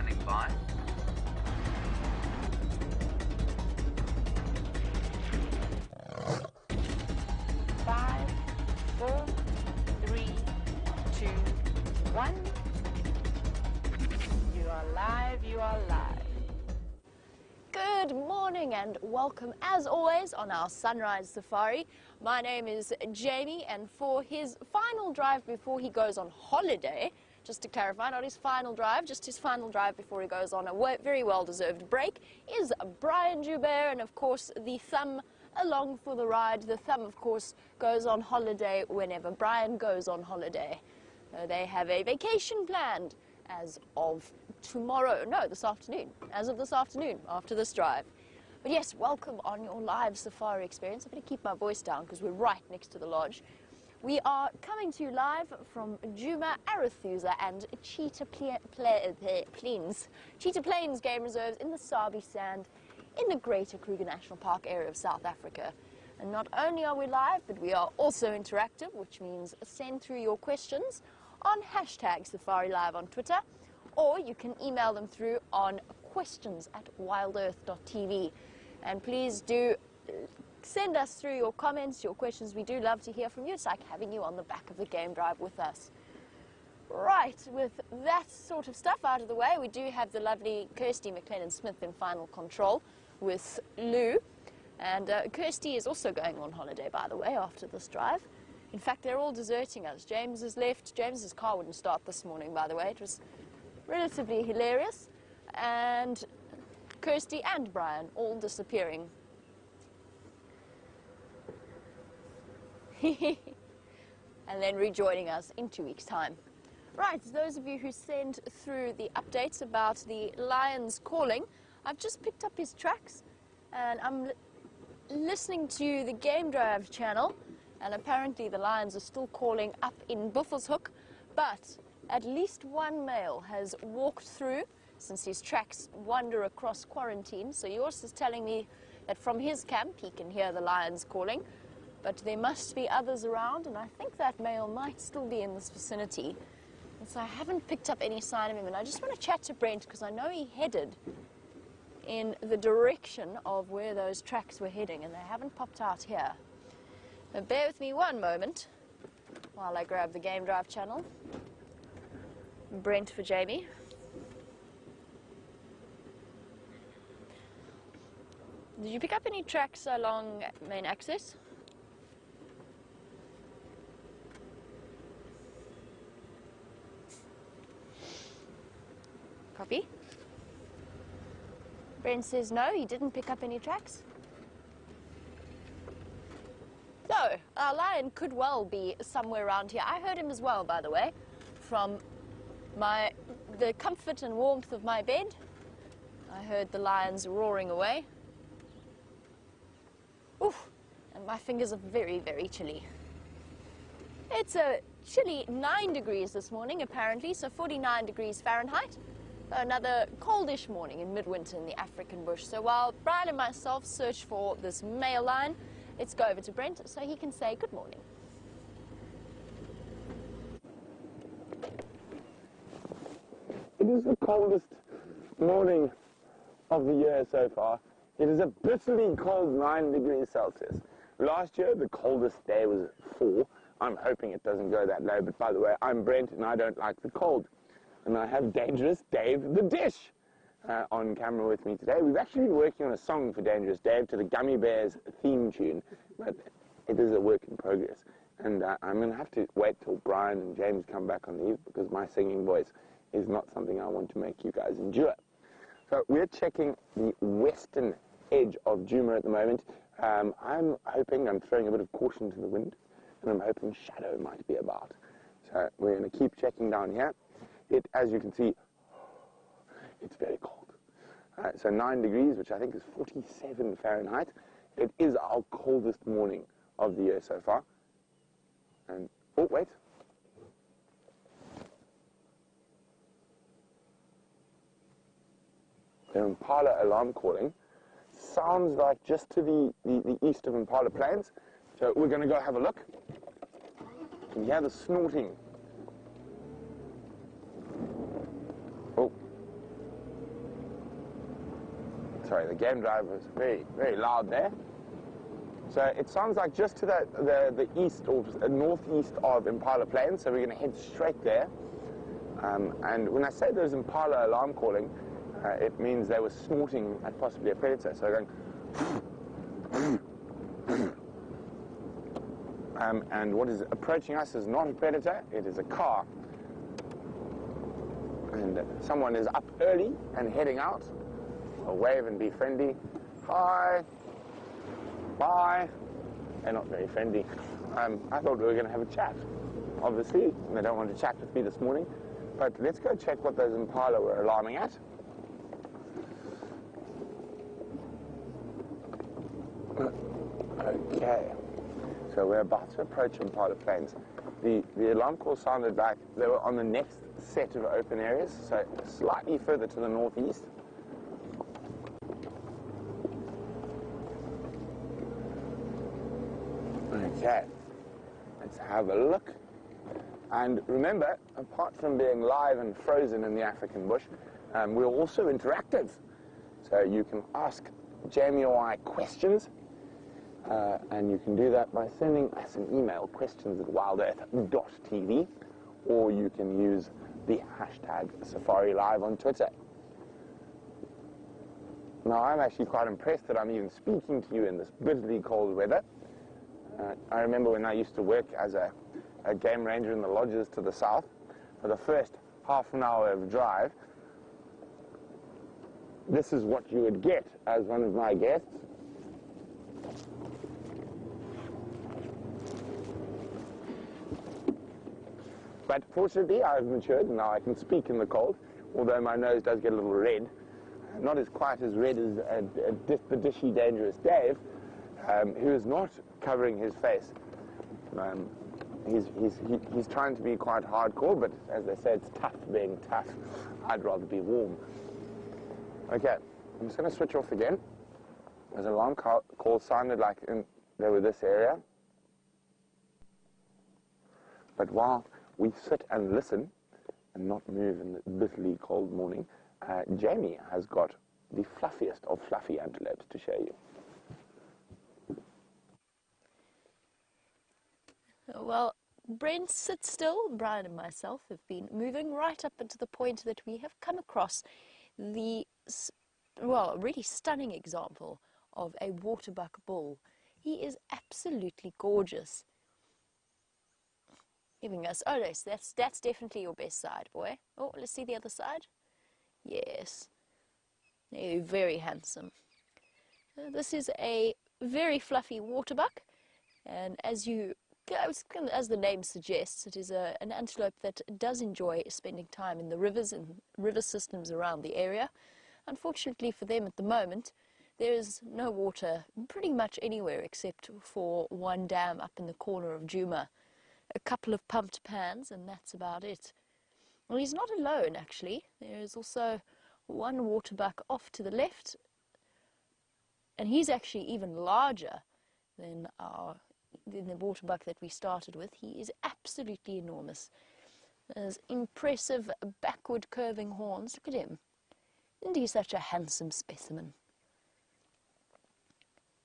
standing by. Five, four, three, two, one. You are live, you are live. Good morning and welcome as always on our Sunrise Safari. My name is Jamie, and for his final drive before he goes on holiday, just to clarify, not his final drive, just his final drive before he goes on a very well-deserved break, is Brian Joubert, and of course the thumb along for the ride. The thumb, of course, goes on holiday whenever Brian goes on holiday. They have a vacation planned as of tomorrow, no, this afternoon, as of this afternoon, after this drive. But yes, welcome on your live safari experience. I'm going to keep my voice down because we're right next to the lodge. We are coming to you live from Djuma, Arathusa and Cheetah Plains Game Reserves in the Sabi Sand in the Greater Kruger National Park area of South Africa. And not only are we live, but we are also interactive, which means send through your questions on hashtag SafariLive on Twitter, or you can email them through on questions@wildearth.tv. And please do send us through your comments, your questions. We do love to hear from you. It's like having you on the back of the game drive with us. Right, with that sort of stuff out of the way, we do have the lovely Kirsty McLennan-Smith in final control with Lou. And Kirsty is also going on holiday, by the way, after this drive. In fact, they're all deserting us. James has left. James's car wouldn't start this morning, by the way. It was relatively hilarious. And Kirsty and Brian all disappearing. And then rejoining us in 2 weeks' time. Right, those of you who send through the updates about the Lions calling, I've just picked up his tracks, and I'm listening to the Game Drive channel, and apparently the Lions are still calling up in Buffelshoek, but at least one male has walked through since his tracks wander across quarantine. So yours is telling me that from his camp he can hear the Lions calling, but there must be others around, and I think that male might still be in this vicinity. And so I haven't picked up any sign of him, and I just want to chat to Brent because I know he headed in the direction of where those tracks were heading, and they haven't popped out here. Now bear with me one moment while I grab the Game Drive channel. Brent for Jamie. Did you pick up any tracks along main access? Copy. Brent says no, he didn't pick up any tracks. So, our lion could well be somewhere around here. I heard him as well, by the way, from the comfort and warmth of my bed. I heard the lions roaring away. Oof, and my fingers are very, very chilly. It's a chilly 9 degrees this morning, apparently, so 49 degrees Fahrenheit. Another coldish morning in midwinter in the African bush. So while Brian and myself search for this male lion, let's go over to Brent so he can say good morning. It is the coldest morning of the year so far. It is a bitterly cold 9 degrees Celsius. Last year, the coldest day was 4. I'm hoping it doesn't go that low, but by the way, I'm Brent and I don't like the cold. And I have Dangerous Dave the Dish on camera with me today. We've actually been working on a song for Dangerous Dave to the Gummy Bears theme tune, but it is a work in progress. And I'm going to have to wait till Brian and James come back on leave because my singing voice is not something I want to make you guys endure. So we're checking the western edge of Djuma at the moment. I'm throwing a bit of caution to the wind, and I'm hoping shadow might be about. So we're going to keep checking down here. As you can see, it's very cold. So 9 degrees, which I think is 47 Fahrenheit. It is our coldest morning of the year so far. And, oh, wait. The Impala alarm calling sounds like just to the east of Impala Plains. So we're going to go have a look. You can hear the snorting. Oh, Sorry, the game drive was very, very loud there. So it sounds like just to the east or northeast of Impala Plains, so we're going to head straight there. And when I say there's Impala alarm calling, it means they were snorting at possibly a predator. So going, and what is approaching us is not a predator, it is a car. And someone is up early and heading out. I'll wave and be friendly. Hi. Bye. They're not very friendly. I thought we were going to have a chat. Obviously, they don't want to chat with me this morning. But let's go check what those Impala were alarming at. Okay. So we're about to approach Impala Plains. The alarm call sounded like they were on the next set of open areas, so slightly further to the northeast. Okay, let's have a look. And remember, apart from being live and frozen in the African bush, we're also interactive. So you can ask Jamie or I questions, and you can do that by sending us an email, questions@wildearth.tv, or you can use the hashtag SafariLive on Twitter. Now, I'm actually quite impressed that I'm even speaking to you in this bitterly cold weather. I remember when I used to work as a game ranger in the lodges to the south, for the first half an hour of drive, this is what you would get as one of my guests. But fortunately, I've matured and now I can speak in the cold, although my nose does get a little red. Not as quite as red as the dishy, dangerous Dave, who is not covering his face. He's trying to be quite hardcore, but as they say, it's tough being tough. I'd rather be warm. Okay, I'm just going to switch off again. There's an alarm call sounded like they were this area. But while we sit and listen and not move in the bitterly cold morning, Jamie has got the fluffiest of fluffy antelopes to show you. Well, Brent, sit still. Brian and myself have been moving right up until the point that we have come across the, well, really stunning example of a waterbuck bull. He is absolutely gorgeous. Giving us, oh yes, that's definitely your best side, boy. Oh, let's see the other side. Yes, they're very handsome. This is a very fluffy waterbuck, and as the name suggests, it is an antelope that does enjoy spending time in the rivers and river systems around the area. Unfortunately for them at the moment, there is no water pretty much anywhere except for one dam up in the corner of Djuma. A couple of pumped pans, and that's about it. Well, he's not alone, actually. There is also one waterbuck off to the left, and he's actually even larger than the waterbuck that we started with. He is absolutely enormous. There's impressive backward curving horns. Look at him. Isn't he such a handsome specimen?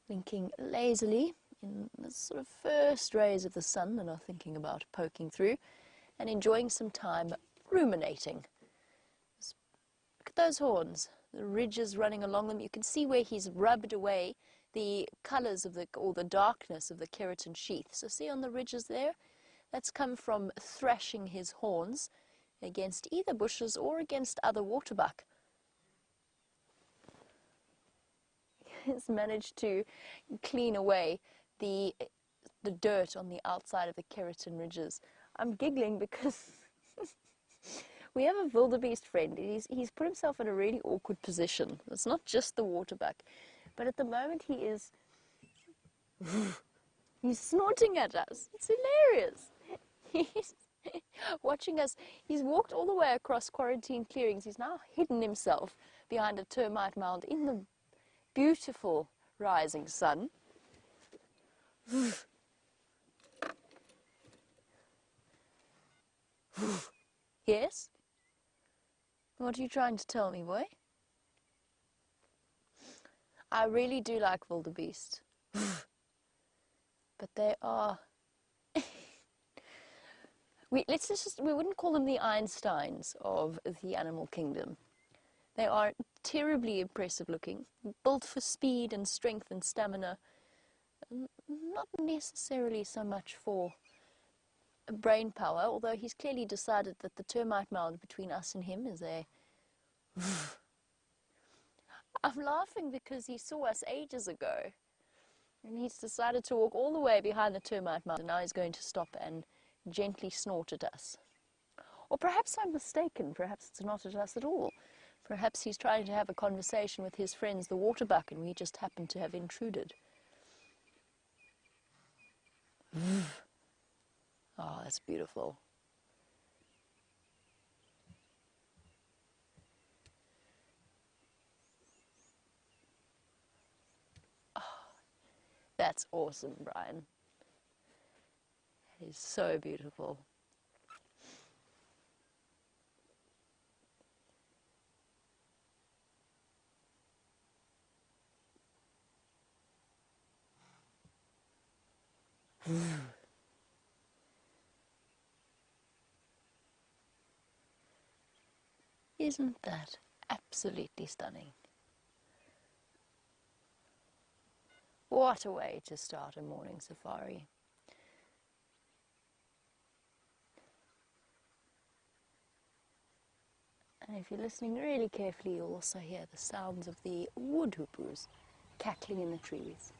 Blinking lazily in the sort of first rays of the sun that are thinking about poking through, and enjoying some time ruminating. Just look at those horns, the ridges running along them. You can see where he's rubbed away the colors of the darkness of the keratin sheath. So see on the ridges there? That's come from thrashing his horns against either bushes or against other waterbuck. He's managed to clean away the dirt on the outside of the keratin ridges. I'm giggling because we have a wildebeest friend. He's put himself in a really awkward position. It's not just the waterbuck, but at the moment he is he's snorting at us. It's hilarious. He's watching us. He's walked all the way across quarantine clearings. He's now hidden himself behind a termite mound in the beautiful rising sun. Yes? What are you trying to tell me, boy? I really do like wildebeest. But they are... we wouldn't call them the Einsteins of the animal kingdom. They are terribly impressive looking, built for speed and strength and stamina, not necessarily so much for brain power, although he's clearly decided that the termite mound between us and him is a... I'm laughing because he saw us ages ago, and he's decided to walk all the way behind the termite mound, and now he's going to stop and gently snort at us. Or perhaps I'm mistaken, perhaps it's not at us at all. Perhaps he's trying to have a conversation with his friends, the waterbuck, and we just happen to have intruded. Oh, that's beautiful. Oh, that's awesome, Brian. It is so beautiful. Isn't that absolutely stunning? What a way to start a morning safari. And if you're listening really carefully, you'll also hear the sounds of the wood hoopers cackling in the trees.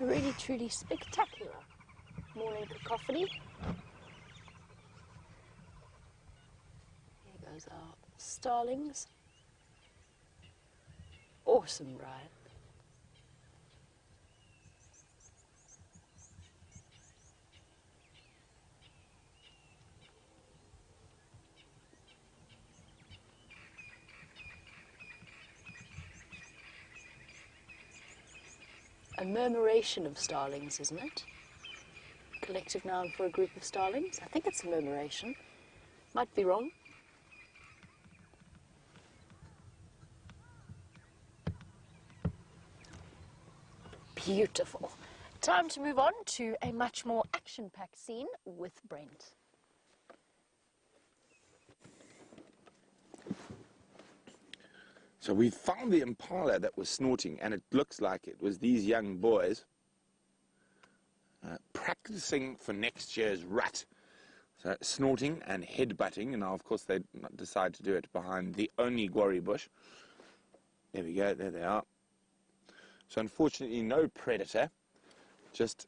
A really truly spectacular morning cacophony. Here goes our starlings. Awesome, Brian. A murmuration of starlings, isn't it? Collective noun for a group of starlings. I think it's a murmuration. Might be wrong. Beautiful. Time to move on to a much more action-packed scene with Brent. So we found the impala that was snorting, and it looks like it was these young boys practicing for next year's rut. So snorting and headbutting, and now of course they decide to do it behind the only guarri bush. There we go, there they are. So unfortunately no predator, just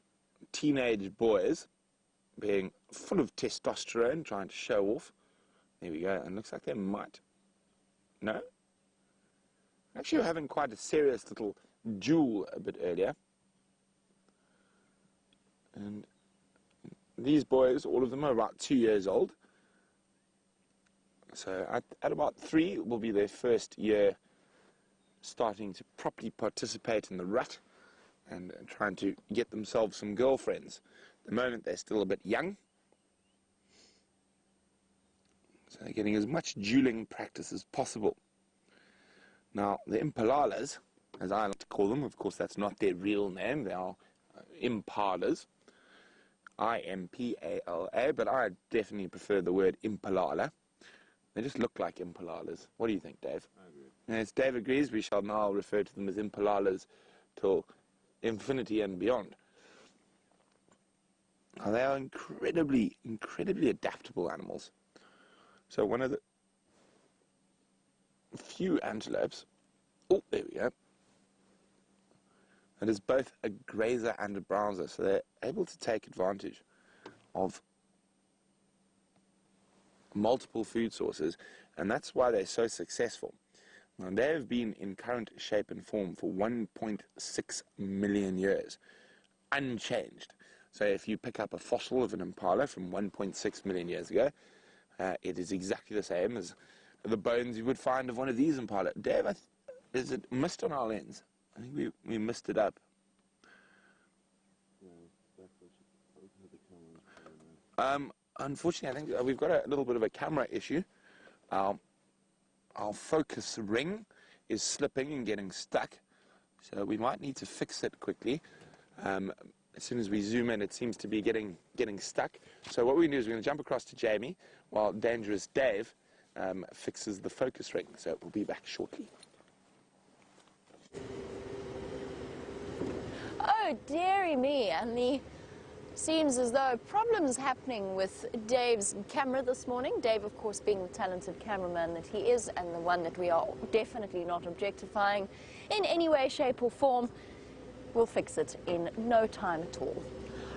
teenage boys being full of testosterone, trying to show off. There we go, and looks like they might. No? Actually, we're having quite a serious little duel a bit earlier. And these boys, all of them are about 2 years old. So at about 3 will be their first year starting to properly participate in the rut and trying to get themselves some girlfriends. At the moment, they're still a bit young. So they're getting as much dueling practice as possible. Now, the impalas, as I like to call them, of course that's not their real name, they are impalas, I-M-P-A-L-A, but I definitely prefer the word impalala. They just look like impalas. What do you think, Dave? I agree. Yes, Dave agrees. We shall now refer to them as impalalas till infinity and beyond. Now, they are incredibly adaptable animals. So one of the few antelopes, oh, there we go, it is both a grazer and a browser, so they're able to take advantage of multiple food sources, and that's why they're so successful. Now, they have been in current shape and form for 1.6 million years, unchanged. So if you pick up a fossil of an impala from 1.6 million years ago, it is exactly the same as the bones you would find of one of these impala. Dave, is it missed on our lens? I think we missed it up. Unfortunately, I think we've got a little bit of a camera issue. Our focus ring is slipping and getting stuck, so we might need to fix it quickly. As soon as we zoom in, it seems to be getting stuck. So what we do is we're going to jump across to Jamie while Dangerous Dave fixes the focus ring. So we'll be back shortly. Oh, dearie me, and the seems as though problems happening with Dave's camera this morning. Dave, of course, being the talented cameraman that he is, and the one that we are definitely not objectifying in any way, shape or form. We'll fix it in no time at all.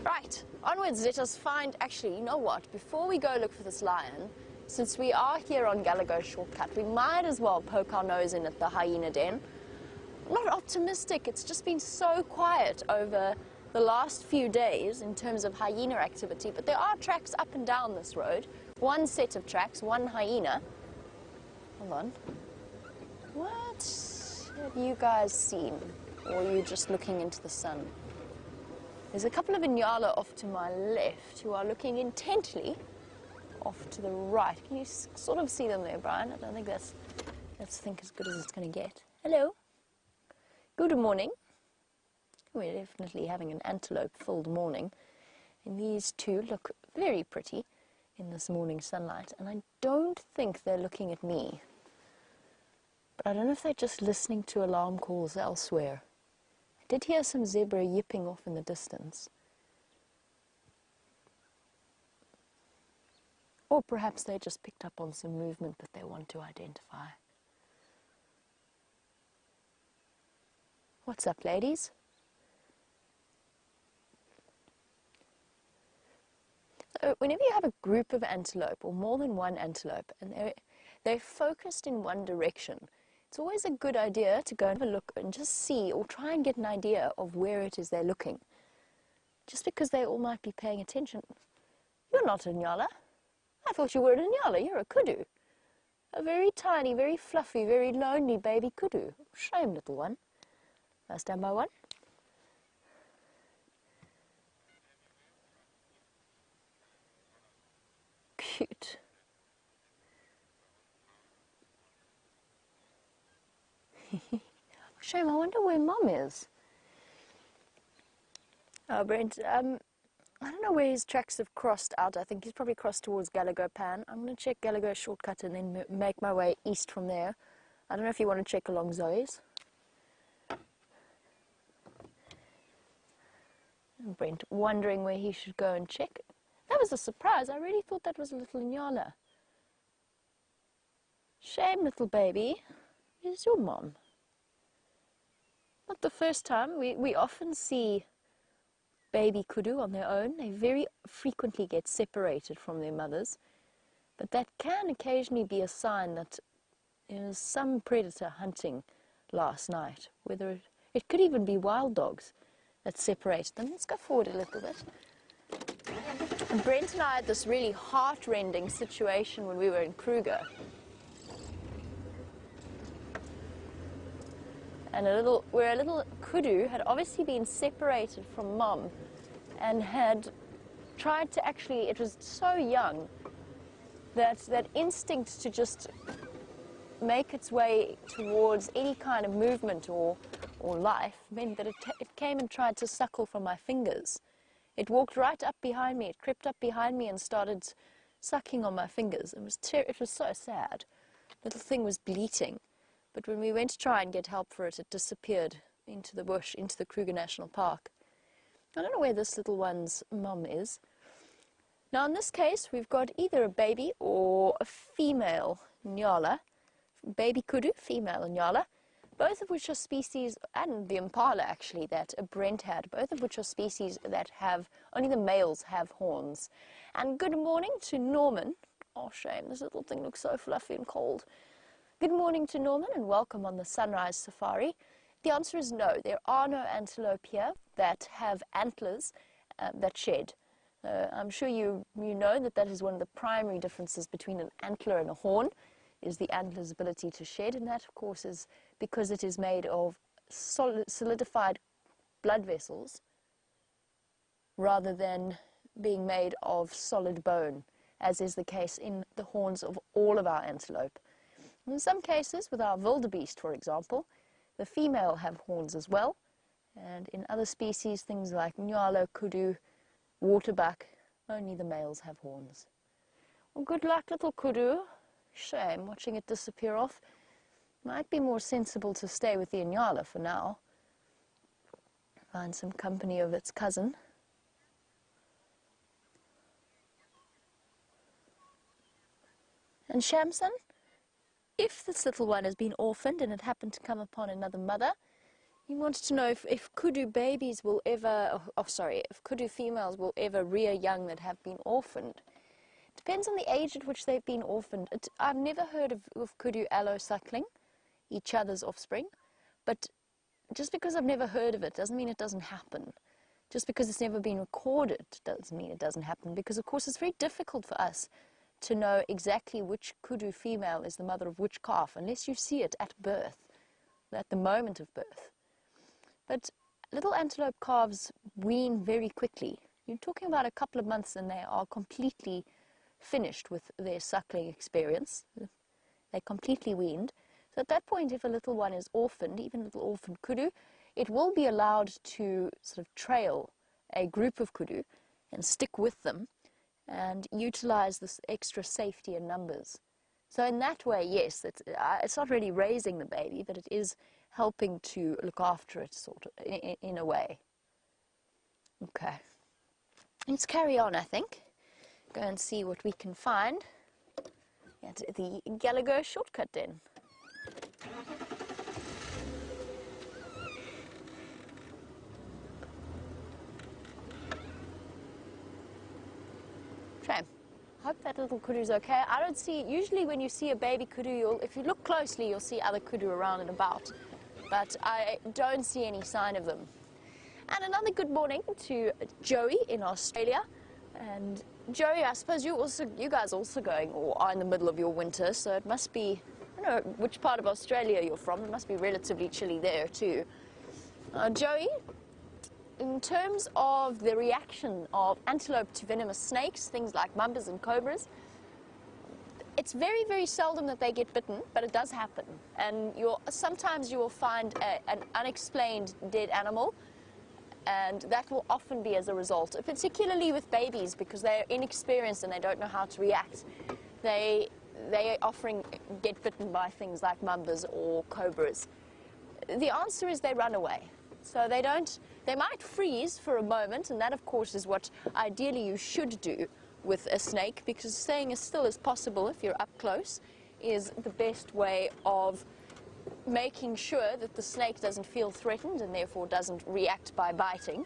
Right, onwards, let us find, actually, you know what, before we go look for this lion, since we are here on Gallagher Shortcut, we might as well poke our nose in at the hyena den. I'm not optimistic, it's just been so quiet over the last few days in terms of hyena activity, but there are tracks up and down this road. One set of tracks, one hyena. Hold on. What have you guys seen? Or are you just looking into the sun? There's a couple of Inyala off to my left who are looking intently off to the right. Can you sort of see them there, Brian? I don't think that's as good as it's going to get. Hello. Good morning. We're definitely having an antelope-filled morning. And these two look very pretty in this morning sunlight. And I don't think they're looking at me. But I don't know if they're just listening to alarm calls elsewhere. I did hear some zebra yipping off in the distance. Or perhaps they just picked up on some movement that they want to identify. What's up, ladies? So whenever you have a group of antelope, or more than one antelope, and they're focused in one direction, it's always a good idea to go and have a look and just see, or try and get an idea of where it is they're looking. Just because they all might be paying attention. You're not a Nyala. I thought you were an Nyala. You're a kudu. A very tiny, very fluffy, very lonely baby kudu. Shame, little one. Last time by one. Cute. Shame, I wonder where Mum is. Oh, Brent, I don't know where his tracks have crossed out. I think he's probably crossed towards Gallagher Pan. I'm going to check Gallagher Shortcut and then make my way east from there. I don't know if you want to check along Zoe's. And Brent wondering where he should go and check. That was a surprise. I really thought that was a little Inyala. Shame, little baby. Where's your mom? Not the first time. We often see baby kudu on their own. They very frequently get separated from their mothers. But that can occasionally be a sign that there was some predator hunting last night. Whether it could even be wild dogs that separated them. Let's go forward a little bit. And Brent and I had this really heart-rending situation when we were in Kruger. And where a little kudu had obviously been separated from mom and had tried to actually, it was so young that that instinct to just make its way towards any kind of movement or life meant that it came and tried to suckle from my fingers. It walked right up behind me, it crept up behind me and started sucking on my fingers. It was so sad. Little thing was bleating. But when we went to try and get help for it, it disappeared into the bush, into the Kruger National Park. I don't know where this little one's mum is. Now in this case, we've got either a baby or a female Nyala. Baby kudu, female Nyala. Both of which are species, and the impala actually, that Brent had, both of which are species that have, only the males have horns. And good morning to Norman. Oh shame, this little thing looks so fluffy and cold. Good morning to Norman and welcome on the Sunrise Safari. The answer is no. There are no antelope here that have antlers that shed. I'm sure you know that is one of the primary differences between an antler and a horn. is the antler's ability to shed, and that, of course, is because it is made of solidified blood vessels rather than being made of solid bone, as is the case in the horns of all of our antelope. In some cases, with our wildebeest, for example, the female have horns as well, and in other species, things like nyala, kudu, waterbuck, only the males have horns. Well, good luck, little kudu. Shame watching it disappear off. Might be more sensible to stay with the nyala for now. Find some company of its cousin. And Shamson, if this little one has been orphaned and it happened to come upon another mother, he wanted to know if kudu babies will ever, if kudu females will ever rear young that have been orphaned. Depends on the age at which they've been orphaned. I've never heard of kudu allo-suckling, each other's offspring, but just because I've never heard of it doesn't mean it doesn't happen. Just because it's never been recorded doesn't mean it doesn't happen, because of course it's very difficult for us to know exactly which kudu female is the mother of which calf, unless you see it at birth, at the moment of birth. But little antelope calves wean very quickly. You're talking about a couple of months and they are completely finished with their suckling experience. They're completely weaned. So at that point, if a little one is orphaned, even a little orphaned kudu, it will be allowed to sort of trail a group of kudu and stick with them and utilize this extra safety in numbers. So in that way, yes, it's not really raising the baby, but it is helping to look after it, sort of, in a way. Okay. Let's carry on, I think. Go and see what we can find at the Gallagher shortcut then. Shame. Hope that little kudu's okay. I don't see, usually when you see a baby kudu, if you look closely, you'll see other kudu around and about. But I don't see any sign of them. And another good morning to Joey in Australia. And Joey, I suppose you guys also going or are in the middle of your winter, so it must be, I don't know which part of Australia you're from, it must be relatively chilly there too. Joey, in terms of the reaction of antelope to venomous snakes, things like mambas and cobras, it's very, very seldom that they get bitten, but it does happen. And sometimes you will find an unexplained dead animal, and that will often be as a result, particularly with babies, because they're inexperienced and they don't know how to react. They often get bitten by things like mambas or cobras. The answer is they run away. So they might freeze for a moment, and that of course is what ideally you should do with a snake, because staying as still as possible if you're up close is the best way of making sure that the snake doesn't feel threatened and therefore doesn't react by biting.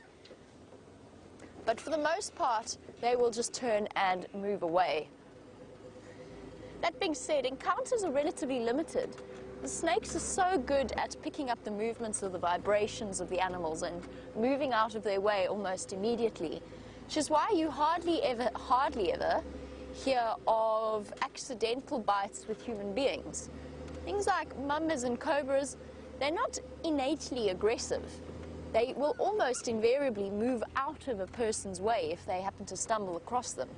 But for the most part, they will just turn and move away. That being said, encounters are relatively limited. The snakes are so good at picking up the movements of the vibrations of the animals and moving out of their way almost immediately, which is why you hardly ever hear of accidental bites with human beings. Things like mambas and cobras, they're not innately aggressive. They will almost invariably move out of a person's way if they happen to stumble across them.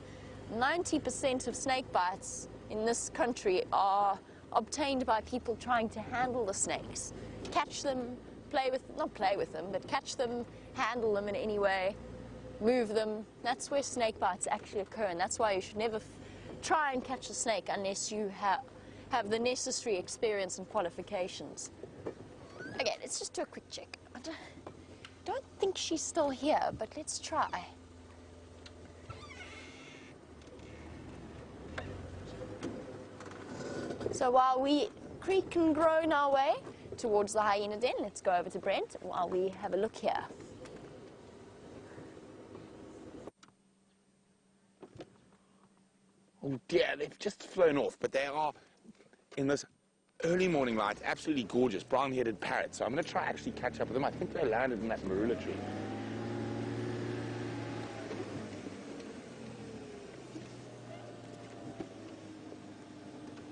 90% of snake bites in this country are obtained by people trying to handle the snakes. Catch them, not play with them, but catch them, handle them in any way, move them. That's where snake bites actually occur, and that's why you should never try and catch a snake unless you have the necessary experience and qualifications. Okay, let's just do a quick check. I don't think she's still here, but let's try. So while we creak and groan our way towards the hyena den, let's go over to Brent while we have a look here. Oh dear, they've just flown off, but they are, in this early morning light, absolutely gorgeous, brown-headed parrots. So I'm going to try actually catch up with them. I think they landed in that Mvula tree.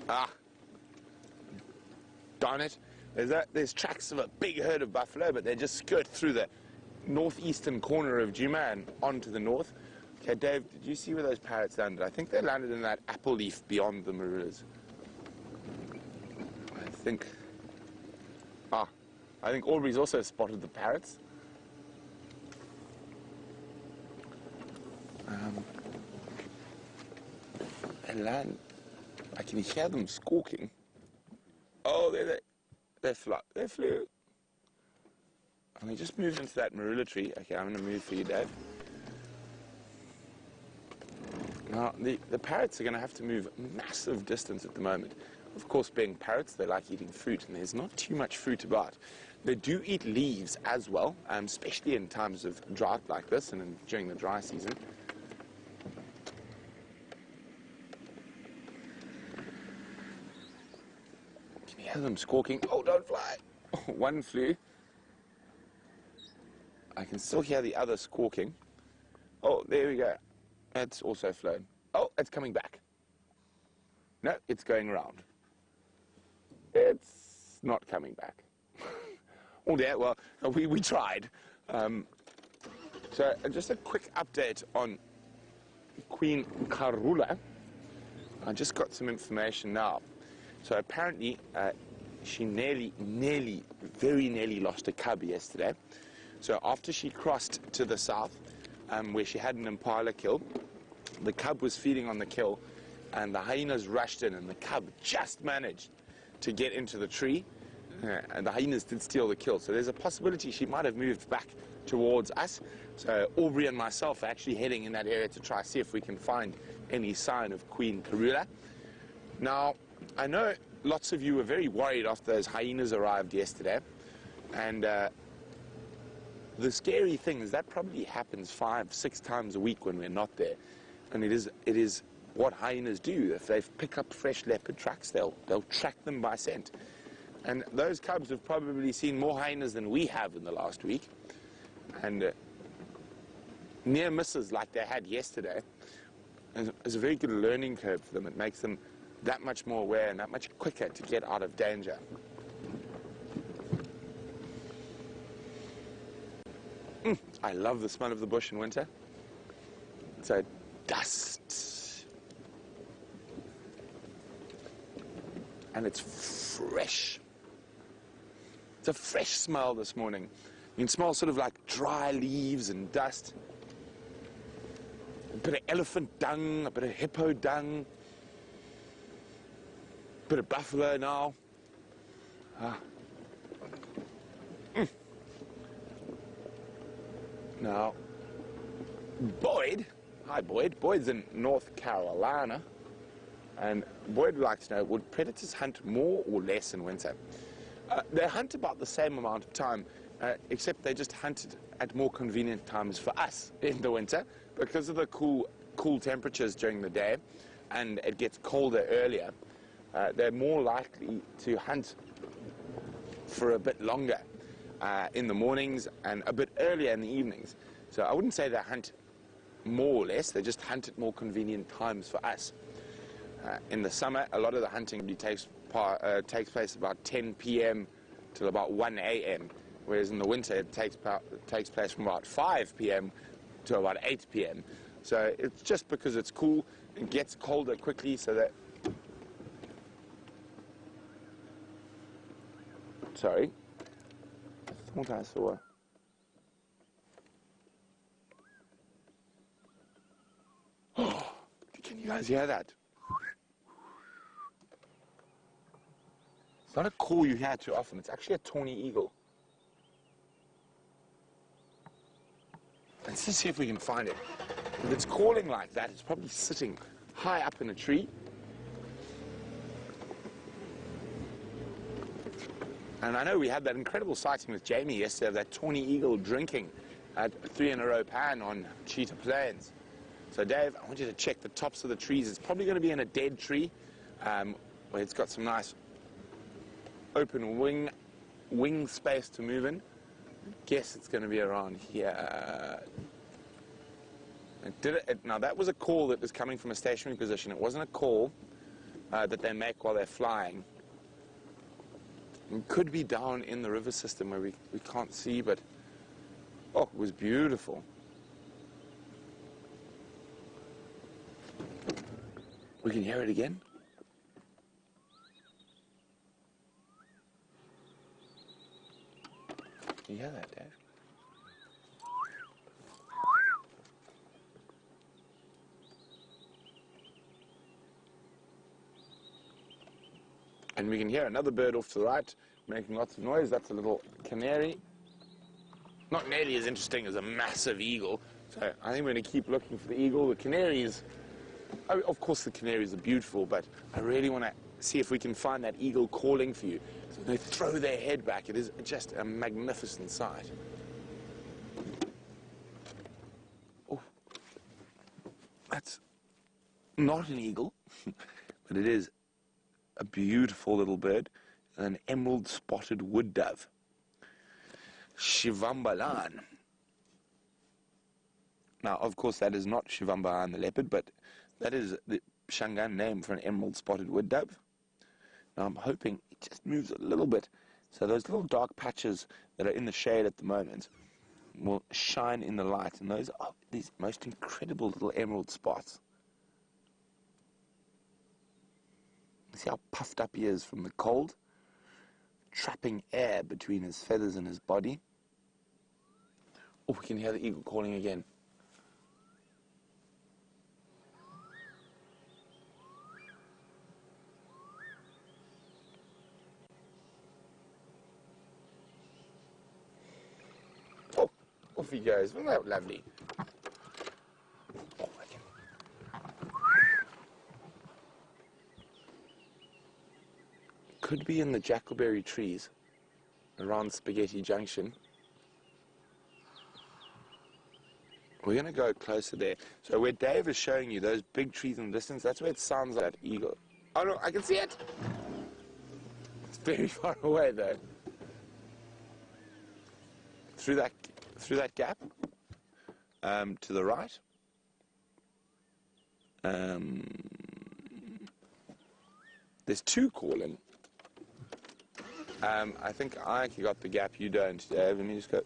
Ah, darn it. There's tracks of a big herd of buffalo, but they just skirt through the northeastern corner of Djuma and onto the north. Okay, Dave, did you see where those parrots landed? I think they landed in that apple leaf beyond the marulas. I think Aubrey's also spotted the parrots. They land. I can hear them squawking. Oh, they flew. And they just moved into that marula tree. Okay, I'm going to move for you, Dave. Now, the parrots are going to have to move massive distance at the moment. Of course, being parrots, they like eating fruit, and there's not too much fruit about. They do eat leaves as well, especially in times of drought like this and during the dry season. Can you hear them squawking? Oh, don't fly! One flew. I can still hear the other squawking. Oh, there we go. It's also flown. Oh, it's coming back. No, it's going around. It's not coming back. Oh, yeah, well, we tried. So just a quick update on Queen Karula. I just got some information now. So apparently, she very nearly lost a cub yesterday. So after she crossed to the south, where she had an impala kill, the cub was feeding on the kill, and the hyenas rushed in, and the cub just managed to get into the tree, and the hyenas did steal the kill. So there's a possibility she might have moved back towards us. So Aubrey and myself are actually heading in that area to try see if we can find any sign of Queen Karula. Now, I know lots of you were very worried after those hyenas arrived yesterday, and the scary thing is that probably happens 5-6 times a week when we're not there. And it is what hyenas do. If they pick up fresh leopard tracks, they'll track them by scent. And those cubs have probably seen more hyenas than we have in the last week. And near misses like they had yesterday is a very good learning curve for them. It makes them that much more aware and that much quicker to get out of danger. I love the smell of the bush in winter. So dust. And it's fresh. It's a fresh smell this morning. You can smell sort of like dry leaves and dust. A bit of elephant dung, a bit of hippo dung, a bit of buffalo now. Now, Boyd, hi Boyd, Boyd's in North Carolina, and Boyd would like to know, would predators hunt more or less in winter? They hunt about the same amount of time, except they just hunted at more convenient times for us in the winter, because of the cool temperatures during the day, and it gets colder earlier. They're more likely to hunt for a bit longer in the mornings and a bit earlier in the evenings. So I wouldn't say they hunt more or less, they just hunt at more convenient times for us. In the summer, a lot of the hunting takes place about 10 p.m. till about 1 a.m., whereas in the winter it takes place from about 5 p.m. to about 8 p.m. So it's just because it's cool, it gets colder quickly, so that... Sorry. I thought I saw... Oh, can you guys hear that? It's not a call you hear too often. It's actually a tawny eagle. Let's just see if we can find it. If it's calling like that, it's probably sitting high up in a tree. And I know we had that incredible sighting with Jamie yesterday of that tawny eagle drinking at 3 in a row pan on Cheetah Plains. So Dave, I want you to check the tops of the trees. It's probably going to be in a dead tree where it's got some nice open wing space to move in. Guess it's going to be around here. Now that was a call that was coming from a stationary position. It wasn't a call that they make while they're flying. It could be down in the river system where we can't see, but oh, it was beautiful. We can hear it again. Can you hear that, Dave? And we can hear another bird off to the right making lots of noise. That's a little canary. Not nearly as interesting as a massive eagle. So I think we're going to keep looking for the eagle. The canaries, of course the canaries are beautiful, but I really want to see if we can find that eagle calling for you. So they throw their head back. It is just a magnificent sight. Oh, that's not an eagle, but it is a beautiful little bird, an emerald spotted wood dove. Shivambalan. Now, of course, that is not Shivambalan the leopard, but that is the Shangaan name for an emerald spotted wood dove. Now, I'm hoping it just moves a little bit, so those little dark patches that are in the shade at the moment will shine in the light, and those are these most incredible little emerald spots. See how puffed up he is from the cold, trapping air between his feathers and his body. Oh, we can hear the eagle calling again. Oh, off he goes. Isn't that lovely? Oh, could be in the jackleberry trees around Spaghetti Junction. We're going to go closer there. So where Dave is showing you those big trees in the distance, that's where it sounds like that eagle. Oh no, I can see it! It's very far away though. Through that gap, to the right. There's two calling. I think I actually got the gap, you don't, Dave. Let me just go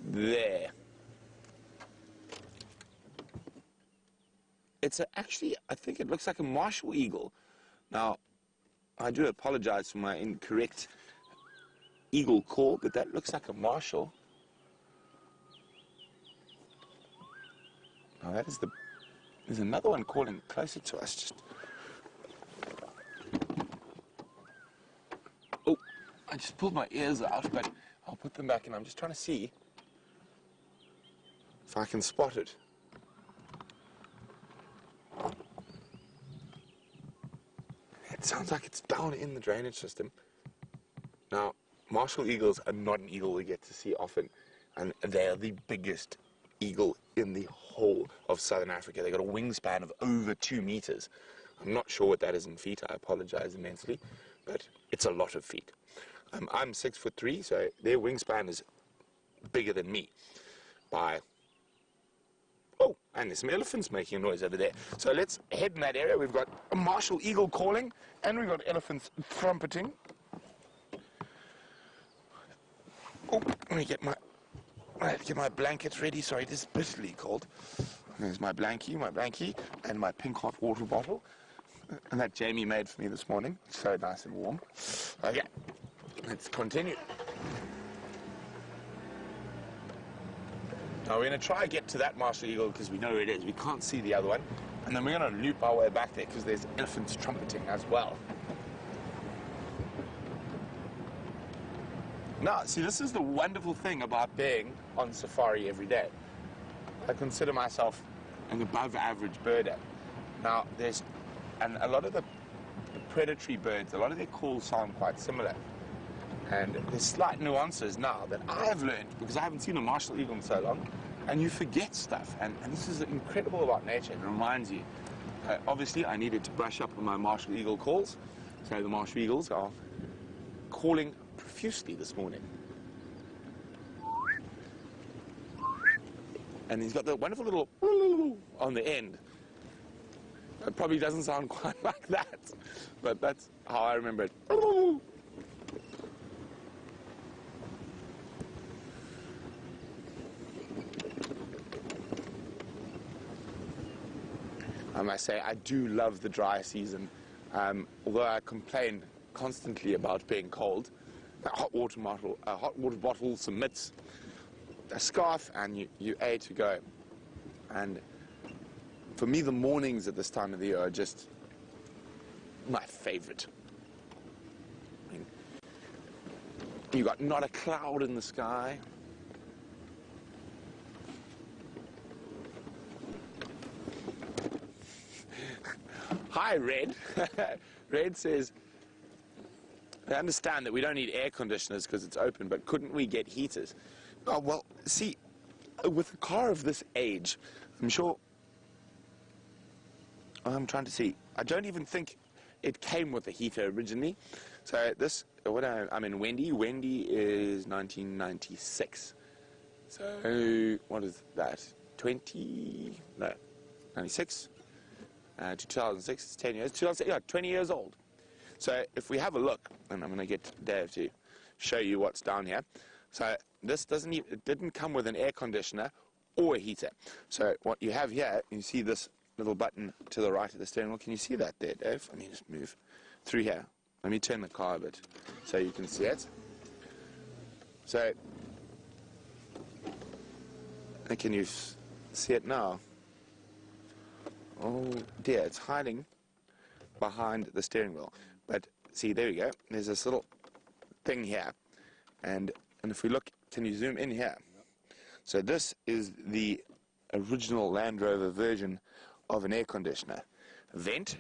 there. It's actually, I think it looks like a martial eagle. Now, I do apologize for my incorrect eagle call, but that looks like a martial. Now that is there's another one calling closer to us. Just, oh, I just pulled my ears out, but I'll put them back in. I'm just trying to see if I can spot it. It sounds like it's down in the drainage system. Now, martial eagles are not an eagle we get to see often, and they are the biggest eagle in the whole of southern Africa. They've got a wingspan of over 2 meters. I'm not sure what that is in feet. I apologize immensely, but it's a lot of feet. I'm 6'3", so their wingspan is bigger than me by... Oh, and there's some elephants making a noise over there. So let's head in that area. We've got a martial eagle calling, and we've got elephants trumpeting. Oh, let me get my blankets ready. Sorry, it is bitterly cold. There's my blankie, and my pink hot water bottle. And that Jamie made for me this morning. It's so nice and warm. Okay, let's continue. Now we're going to try and get to that martial eagle because we know where it is. We can't see the other one. And then we're going to loop our way back there because there's elephants trumpeting as well. Now, see, this is the wonderful thing about being on safari every day. I consider myself an above-average birder. Now, and a lot of the predatory birds, a lot of their calls sound quite similar. And there's slight nuances now that I have learned because I haven't seen a martial eagle in so long, and you forget stuff. And this is incredible about nature. It reminds you. Obviously, I needed to brush up on my martial eagle calls. So the martial eagles are calling profusely this morning. And he's got the wonderful little on the end. It probably doesn't sound quite like that, but that's how I remember it. I must say, I do love the dry season. Although I complain constantly about being cold, a hot water bottle, some mitts, a scarf, and you A to go. And for me, the mornings at this time of the year are just my favorite. I mean, you got not a cloud in the sky. Hi, Red. Red says, I understand that we don't need air conditioners because it's open, but couldn't we get heaters? Oh, well, see, with a car of this age, I'm sure, I'm trying to see, I don't even think it came with a heater originally. So this, I'm in Wendy. Wendy is 1996. So what is that? 96? 2006, it's 10 years. 20 years old. So if we have a look, and I'm going to get Dave to show you what's down here. So this it didn't come with an air conditioner or a heater. So what you have here, you see this little button to the right of the steering wheel. Can you see that there, Dave? Let me just move through here. Let me turn the car a bit so you can see it. So, can you see it now? Oh dear, it's hiding behind the steering wheel. But see, there we go. There's this little thing here. And if we look, can you zoom in here? So this is the original Land Rover version of an air conditioner. Vent.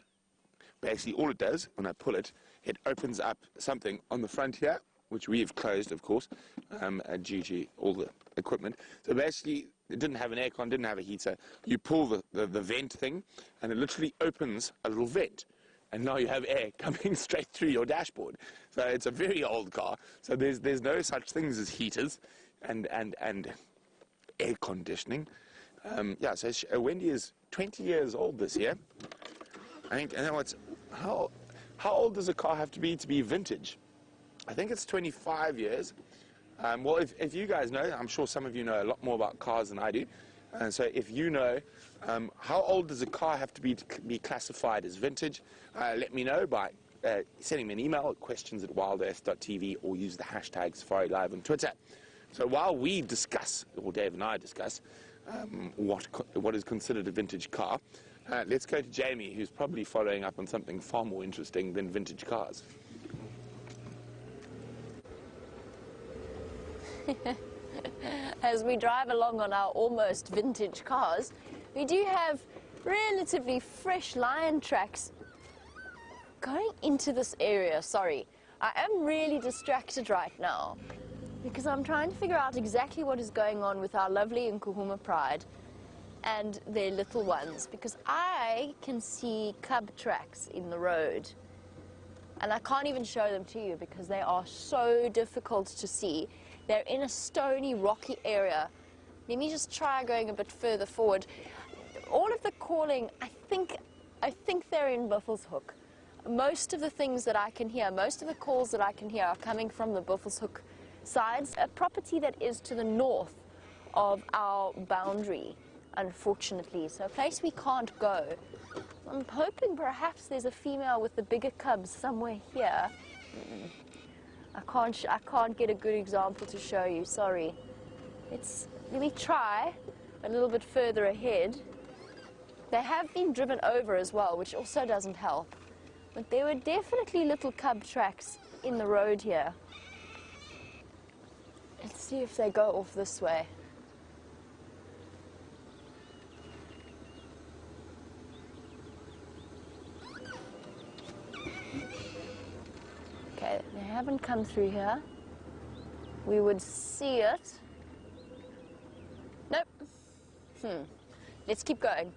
Basically all it does, when I pull it, it opens up something on the front here, which we've closed, of course, due to all the equipment. So basically, it didn't have an aircon, didn't have a heater. You pull the vent thing, and it literally opens a little vent. And now you have air coming straight through your dashboard. So it's a very old car. So there's no such things as heaters and air conditioning. Yeah, so Wendy is 20 years old this year. I think, how old does a car have to be vintage? I think it's 25 years. Well, if you guys know, I'm sure some of you know a lot more about cars than I do. And so if you know, how old does a car have to be classified as vintage? Let me know by sending me an email at questions@wildearth.tv or use the hashtag SafariLive on Twitter. So while we discuss, or Dave and I discuss, what is considered a vintage car, let's go to Jamie, who's probably following up on something far more interesting than vintage cars. As we drive along on our almost vintage cars, we do have relatively fresh lion tracks going into this area. Sorry, I am really distracted right now because I'm trying to figure out exactly what is going on with our lovely Nkuhuma Pride and their little ones, because I can see cub tracks in the road and I can't even show them to you because they are so difficult to see. They're in a stony, rocky area. Let me just try going a bit further forward. All of the calling, I think they're in Buffelshoek. Most of the things that I can hear, most of the calls that I can hear are coming from the Buffelshoek sides, a property that is to the north of our boundary, unfortunately. So a place we can't go. I'm hoping perhaps there's a female with the bigger cubs somewhere here. I can't get a good example to show you, sorry. Let me try a little bit further ahead. They have been driven over as well, which also doesn't help. But there were definitely little cub tracks in the road here. Let's see if they go off this way. Okay, they haven't come through here. We would see it. Nope. Let's keep going.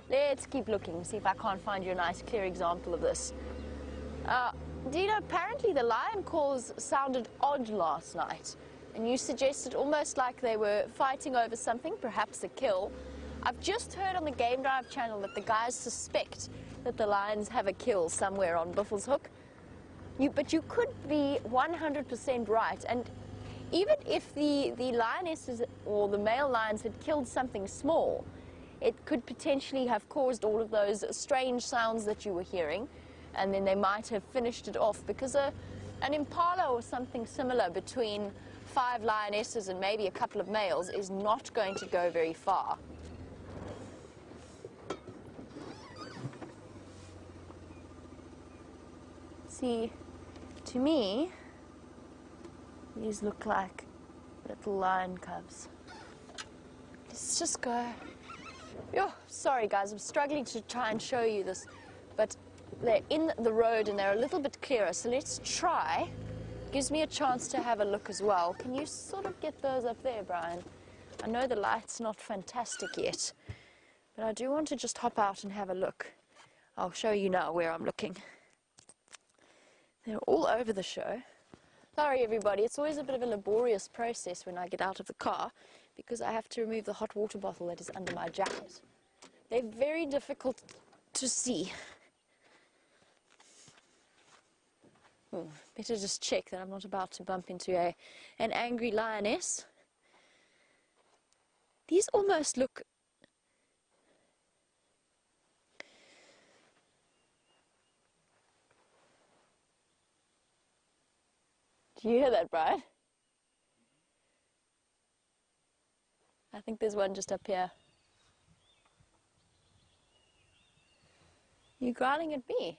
Let's keep looking, see if I can't find you a nice clear example of this. Dina, apparently the lion calls sounded odd last night, and you suggested almost like they were fighting over something, perhaps a kill. I've just heard on the Game Drive channel that the guys suspect that the lions have a kill somewhere on Buffelshoek. But you could be 100% right, and even if the lionesses or the male lions had killed something small, it could potentially have caused all of those strange sounds that you were hearing, and then they might have finished it off, because an impala or something similar between 5 lionesses and maybe a couple of males is not going to go very far. See, to me, these look like little lion cubs. Let's just go. Oh, sorry guys, I'm struggling to try and show you this, but they're in the road and they're a little bit clearer, so let's try. Gives me a chance to have a look as well. Can you sort of get those up there, Brian? I know the light's not fantastic yet, but I do want to just hop out and have a look. I'll show you now where I'm looking. They're all over the show. Sorry everybody, it's always a bit of a laborious process when I get out of the car, because I have to remove the hot water bottle that is under my jacket. They're very difficult to see. Better just check that I'm not about to bump into an angry lioness. These almost look... Do you hear that, Brian? I think there's one just up here. You growling at me?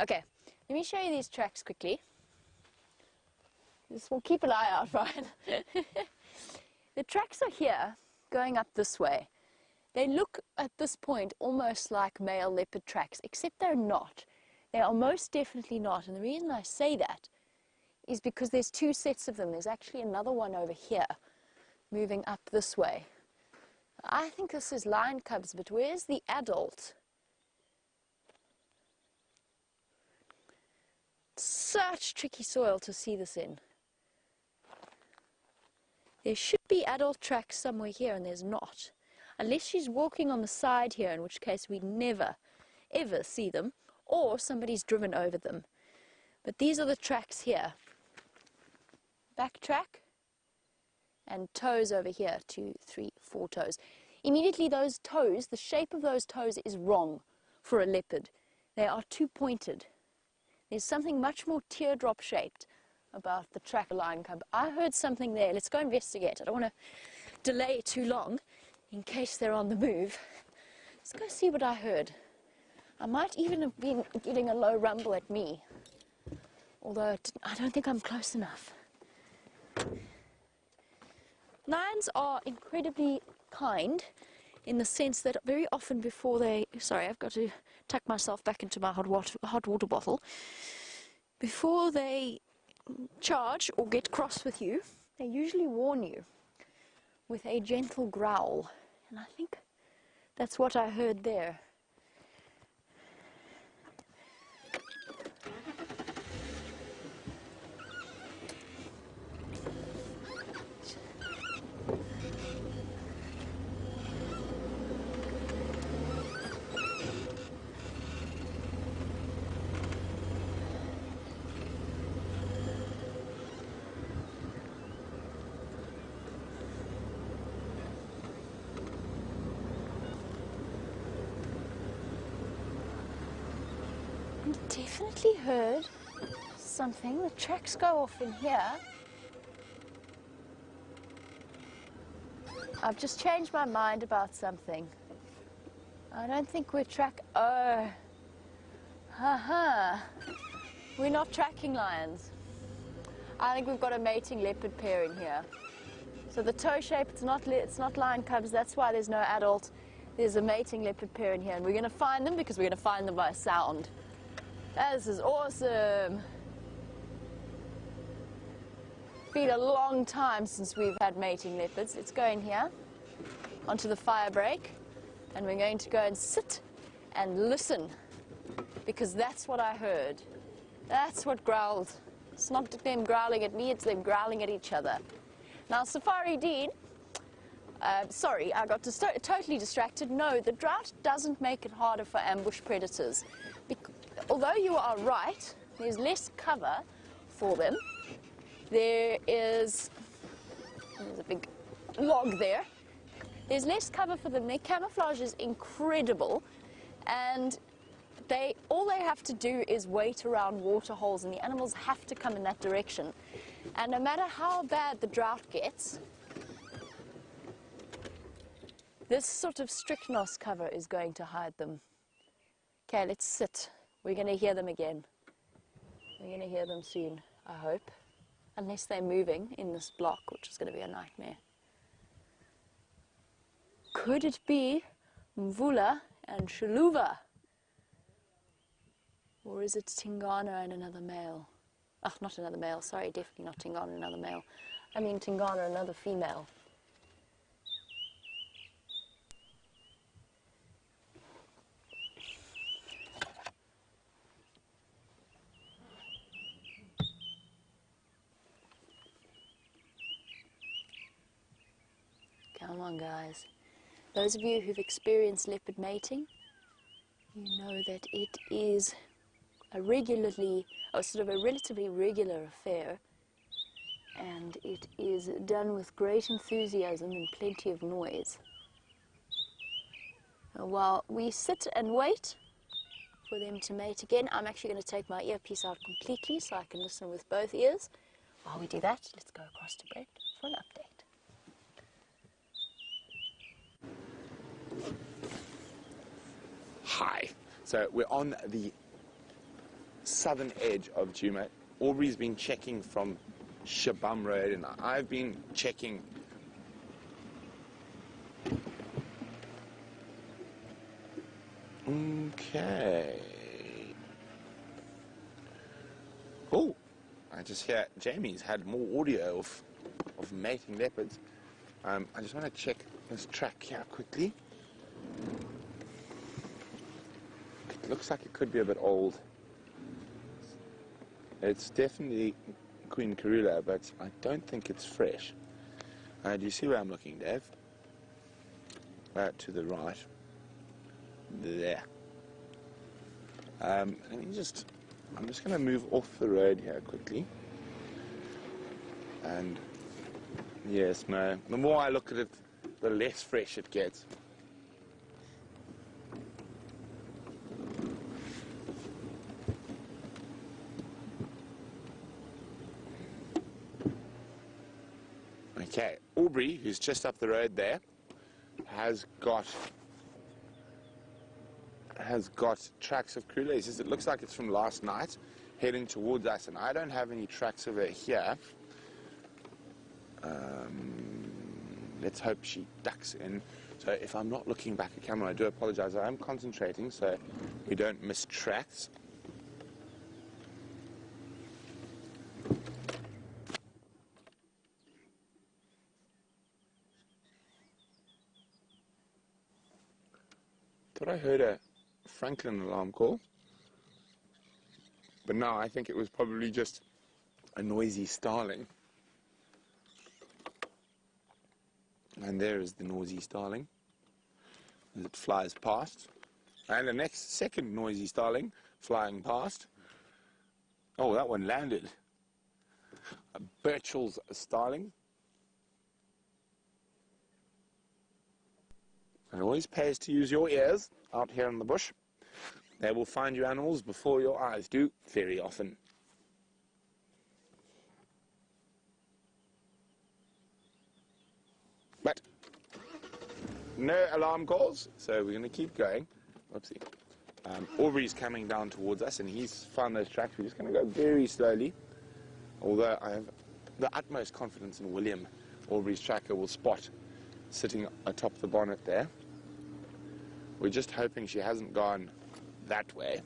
Okay, let me show you these tracks quickly. This will keep an eye out, Brian. The tracks are here, going up this way. They look at this point almost like male leopard tracks, except they're not. They are most definitely not, and the reason I say that is because there's 2 sets of them. There's actually another one over here, moving up this way. I think this is lion cubs, but where's the adult? Such tricky soil to see this in. There should be adult tracks somewhere here, and there's not. Unless she's walking on the side here, in which case we never, ever see them, or somebody's driven over them. But these are the tracks here. Back track, and toes over here, 2, 3, 4 toes. Immediately those toes, the shape of those toes is wrong for a leopard. They are too pointed. There's something much more teardrop shaped about the track of lion cub. I heard something there. Let's go investigate. I don't want to delay too long in case they're on the move. Let's go see what I heard. I might even have been getting a low rumble at me, although I don't think I'm close enough. Lions are incredibly kind in the sense that very often before they... Sorry, I've got to tuck myself back into my hot water bottle. Before they charge or get cross with you, they usually warn you with a gentle growl. And I think that's what I heard there. Definitely heard something. The tracks go off in here. I've just changed my mind about something. I don't think we're oh, we're not tracking lions. I think we've got a mating leopard pair in here. So the toe shape, it's not lion cubs. That's why there's no adult. There's a mating leopard pair in here, and we're going to find them because we're going to find them by sound. This is awesome. Been a long time since we've had mating leopards. Let's go in here onto the fire break, and we're going to go and sit and listen, because that's what I heard. That's what growled. It's not them growling at me, it's them growling at each other. Now, Safari Dean, sorry, I got totally distracted. No, the drought doesn't make it harder for ambush predators. Although you are right, there's less cover for them. There is There's a big log there. There's less cover for them. Their camouflage is incredible, and all they have to do is wait around water holes, and the animals have to come in that direction. And no matter how bad the drought gets, this sort of strychnos cover is going to hide them. Okay, let's sit. We're going to hear them again. We're going to hear them soon, I hope. Unless they're moving in this block, which is going to be a nightmare. Could it be Mvula and Xiluva? Or is it Tingana and another male? Oh, not another male, sorry, definitely not Tingana and another male. I mean Tingana and another female. Come on, guys. Those of you who've experienced leopard mating, you know that it is a relatively regular affair, and it is done with great enthusiasm and plenty of noise. While we sit and wait for them to mate again, I'm actually going to take my earpiece out completely so I can listen with both ears. While we do that, let's go across to Brent for an update. Hi. So we're on the southern edge of Djuma. Aubrey's been checking from Shabam Road, and I've been checking okay. Oh, I just hear Jamie's had more audio of mating leopards. I just want to check this track here quickly. It looks like it could be a bit old. It's definitely Queen Karula, but I don't think it's fresh. Do you see where I'm looking, Dave? To the right. There. I'm just going to move off the road here quickly. And yes, no, the more I look at it, the less fresh it gets. Okay, Aubrey, who's just up the road there, has got tracks of Karula. He says it looks like it's from last night, heading towards us, and I don't have any tracks over here. Let's hope she ducks in. So if I'm not looking back at camera, I do apologize. I am concentrating so we don't miss tracks. Thought I heard a Franklin alarm call, but no, I think it was probably just a noisy starling. And there is the noisy starling as it flies past. And the next second noisy starling flying past. Oh, that one landed. A Birchall's starling. It always pays to use your ears out here in the bush. They will find you animals before your eyes do, very often. But no alarm calls, so we're going to keep going. Whoopsie. Aubrey's coming down towards us, and he's found those tracks. We're just going to go very slowly, although I have the utmost confidence in William. Aubrey's tracker will spot sitting atop the bonnet there. We're just hoping she hasn't gone that way,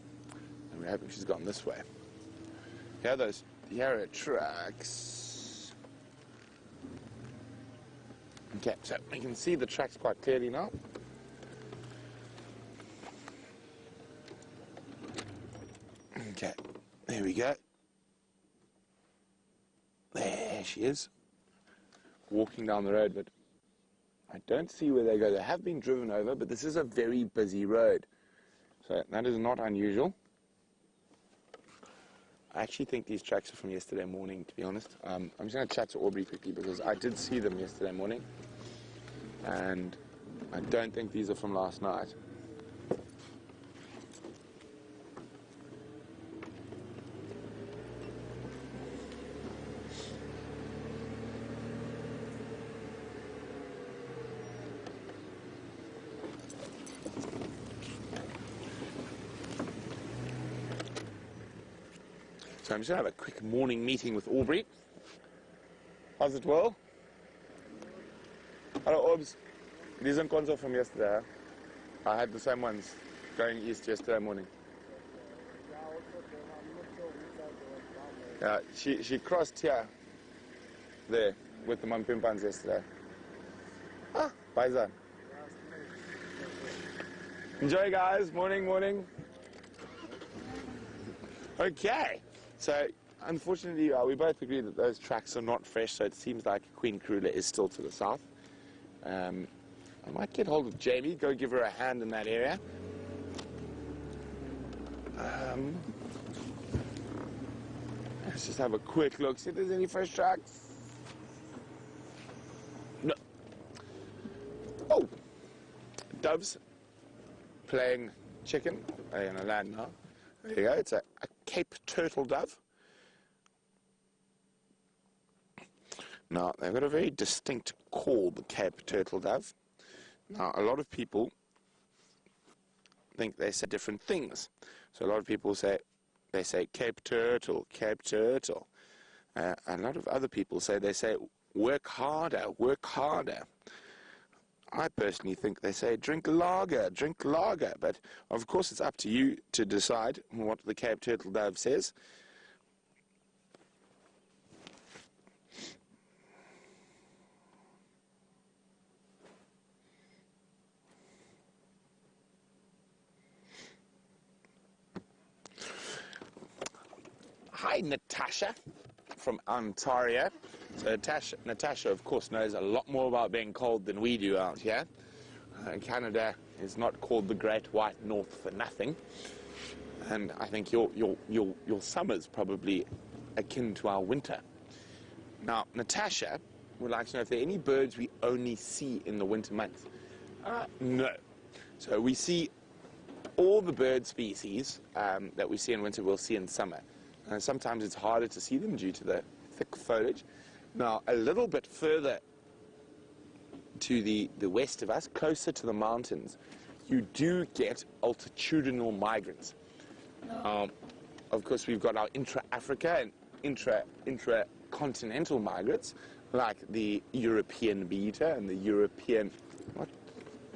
and we're hoping she's gone this way. Here are tracks. Okay, so we can see the tracks quite clearly now. Okay, there we go. There she is, walking down the road, but I don't see where they go. They have been driven over, but this is a very busy road, so that is not unusual. I actually think these tracks are from yesterday morning, to be honest. I'm just going to chat to Aubrey quickly because I did see them yesterday morning, and I don't think these are from last night. So I'm just going to have a quick morning meeting with Aubrey. How's it, Will? Hello, Orbs. These are Konzo from yesterday. Huh? I had the same ones going east yesterday morning. Yeah, she crossed here, there, with the Mampimpans yesterday. Ah, Paisan. Enjoy, guys. Morning, morning. Okay. So, unfortunately, we both agree that those tracks are not fresh, so it seems like Queen Karula is still to the south. I might get hold of Jamie, go give her a hand in that area. Let's just have a quick look, see if there's any fresh tracks. No. Oh! Doves playing chicken. They're going to land now. There you go, it's a Cape turtle dove. Now, they've got a very distinct call, the Cape turtle dove. Now, a lot of people think they say different things. So a lot of people say, they say Cape turtle, Cape turtle. A lot of other people say, they say work harder, work harder. I personally think they say drink lager, but of course it's up to you to decide what the Cape turtle dove says. Hi, Natasha from Ontario. So Natasha, of course, knows a lot more about being cold than we do out here. Canada is not called the Great White North for nothing. And I think your summer's probably akin to our winter. Now, Natasha would like to know if there are any birds we only see in the winter months. No. So we see all the bird species that we see in winter, we'll see in summer. Sometimes it's harder to see them due to the thick foliage. Now, a little bit further to the west of us, closer to the mountains, you do get altitudinal migrants. Of course, we've got our intra-Africa and intra-continental migrants, like the European bee-eater and the European... What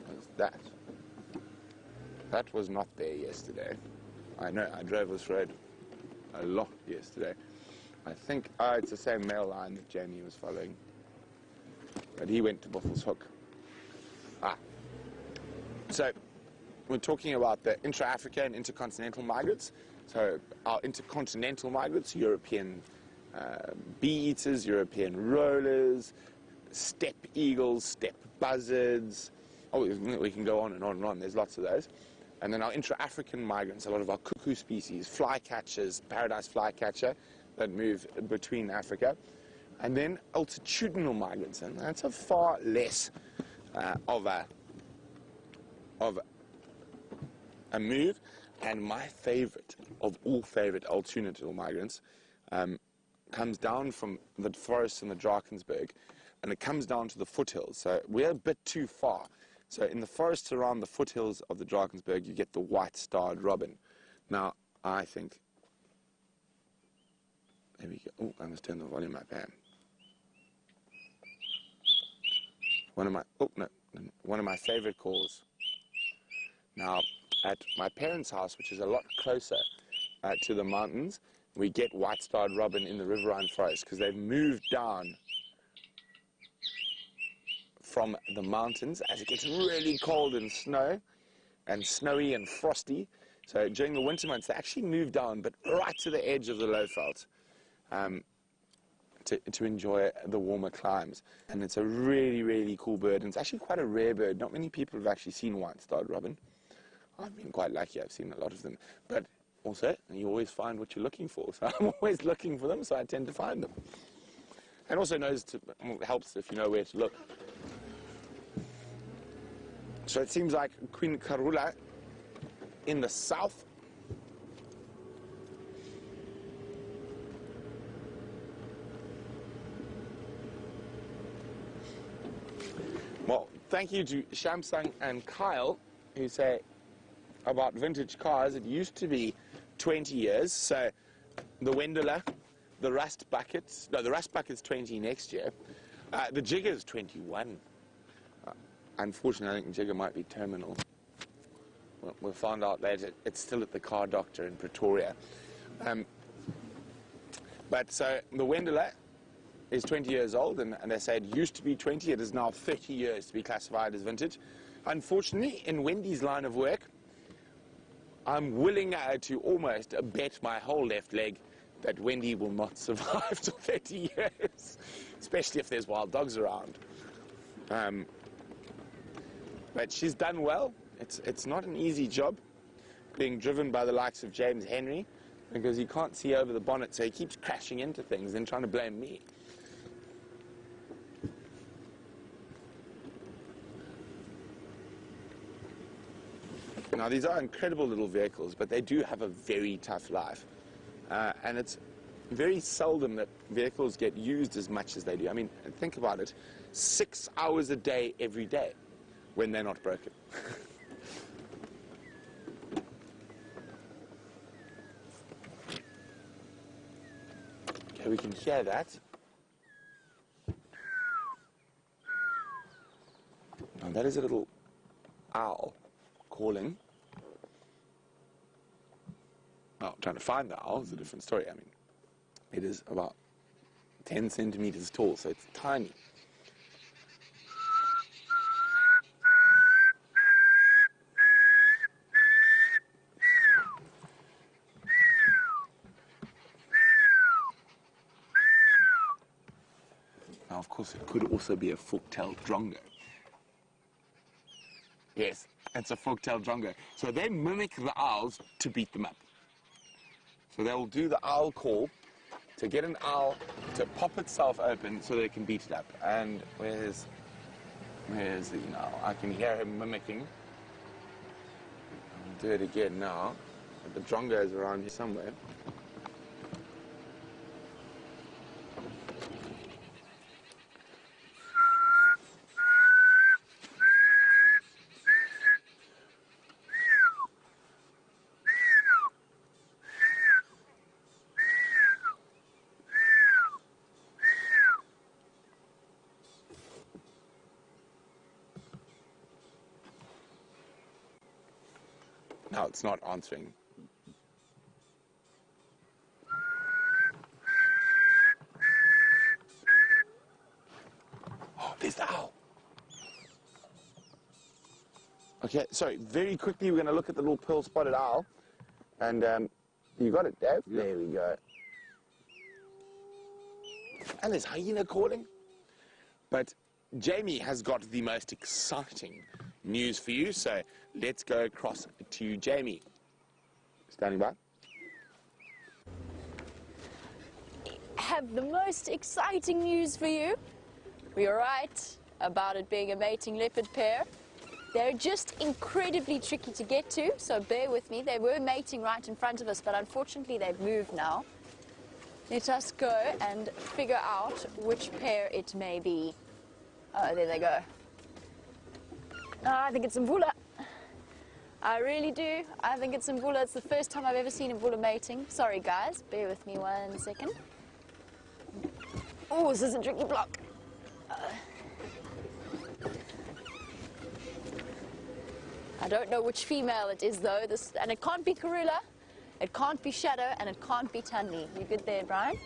was that? That was not there yesterday. I know, I drove this road a lot yesterday. I think it's the same male line that Jamie was following, but he went to Buffels Hook. So we're talking about the intra-Africa and intercontinental migrants. So our intercontinental migrants, European bee-eaters, European rollers, steppe eagles, steppe buzzards. Oh, we can go on and on and on. There's lots of those. And then our intra-African migrants, a lot of our cuckoo species, flycatchers, paradise flycatcher that move between Africa. And then altitudinal migrants, and that's a far less of a move. And my favorite of all favorite altitudinal migrants comes down from the forest in the Drakensberg, and it comes down to the foothills. So we're a bit too far. So in the forests around the foothills of the Drakensberg, you get the white-starred robin. Now, I think... There we go. Oh, I must turn the volume up there. One of my favorite calls. Now, at my parents' house, which is a lot closer to the mountains, we get white-starred robin in the riverine forest because they've moved down from the mountains as it gets really cold and snowy and frosty. So during the winter months, they actually move down, but right to the edge of the Lowveld to enjoy the warmer climes. And it's a really, really cool bird, and it's actually quite a rare bird. Not many people have actually seen white-starred robin. I've been quite lucky. I've seen a lot of them. But also, you always find what you're looking for. So I'm always looking for them, so I tend to find them. And also helps if you know where to look. So it seems like Queen Karula in the south. Well, thank you to Shamsung and Kyle, who say about vintage cars, it used to be 20 years. So the Mvula, the Rust Buckets, no, the Rust Bucket's 20 next year. The Jigger's 21. Unfortunately, I think Jigger might be terminal. We'll find out later. It's still at the car doctor in Pretoria. But so the Mvula is 20 years old, and they say it used to be 20. It is now 30 years to be classified as vintage. Unfortunately, in Wendy's line of work, I'm willing to almost bet my whole left leg that Wendy will not survive to 30 years, especially if there's wild dogs around. But she's done well. It's not an easy job being driven by the likes of James Henry, because he can't see over the bonnet, so he keeps crashing into things and trying to blame me. Now, these are incredible little vehicles, but they do have a very tough life. And it's very seldom that vehicles get used as much as they do. I mean, think about it. 6 hours a day, every day, when they're not broken. Okay, we can hear that. Now, that is a little owl calling. Well, trying to find the owl is a different story. I mean, it is about 10 centimeters tall, so it's tiny. Now, of course, it could also be a fork-tailed drongo. Yes, it's a fork-tailed drongo. So they mimic the owls to beat them up. So they will do the owl call to get an owl to pop itself open so they can beat it up. And where's the owl? I can hear him mimicking. I'll do it again now. The drongo is around here somewhere. No, it's not answering. Oh, there's the owl. Okay, sorry, very quickly we're going to look at the little pearl-spotted owl. And you got it, Dave? Yep. There we go. And there's hyena calling. But Jamie has got the most exciting news for you, so let's go across to Jamie. Standing by. Have the most exciting news for you. We are right about it being a mating leopard pair. They're just incredibly tricky to get to, so bear with me. They were mating right in front of us, but unfortunately they've moved now. Let us go and figure out which pair it may be. Oh, there they go. I think it's Mvula. I really do. I think it's Mvula. It's the first time I've ever seen Mvula mating. Sorry, guys. Bear with me 1 second. Oh, this is a tricky block. I don't know which female it is, though. And it can't be Karula, it can't be Shadow, and it can't be Tanni. You good there, Brian?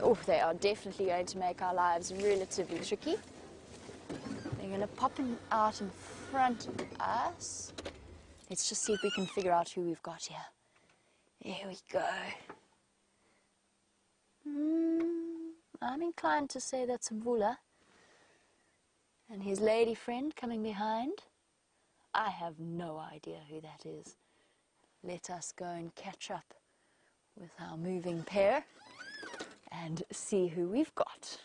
Oh, they are definitely going to make our lives relatively tricky. They're going to pop them out in front of us. Let's just see if we can figure out who we've got here. There we go. I'm inclined to say that's Mvula. And his lady friend coming behind. I have no idea who that is. Let us go and catch up with our moving pair and see who we've got.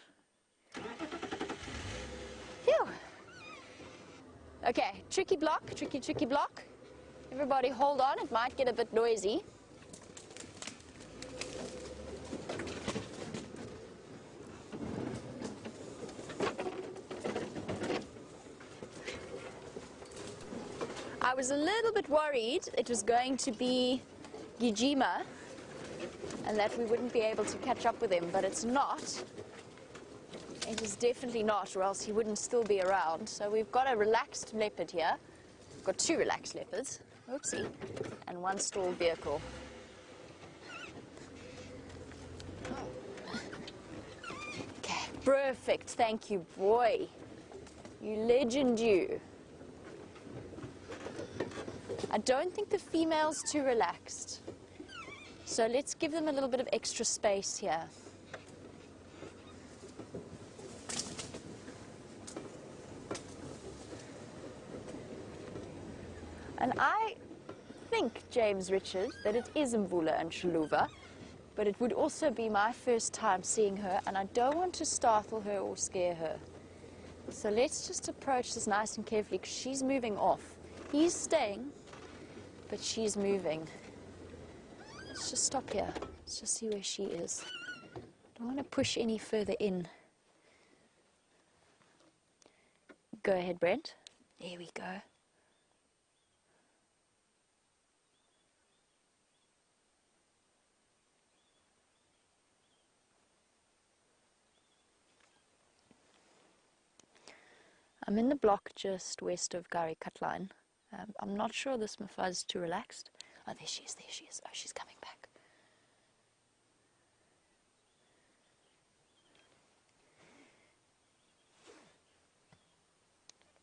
Phew. Okay, tricky block, tricky block. Everybody hold on, it might get a bit noisy. I was a little bit worried it was going to be Gijima and that we wouldn't be able to catch up with him, but it's not. It is definitely not, or else he wouldn't still be around. So we've got a relaxed leopard here. We've got 2 relaxed leopards, oopsie, and 1 stalled vehicle. Okay, perfect, thank you, boy. You legend, you. I don't think the female's too relaxed. So let's give them a little bit of extra space here. And I think, James Richard, that it is Mvula and Xiluva, but it would also be my first time seeing her, and I don't want to startle her or scare her. So let's just approach this nice and carefully, because she's moving off. He's staying, but she's moving. Let's just stop here. Let's just see where she is. Don't want to push any further in. Go ahead, Brent. There we go. I'm in the block just west of Gari Cutline. I'm not sure this Mvula is too relaxed. Oh, there she is, there she is. Oh, she's coming back.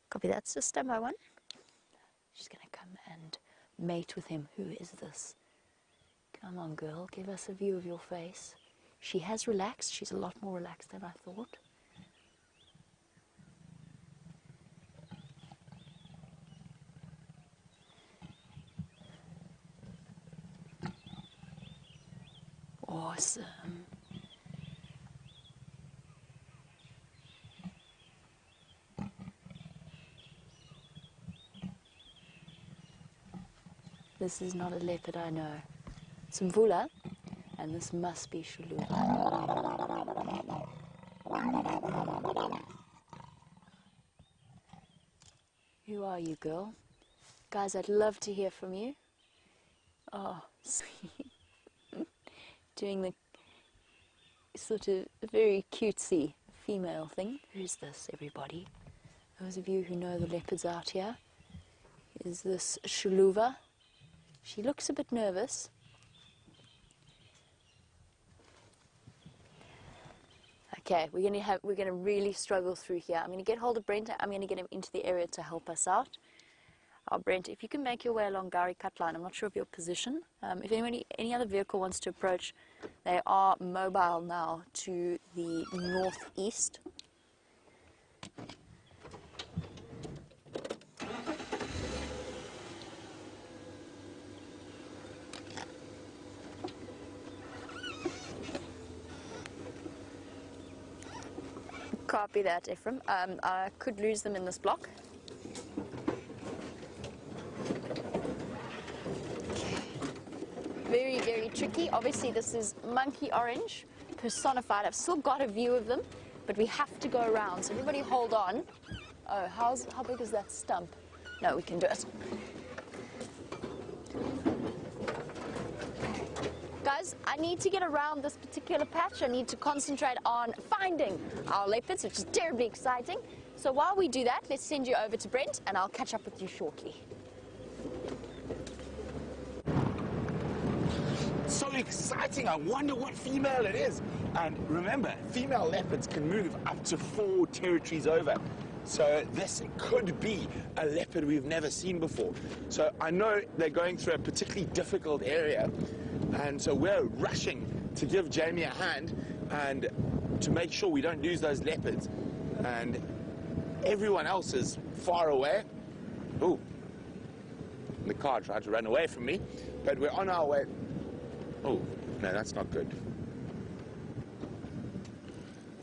Copy that, sister, my one. She's going to come and mate with him. Who is this? Come on, girl, give us a view of your face. She has relaxed. She's a lot more relaxed than I thought. Awesome. This is not a leopard, I know. It's Mvula, and this must be Xiluva. Who are you, girl? Guys, I'd love to hear from you. Oh, sweet. Doing the sort of very cutesy female thing. Who's this, everybody? Those of you who know the leopards out here. Is this Xiluva? She looks a bit nervous. Okay, we're gonna really struggle through here. I'm gonna get hold of Brent. I'm gonna get him into the area to help us out. Brent, if you can make your way along Gari Cutline, I'm not sure of your position. If any other vehicle wants to approach, they are mobile now to the northeast. Copy that, Ephraim. I could lose them in this block. Very, very tricky. Obviously, this is monkey orange personified. I've still got a view of them, but we have to go around. So everybody hold on. Oh, how big is that stump? No, we can do it. Guys, I need to get around this particular patch. I need to concentrate on finding our leopards, which is terribly exciting. So while we do that, let's send you over to Brent, and I'll catch up with you shortly. So exciting, I wonder what female it is. And remember, female leopards can move up to 4 territories over. So this could be a leopard we've never seen before. So I know they're going through a particularly difficult area, and so we're rushing to give Jamie a hand and to make sure we don't lose those leopards. And everyone else is far away. Oh, the car tried to run away from me, but we're on our way. Oh, no, that's not good.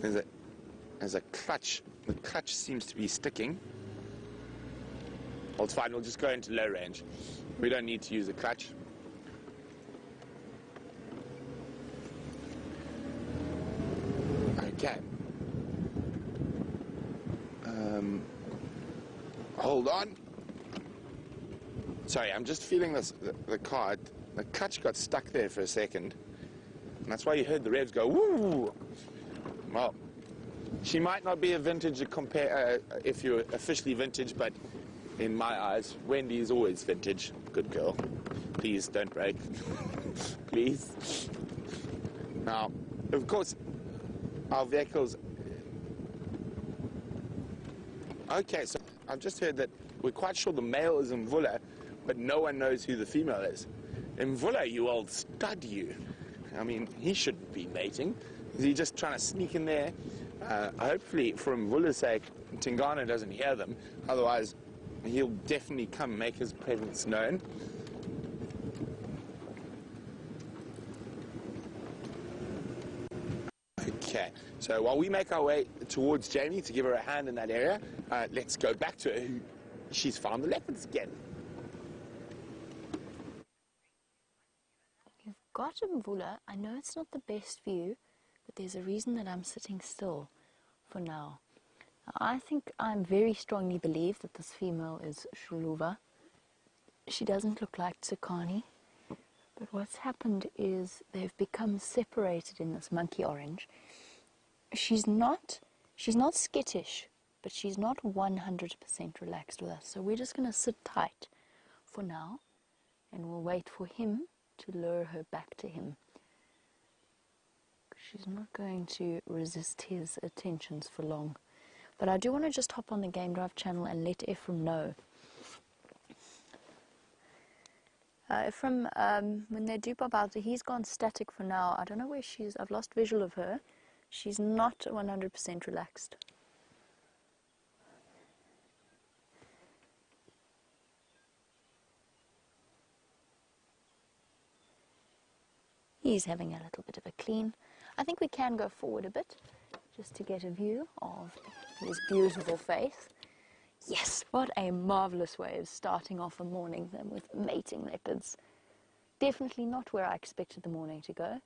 There's a clutch. The clutch seems to be sticking. Well, it's fine. We'll just go into low range. We don't need to use the clutch. Okay. Hold on. Sorry, I'm just feeling this. The car. The clutch got stuck there for a second. And that's why you heard the revs go, woo! Well, she might not be a vintage if you're officially vintage, but in my eyes, Wendy's always vintage. Good girl. Please don't break. Please. Now, of course, our vehicles... Okay, so I've just heard that we're quite sure the male is Mvula, but no one knows who the female is. Mvula, you old stud, you. I mean, he shouldn't be mating. Is he just trying to sneak in there? Hopefully, for Mvula's sake, Tingana doesn't hear them. Otherwise, he'll definitely come make his presence known. Okay, so while we make our way towards Jamie to give her a hand in that area, let's go back to her. She's found the leopards again. You've got Mvula. I know it's not the best view, but there's a reason that I'm sitting still for now. I think I very strongly believe that this female is Xiluva. She doesn't look like Tsakani, but what's happened is they've become separated in this monkey orange. She's not skittish, but she's not 100% relaxed with us. So we're just going to sit tight for now, and we'll wait for him to lure her back to him. She's not going to resist his attentions for long. But I do want to just hop on the Game Drive channel and let Ephraim know. Ephraim, when they do pop out, he's gone static for now. I don't know where she is. I've lost visual of her. She's not 100% relaxed. He's having a little bit of a clean. I think we can go forward a bit just to get a view of his beautiful face. Yes, what a marvelous way of starting off a morning then with mating leopards. Definitely not where I expected the morning to go,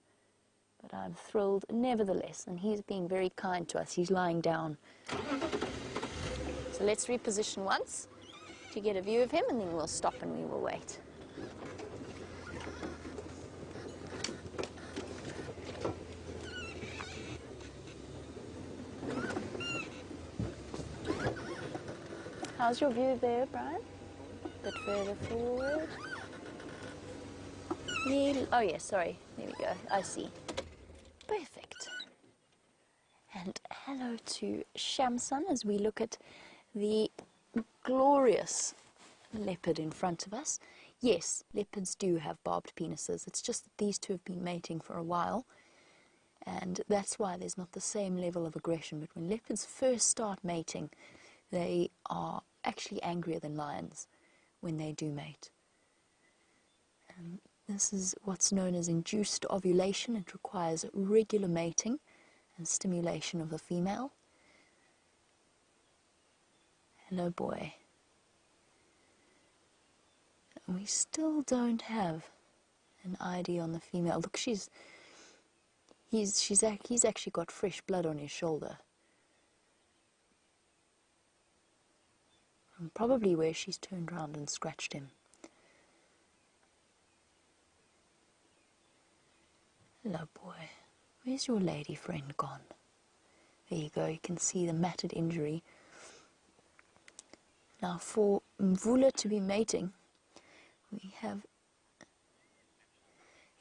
but I'm thrilled nevertheless, and he's being very kind to us. He's lying down. So let's reposition once to get a view of him, and then we'll stop and we will wait. How's your view there, Brian? A bit further forward. Oh yes, sorry. There we go. I see. Perfect. And hello to Shamsun as we look at the glorious leopard in front of us. Yes, leopards do have barbed penises. It's just that these two have been mating for a while, and that's why there's not the same level of aggression. But when leopards first start mating, they are actually angrier than lions when they do mate. This is what's known as induced ovulation. It requires regular mating and stimulation of the female. Hello, boy. And we still don't have an ID on the female. Look, he's actually got fresh blood on his shoulder. From probably where she's turned around and scratched him. Hello, boy. Where's your lady friend gone? There you go. You can see the matted injury. Now, for Mvula to be mating, we have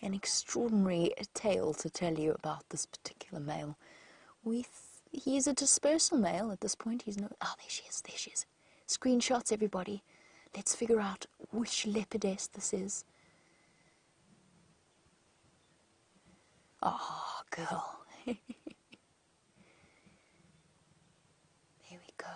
an extraordinary tale to tell you about this particular male. He is a dispersal male at this point. He's no... Oh, there she is. There she is. Screenshots, everybody. Let's figure out which leopardess this is. Oh, girl. There we go.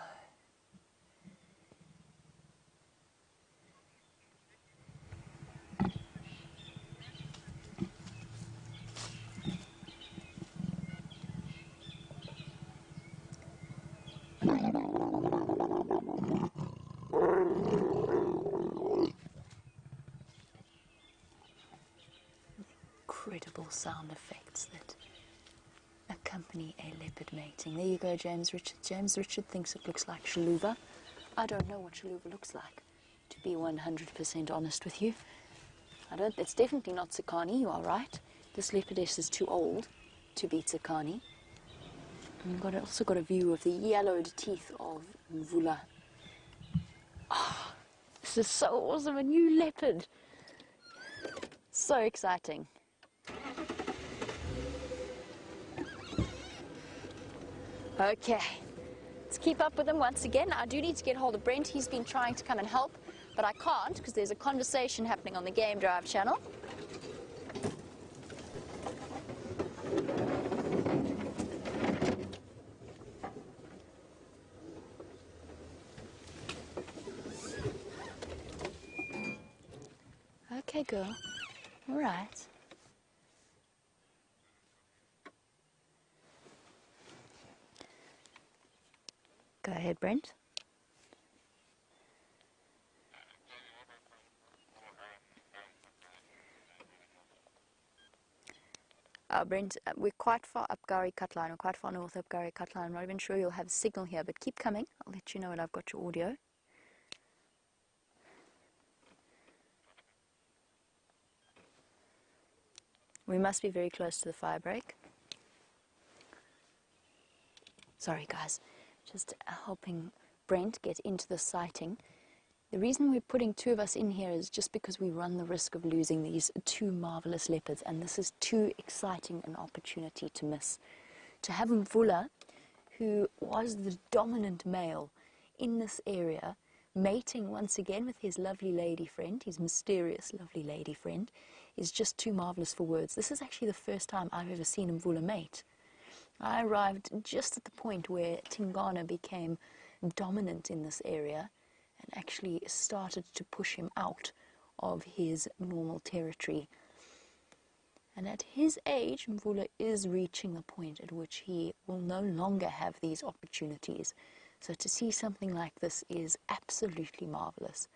sound effects that accompany a leopard mating. There you go, James Richard. James Richard thinks it looks like Xiluva. I don't know what Xiluva looks like, to be 100% honest with you. It's definitely not Tsakani, you are right. This leopardess is too old to be Tsakani. And we've also got a view of the yellowed teeth of Mvula. Oh, this is so awesome, a new leopard. So exciting. Okay, let's keep up with him once again. I do need to get hold of Brent. He's been trying to come and help, but I can't because there's a conversation happening on the Game Drive channel. Okay, girl. All right. Go ahead, Brent. Brent, we're quite far up Gowrie Cutline, or quite far north up Gowrie Cutline. I'm not even sure you'll have a signal here, but keep coming. I'll let you know when I've got your audio. We must be very close to the fire break. Sorry, guys. Just helping Brent get into the sighting. The reason we're putting two of us in here is just because we run the risk of losing these two marvelous leopards, and this is too exciting an opportunity to miss. To have Mvula, who was the dominant male in this area, mating once again with his lovely lady friend, his mysterious lovely lady friend, is just too marvelous for words. This is actually the first time I've ever seen Mvula mate. I arrived just at the point where Tingana became dominant in this area and actually started to push him out of his normal territory. And at his age, Mvula is reaching the point at which he will no longer have these opportunities. So to see something like this is absolutely marvelous.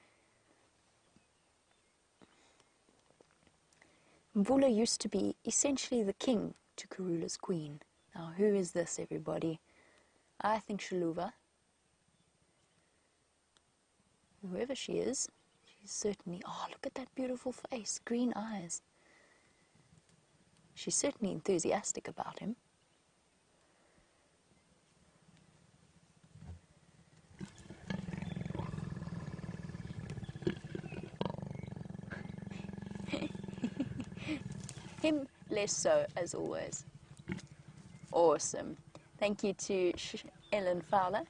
Mvula used to be essentially the king to Karula's queen. Now, who is this, everybody? I think Xiluva. Whoever she is, she's certainly... Oh, look at that beautiful face, green eyes. She's certainly enthusiastic about him. Him less so, as always. Awesome. Thank you to Ellen Fowler,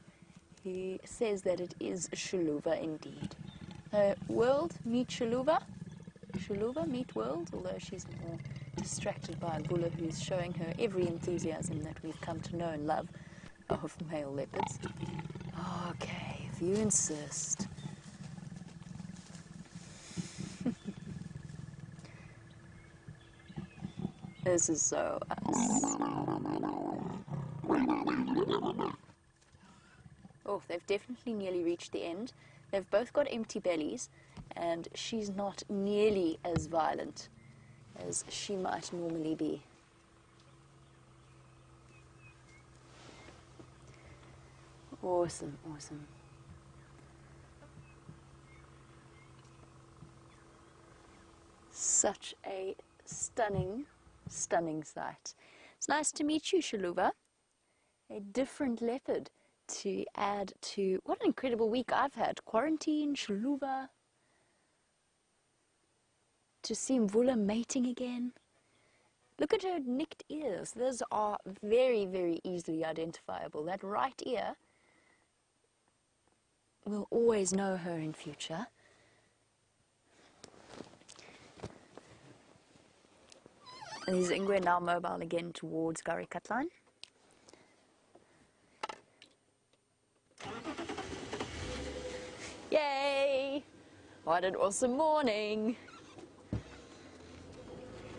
who says that it is Xiluva indeed. World, meet Xiluva. Xiluva, meet world, although she's more distracted by Mvula, who's showing her every enthusiasm that we've come to know and love of male leopards. Okay, if you insist. This is so us. Oh, they've definitely nearly reached the end. They've both got empty bellies, and she's not nearly as violent as she might normally be. Awesome, awesome. Such a stunning, stunning sight. It's nice to meet you, Xiluva. A different leopard to add to... What an incredible week I've had. Quarantine, Xiluva. To see Mvula mating again. Look at her nicked ears. Those are very, very easily identifiable. That right ear, we'll always know her in future. And is Ingrid now mobile again towards Gowrie Cutline? Yay! What an awesome morning!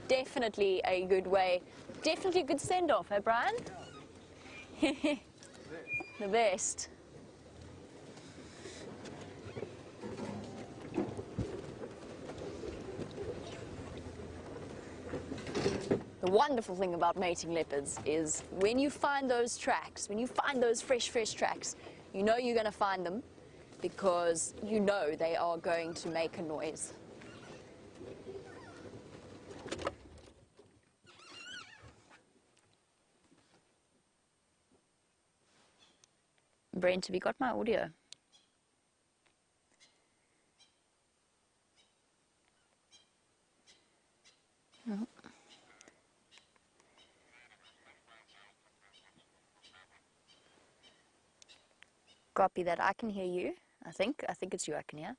Definitely a good way. Definitely a good send-off, eh, Brian? Yeah. The best. The wonderful thing about mating leopards is when you find those tracks, when you find those fresh tracks, you know you're going to find them because you know they are going to make a noise. Brent, have you got my audio? No. Copy that. I can hear you. I think it's you I can hear.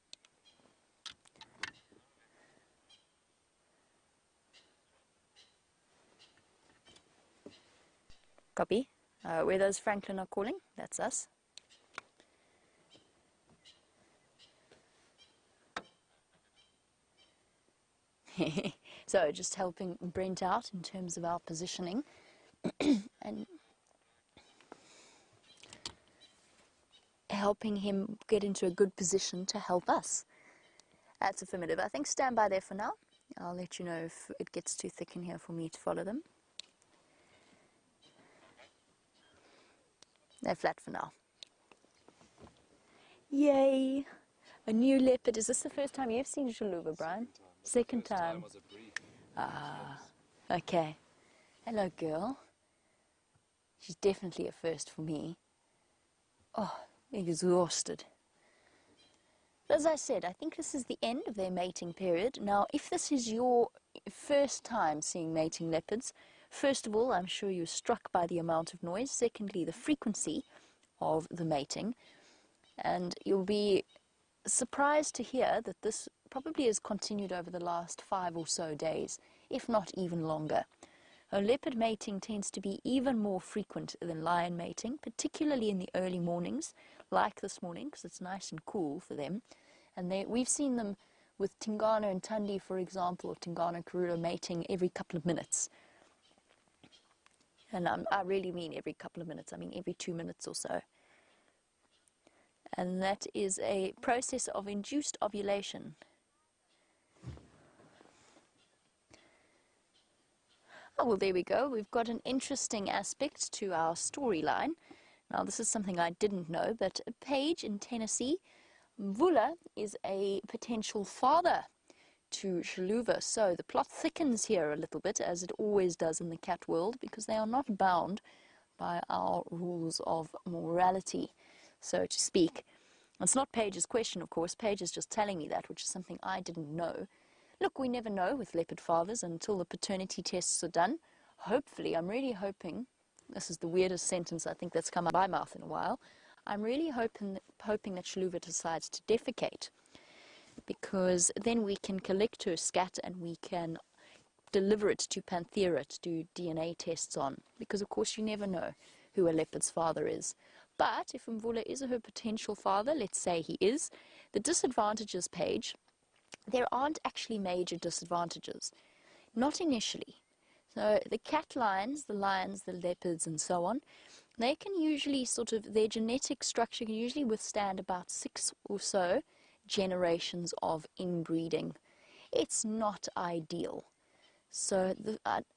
Copy. Where those Franklin are calling, that's us. So just helping Brent out in terms of our positioning and helping him get into a good position to help us. That's affirmative. I think stand by there for now. I'll let you know if it gets too thick in here for me to follow them. They're flat for now. Yay! A new leopard. Is this the first time you've seen Xiluva, Brian? Second time. Ah, okay. Hello, girl. She's definitely a first for me. Oh, exhausted. As I said, I think this is the end of their mating period. Now, if this is your first time seeing mating leopards, first of all, I'm sure you're struck by the amount of noise. Secondly, the frequency of the mating. And you'll be surprised to hear that this probably has continued over the last 5 or so days, if not even longer. Leopard mating tends to be even more frequent than lion mating, particularly in the early mornings, like this morning, because it's nice and cool for them. And we've seen them with Tingana and Tundi, for example, or Tingana Karula mating every couple of minutes. And I really mean every couple of minutes. I mean every 2 minutes or so. And that is a process of induced ovulation. Oh, well, there we go. We've got an interesting aspect to our storyline. Now, this is something I didn't know, but Paige in Tennessee, Mvula is a potential father to Xiluva. So the plot thickens here a little bit, as it always does in the cat world, because they are not bound by our rules of morality, so to speak. It's not Paige's question, of course. Paige is just telling me that, which is something I didn't know. Look, we never know with leopard fathers until the paternity tests are done. Hopefully, I'm really hoping, this is the weirdest sentence I think that's come out of my mouth in a while, I'm really hoping that Xiluva decides to defecate, because then we can collect her scat and we can deliver it to Panthera to do DNA tests on, because of course you never know who a leopard's father is. But if Mvula is her potential father, let's say he is, the disadvantages page, there aren't actually major disadvantages, not initially. So the cat lions, the leopards and so on, they can usually their genetic structure can usually withstand about 6 or so generations of inbreeding. It's not ideal. So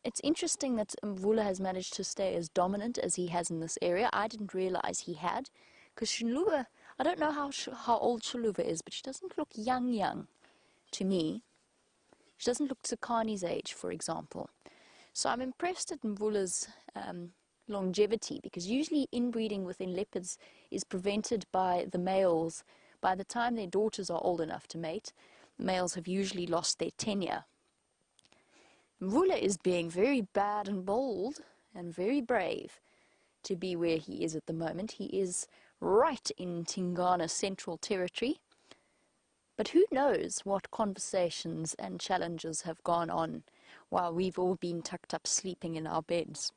it's interesting that Mvula has managed to stay as dominant as he has in this area. I didn't realize he had, because Xiluva, I don't know how old Xiluva is, but she doesn't look young to me. She doesn't look Tsakani's age, for example. So I'm impressed at Mvula's longevity, because usually inbreeding within leopards is prevented by the males. By the time their daughters are old enough to mate, males have usually lost their tenure. Mvula is being very bad and bold and very brave to be where he is at the moment. He is right in Tingana Central Territory. But who knows what conversations and challenges have gone on while we've all been tucked up sleeping in our beds.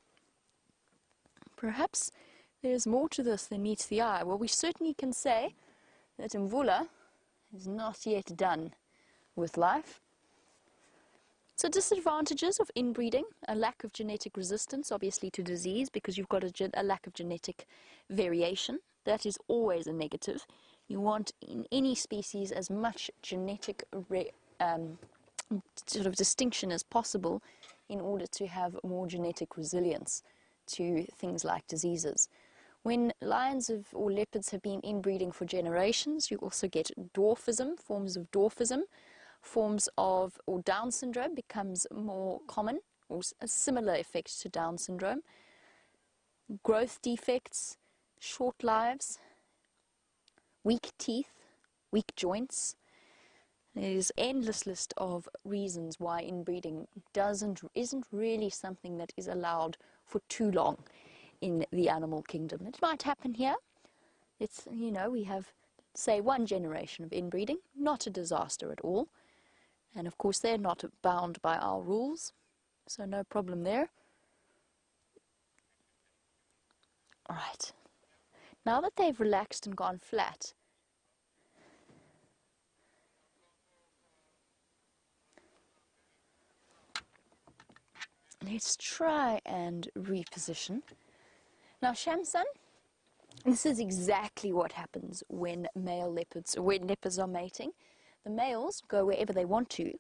Perhaps there's more to this than meets the eye. Well, we certainly can say that Mvula is not yet done with life. So disadvantages of inbreeding: a lack of genetic resistance, obviously, to disease, because you've got a lack of genetic variation. That is always a negative. You want, in any species, as much genetic distinction as possible in order to have more genetic resilience to things like diseases. When lions or leopards have been inbreeding for generations, you also get dwarfism, or Down syndrome becomes more common, or a similar effect to Down syndrome. Growth defects, short lives, weak teeth, weak joints. There's an endless list of reasons why inbreeding isn't really something that is allowed for too long in the animal kingdom. It might happen here. It's, we have, say, one generation of inbreeding, not a disaster at all. And of course, they're not bound by our rules, so no problem there. All right. Now that they've relaxed and gone flat, let's try and reposition. Now, Shamsun, this is exactly what happens when leopards are mating. The males go wherever they want to,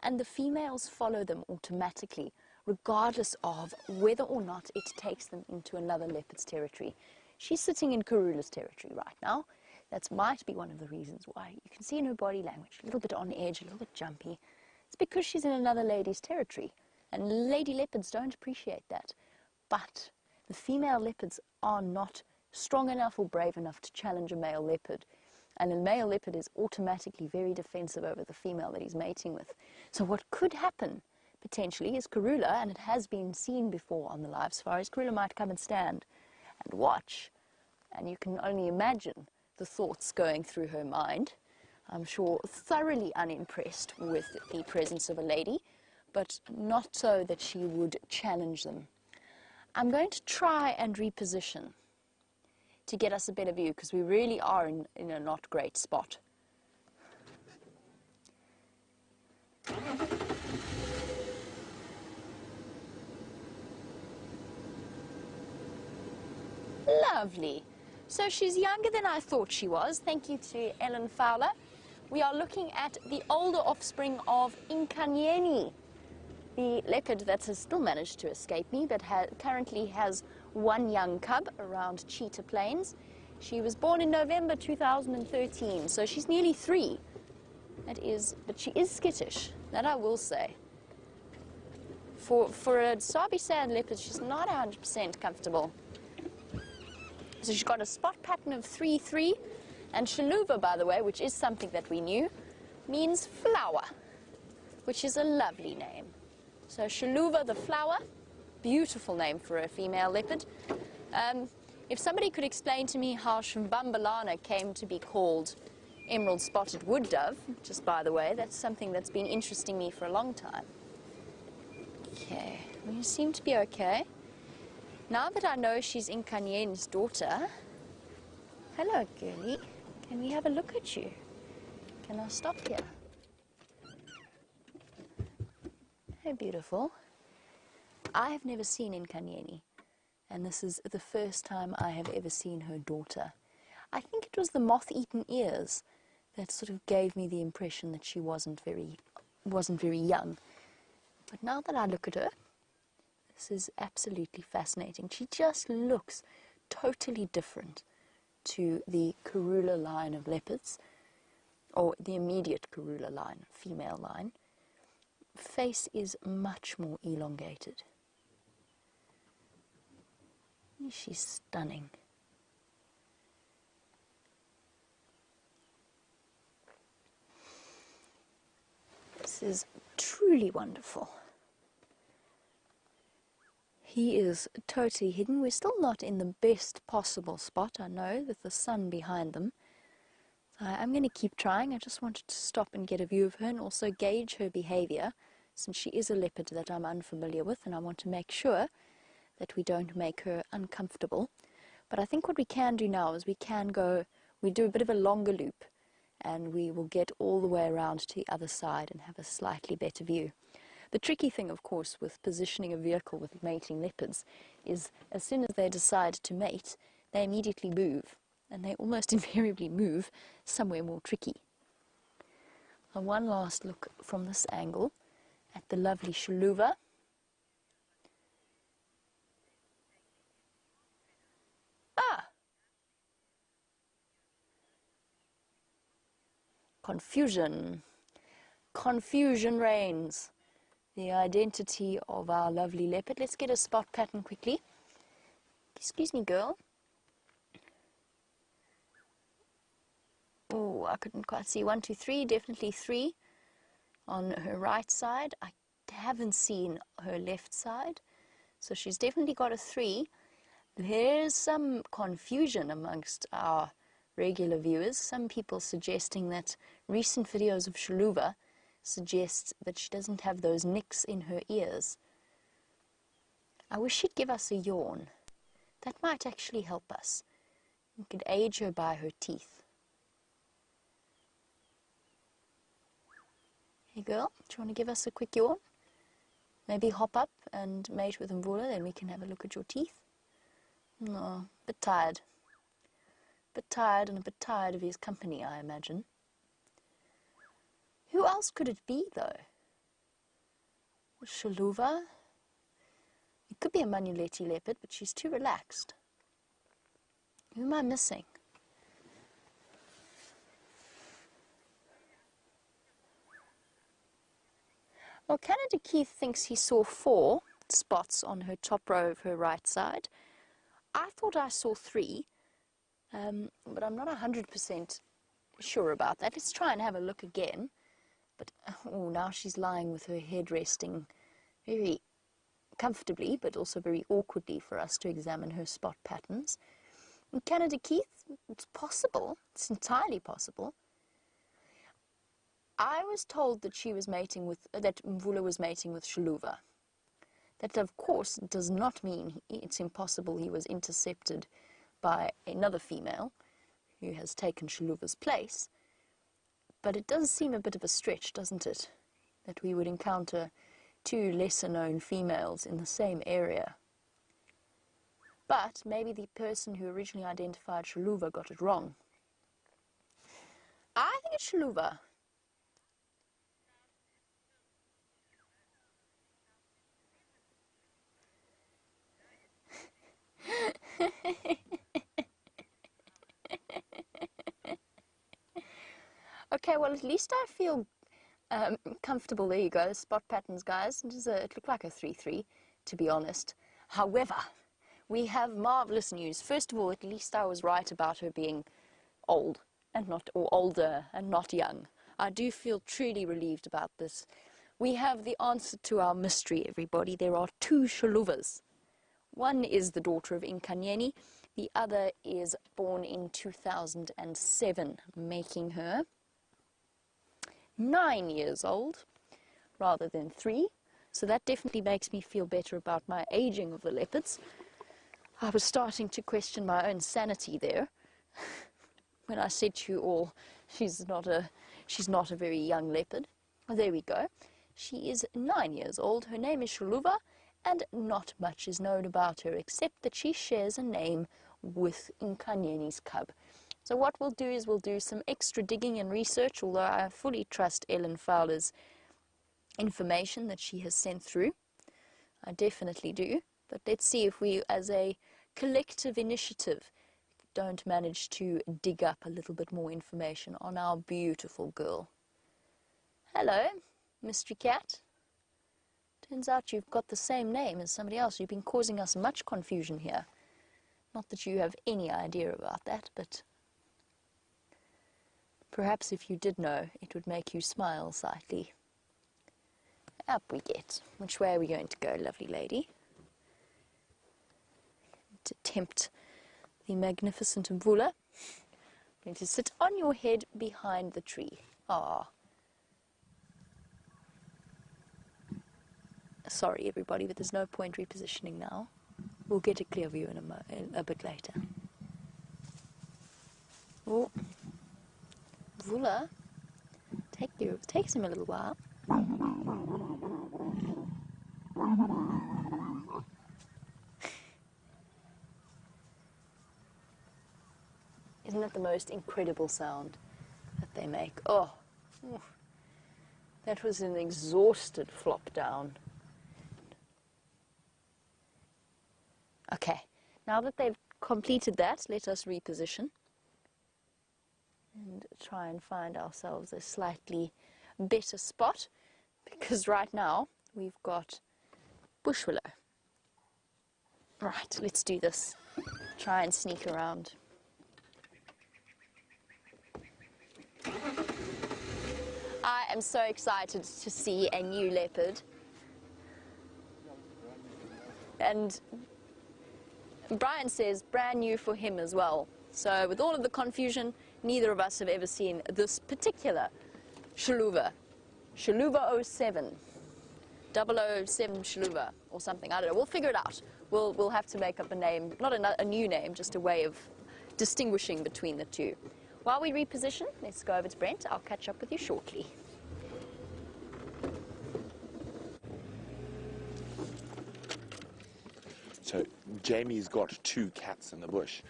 and the females follow them automatically, regardless of whether or not it takes them into another leopard's territory. She's sitting in Karula's territory right now. That might be one of the reasons why. You can see in her body language, a little bit on edge, a little bit jumpy. It's because she's in another lady's territory, and lady leopards don't appreciate that. But the female leopards are not strong enough or brave enough to challenge a male leopard. And a male leopard is automatically very defensive over the female that he's mating with. So what could happen, potentially, is Karula, and it has been seen before on the live safaris, Karula might come and stand and watch. And you can only imagine the thoughts going through her mind. I'm sure thoroughly unimpressed with the presence of a lady, but not so that she would challenge them. I'm going to try and reposition to get us a better view, because we really are in a not great spot. Lovely. So she's younger than I thought she was. Thank you to Ellen Fowler. We are looking at the older offspring of Nkanyeni, the leopard that has still managed to escape me, but currently has one young cub around Cheetah Plains. She was born in November 2013, so she's nearly 3. But she is skittish, that I will say. For a Sabi sand leopard, she's not 100% comfortable. So she's got a spot pattern of 3-3, and Xiluva, by the way, which is something that we knew, means flower, which is a lovely name. So Xiluva the flower, beautiful name for a female leopard. If somebody could explain to me how Shambambalana came to be called emerald spotted wood dove, just by the way, that's something that's been interesting me for a long time. Okay, we seem to be okay. Now that I know she's Nkanyeni's daughter, hello girlie, can we have a look at you? Can I stop here? Hey, beautiful. I have never seen Nkanyeni, and this is the first time I have ever seen her daughter. I think it was the moth-eaten ears that sort of gave me the impression that she wasn't very young. But now that I look at her, this is absolutely fascinating. She just looks totally different to the Karula line of leopards, or the immediate Karula line, female line. Face is much more elongated. She's stunning. This is truly wonderful. He is totally hidden. We're still not in the best possible spot, I know, with the sun behind them. I'm going to keep trying. I just wanted to stop and get a view of her and also gauge her behavior, since she is a leopard that I'm unfamiliar with, and I want to make sure that we don't make her uncomfortable. But I think what we can do now is we do a bit of a longer loop, and we will get all the way around to the other side and have a slightly better view. The tricky thing, of course, with positioning a vehicle with mating leopards is as soon as they decide to mate, they immediately move, and they almost invariably move somewhere more tricky. And one last look from this angle at the lovely Xiluva. Confusion. Confusion reigns. The identity of our lovely leopard. Let's get a spot pattern quickly. Excuse me, girl. Oh, I couldn't quite see. 1, 2, 3. Definitely 3 on her right side. I haven't seen her left side. So she's definitely got a 3. There's some confusion amongst our regular viewers. Some people suggesting that recent videos of Xiluva suggest that she doesn't have those nicks in her ears. I wish she'd give us a yawn. That might actually help us. We could age her by her teeth. Hey girl, do you want to give us a quick yawn? Maybe hop up and mate with Mvula, then we can have a look at your teeth. No, a bit tired. A bit tired and a bit tired of his company, I imagine. Who else could it be, though? Xiluva? It could be a Manuletti leopard, but she's too relaxed. Who am I missing? Well, Canada Keith thinks he saw 4 spots on her top row of her right side. I thought I saw 3, but I'm not 100% sure about that. Let's try and have a look again. But oh, now she's lying with her head resting very comfortably, but also very awkwardly for us to examine her spot patterns. In Canada Keith, it's possible. It's entirely possible. I was told that she was mating with, that Mvula was mating with Xiluva. That, of course, does not mean it's impossible he was intercepted by another female who has taken Xiluva's place. But it does seem a bit of a stretch, doesn't it, that we would encounter 2 lesser-known females in the same area. But maybe the person who originally identified Xiluva got it wrong. I think it's Xiluva. Okay, well, at least I feel comfortable. There you go, spot patterns, guys. It looked like a 3-3, to be honest. However, we have marvelous news. First of all, at least I was right about her being old and not, or older and not young. I do feel truly relieved about this. We have the answer to our mystery, everybody. There are 2 Xiluvas. One is the daughter of Nkanyeni. The other is born in 2007, making her 9 years old rather than 3. So that definitely makes me feel better about my aging of the leopards. I was starting to question my own sanity there when I said to you all, she's not a very young leopard. Well, there we go. She is 9 years old. Her name is Xiluva, and not much is known about her except that she shares a name with Nkanyeni's cub. So what we'll do is we'll do some extra digging and research, although I fully trust Ellen Fowler's information that she has sent through. I definitely do. But let's see if we, as a collective initiative, don't manage to dig up a little bit more information on our beautiful girl. Hello, mystery cat. Turns out you've got the same name as somebody else. You've been causing us much confusion here. Not that you have any idea about that, but perhaps if you did know, it would make you smile slightly. Up we get. Which way are we going to go, lovely lady? To tempt the magnificent Mvula. I'm going to sit on your head behind the tree. Ah. Sorry, everybody, but there's no point repositioning now. We'll get a clear view in a bit later. Oh, Mvula, takes him a little while. Isn't that the most incredible sound that they make? Oh, that was an exhausted flop down. Okay, now that they've completed that, let us reposition. and try and find ourselves a slightly better spot, because right now we've got bush willow. Right, let's do this. Try and sneak around. I am so excited to see a new leopard. And Brian says brand new for him as well. So with all of the confusion, neither of us have ever seen this particular Xiluva. Xiluva 07. 007 Xiluva or something. I don't know. We'll figure it out. We'll have to make up a name, not a new name, just a way of distinguishing between the two. While we reposition, let's go over to Brent. I'll catch up with you shortly. So Jamie's got 2 cats in the bush,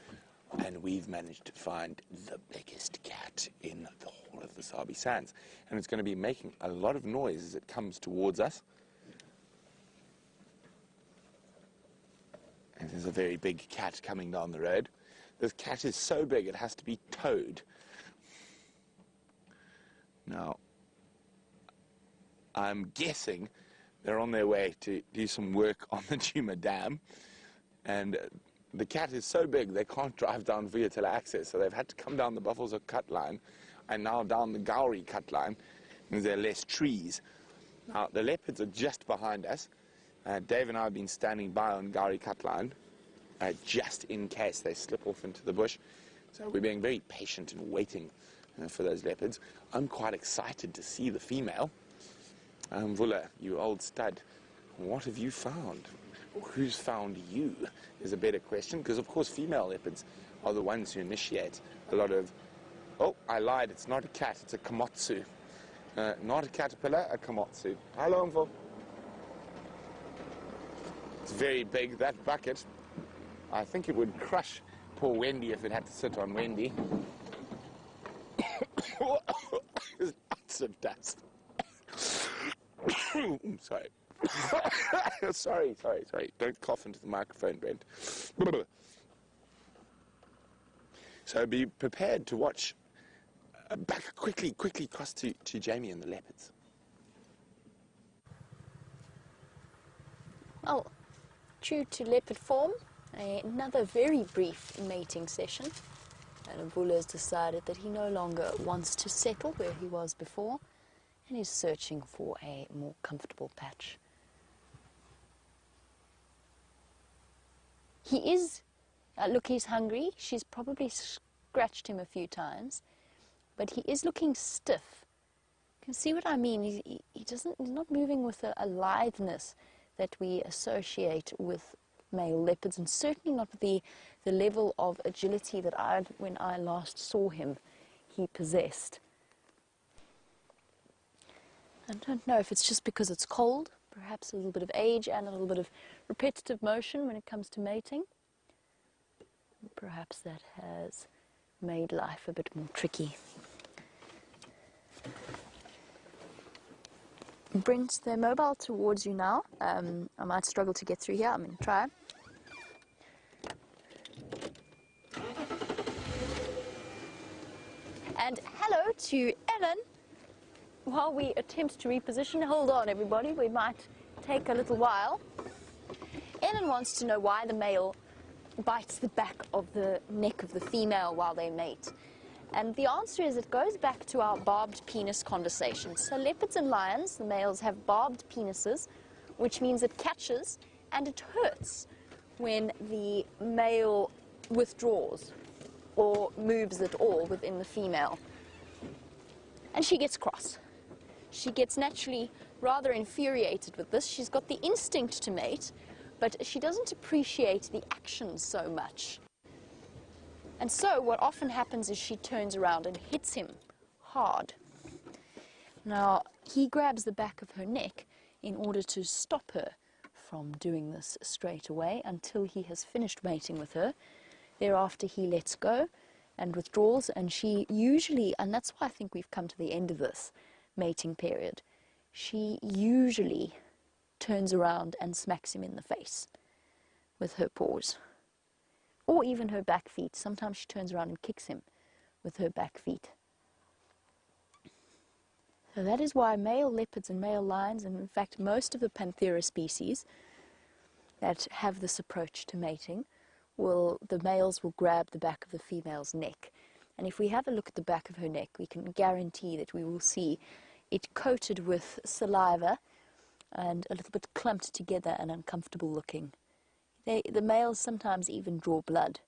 and we've managed to find the biggest cat in the whole of the Sabi Sands. And it's going to be making a lot of noise as it comes towards us. And there's a very big cat coming down the road. This cat is so big it has to be towed. Now, I'm guessing they're on their way to do some work on the Djuma Dam. And the cat is so big they can't drive down Vuyatila access, so they've had to come down the Buffelshoek cut line and now down the Gowrie cut line, because there are less trees. Now, the leopards are just behind us. Dave and I have been standing by on Gowrie cut line, just in case they slip off into the bush. So we're being very patient and waiting for those leopards. I'm quite excited to see the female. Mvula, you old stud, what have you found? Or who's found you is a better question, because of course female leopards are the ones who initiate a lot of... Oh, I lied, it's not a cat, it's a kamotsu. Not a caterpillar, a kamotsu. Hello, Mvula. It's very big, that bucket. I think it would crush poor Wendy if it had to sit on Wendy. There's lots of dust. Sorry. sorry. Don't cough into the microphone, Brent. So be prepared to watch. Back quickly across to Jamie and the leopards. Well, true to leopard form, another very brief mating session. And Mvula has decided that he no longer wants to settle where he was before, and is searching for a more comfortable patch. He is, look, he's hungry. She's probably scratched him a few times, but he is looking stiff. You can see what I mean. He's not moving with a litheness that we associate with male leopards, and certainly not with the level of agility that when I last saw him, he possessed. I don't know if it's just because it's cold, perhaps a little bit of age and a little bit of repetitive motion when it comes to mating. Perhaps that has made life a bit more tricky. Brent, they're mobile towards you now. I might struggle to get through here. I'm going to try. And hello to Ellen. While we attempt to reposition, hold on everybody, we might take a little while. Ellen wants to know why the male bites the back of the neck of the female while they mate. And the answer is it goes back to our barbed penis conversation. So leopards and lions, the males have barbed penises, which means it catches and it hurts when the male withdraws or moves at all within the female. And she gets cross. She gets naturally rather infuriated with this. She's got the instinct to mate, but she doesn't appreciate the action so much. And so what often happens is she turns around and hits him hard. Now, he grabs the back of her neck in order to stop her from doing this straight away until he has finished mating with her. Thereafter, he lets go and withdraws, and she usually, and that's why I think we've come to the end of this mating period, she usually turns around and smacks him in the face with her paws, or even her back feet. Sometimes she turns around and kicks him with her back feet. So that is why male leopards and male lions, and in fact most of the Panthera species that have this approach to mating, the males will grab the back of the female's neck. And if we have a look at the back of her neck, we can guarantee that we will see it coated with saliva and a little bit clumped together and uncomfortable looking. The males sometimes even draw blood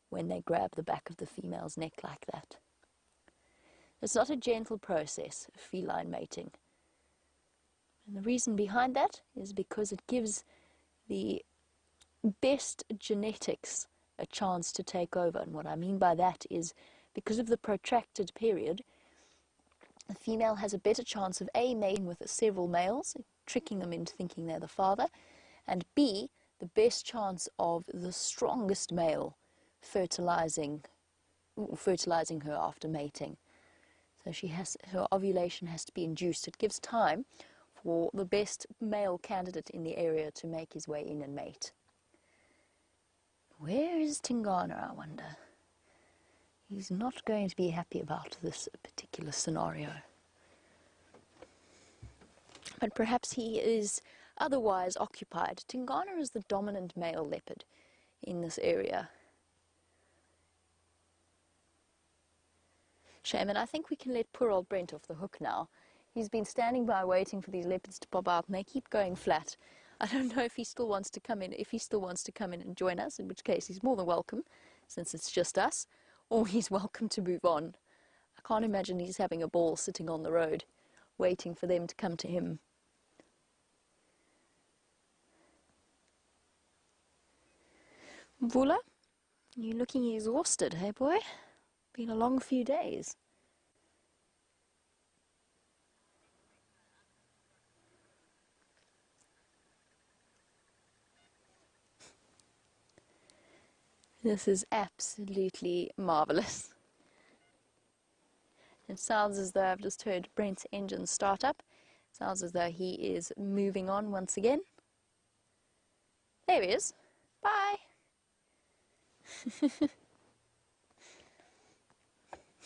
when they grab the back of the female's neck like that. It's not a gentle process, feline mating. And the reason behind that is because it gives the best genetics a chance to take over. And what I mean by that is, because of the protracted period, the female has a better chance of A, mating with several males, tricking them into thinking they're the father, and B, the best chance of the strongest male fertilizing her after mating. So her ovulation has to be induced. It gives time for the best male candidate in the area to make his way in and mate. Where is Tingana, I wonder? He's not going to be happy about this particular scenario. But perhaps he is otherwise occupied. Tingana is the dominant male leopard in this area. Shame, and I think we can let poor old Brent off the hook now. He's been standing by waiting for these leopards to pop out, and they keep going flat. I don't know if he still wants to come in, and join us, in which case he's more than welcome, since it's just us, or he's welcome to move on. I can't imagine he's having a ball sitting on the road, waiting for them to come to him. Mvula, you're looking exhausted, hey boy? Been a long few days. This is absolutely marvelous. It sounds as though I've just heard Brent's engine start up. It sounds as though he is moving on once again. There he is. Bye.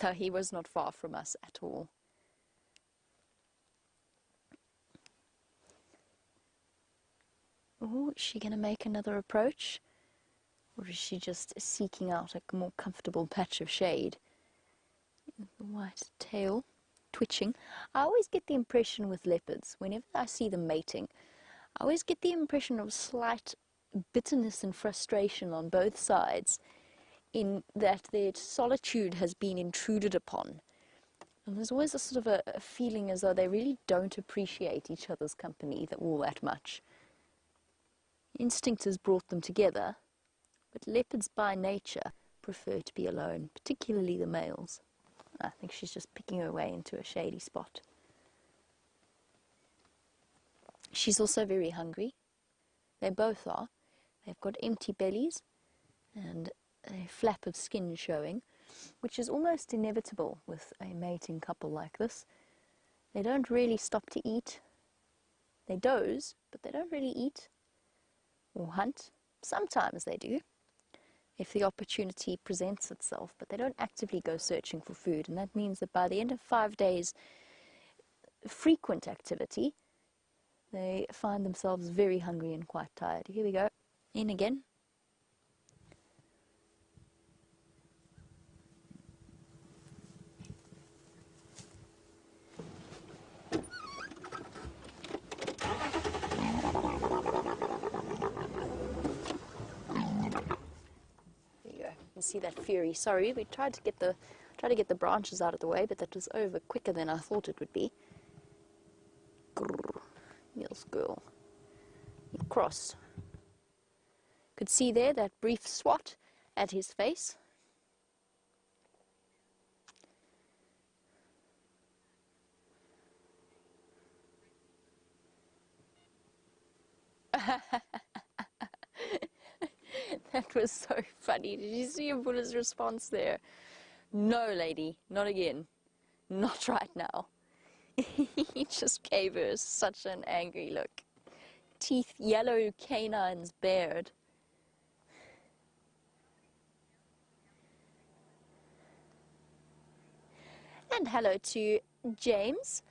No, he was not far from us at all. Oh, is she going to make another approach? Or is she just seeking out a more comfortable patch of shade? The white tail twitching. I always get the impression with leopards, whenever I see them mating, I always get the impression of slight bitterness and frustration on both sides, in that their solitude has been intruded upon. And there's always a sort of a feeling as though they really don't appreciate each other's company all that much. Instinct has brought them together, but leopards by nature prefer to be alone, particularly the males. I think she's just picking her way into a shady spot. She's also very hungry. They both are. They've got empty bellies and a flap of skin showing, which is almost inevitable with a mating couple like this. They don't really stop to eat. They doze, but they don't really eat or hunt. Sometimes they do, if the opportunity presents itself, but they don't actively go searching for food, and that means that by the end of 5 days frequent activity, they find themselves very hungry and quite tired. Here we go, in again. See that fury. Sorry, we tried to get the branches out of the way, but that was over quicker than I thought it would be. Grrr. Yes, girl. Cross. Could see there that brief swat at his face. That was so funny. Did you see Mvula's response there? No, lady, not again. Not right now. He just gave her such an angry look. Teeth, yellow canines bared. And hello to James,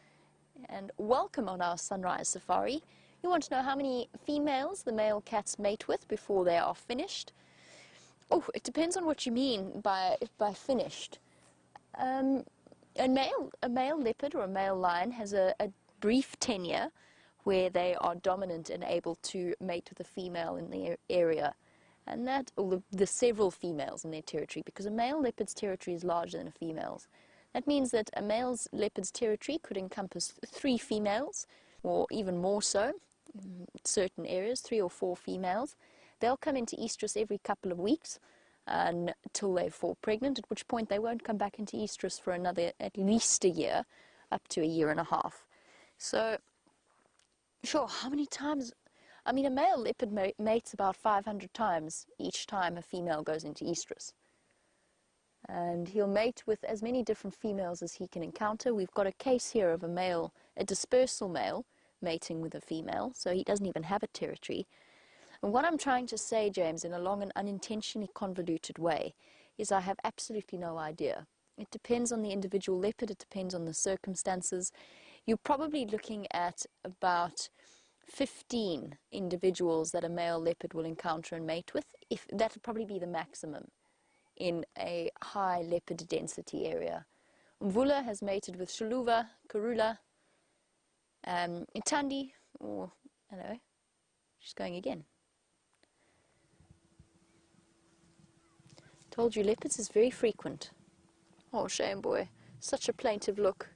and welcome on our sunrise safari. You want to know how many females the male cats mate with before they are finished? Oh, it depends on what you mean by finished. A male leopard or a male lion has a brief tenure where they are dominant and able to mate with a female in the area, and that, or the several females in their territory, because a male leopard's territory is larger than a female's. That means that a male leopard's territory could encompass 3 females, or even more so, in certain areas, 3 or 4 females. They'll come into estrus every couple of weeks until they fall pregnant, at which point they won't come back into estrus for another at least a year, up to a year and a half. So, sure, how many times? I mean, a male leopard mates about 500 times each time a female goes into estrus. And he'll mate with as many different females as he can encounter. We've got a case here of a dispersal male mating with a female, so he doesn't even have a territory. And what I'm trying to say, James, in a long and unintentionally convoluted way, is I have absolutely no idea. It depends on the individual leopard, it depends on the circumstances. You're probably looking at about 15 individuals that a male leopard will encounter and mate with. That would probably be the maximum in a high leopard density area. Mvula has mated with Xiluva, Karula, Itandi, or, hello, she's going again. Told you, leopards is very frequent. Oh, shame boy, such a plaintive look.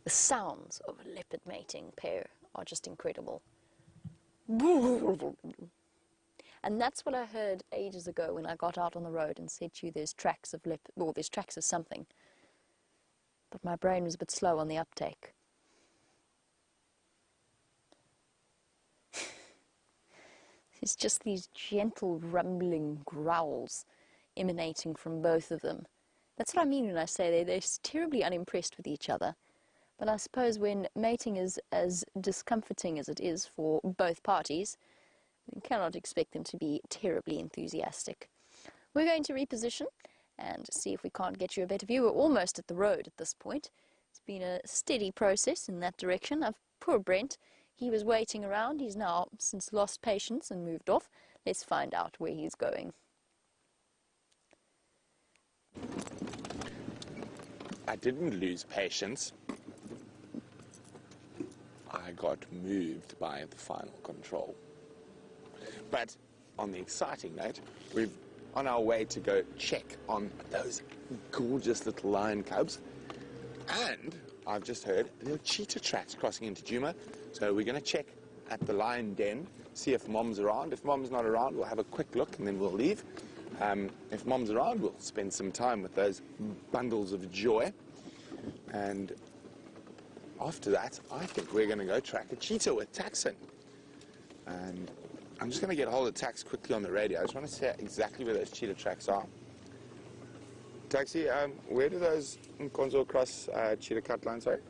The sounds of a leopard mating pair are just incredible. And that's what I heard ages ago when I got out on the road and said to you there's tracks of leopard, well, there's tracks of something. But my brain was a bit slow on the uptake. It's just these gentle rumbling growls emanating from both of them. That's what I mean when I say they're terribly unimpressed with each other. But I suppose when mating is as discomforting as it is for both parties, you cannot expect them to be terribly enthusiastic. We're going to reposition and see if we can't get you a better view. We're almost at the road at this point. It's been a steady process in that direction. Poor Brent, he was waiting around. He's now since lost patience and moved off. Let's find out where he's going. I didn't lose patience. I got moved by the final control. But on the exciting note, we're on our way to go check on those gorgeous little lion cubs. And I've just heard there are cheetah tracks crossing into Djuma. So we're going to check at the lion den, see if Mom's around. If Mom's not around, we'll have a quick look and then we'll leave. If Mom's around, we'll spend some time with those bundles of joy. And after that, I think we're going to go track a cheetah with Taxon. And I'm just going to get hold of Tax quickly on the radio. I just want to see exactly where those cheetah tracks are. Taxi, where do those Nkonzo cross cheetah cut lines are?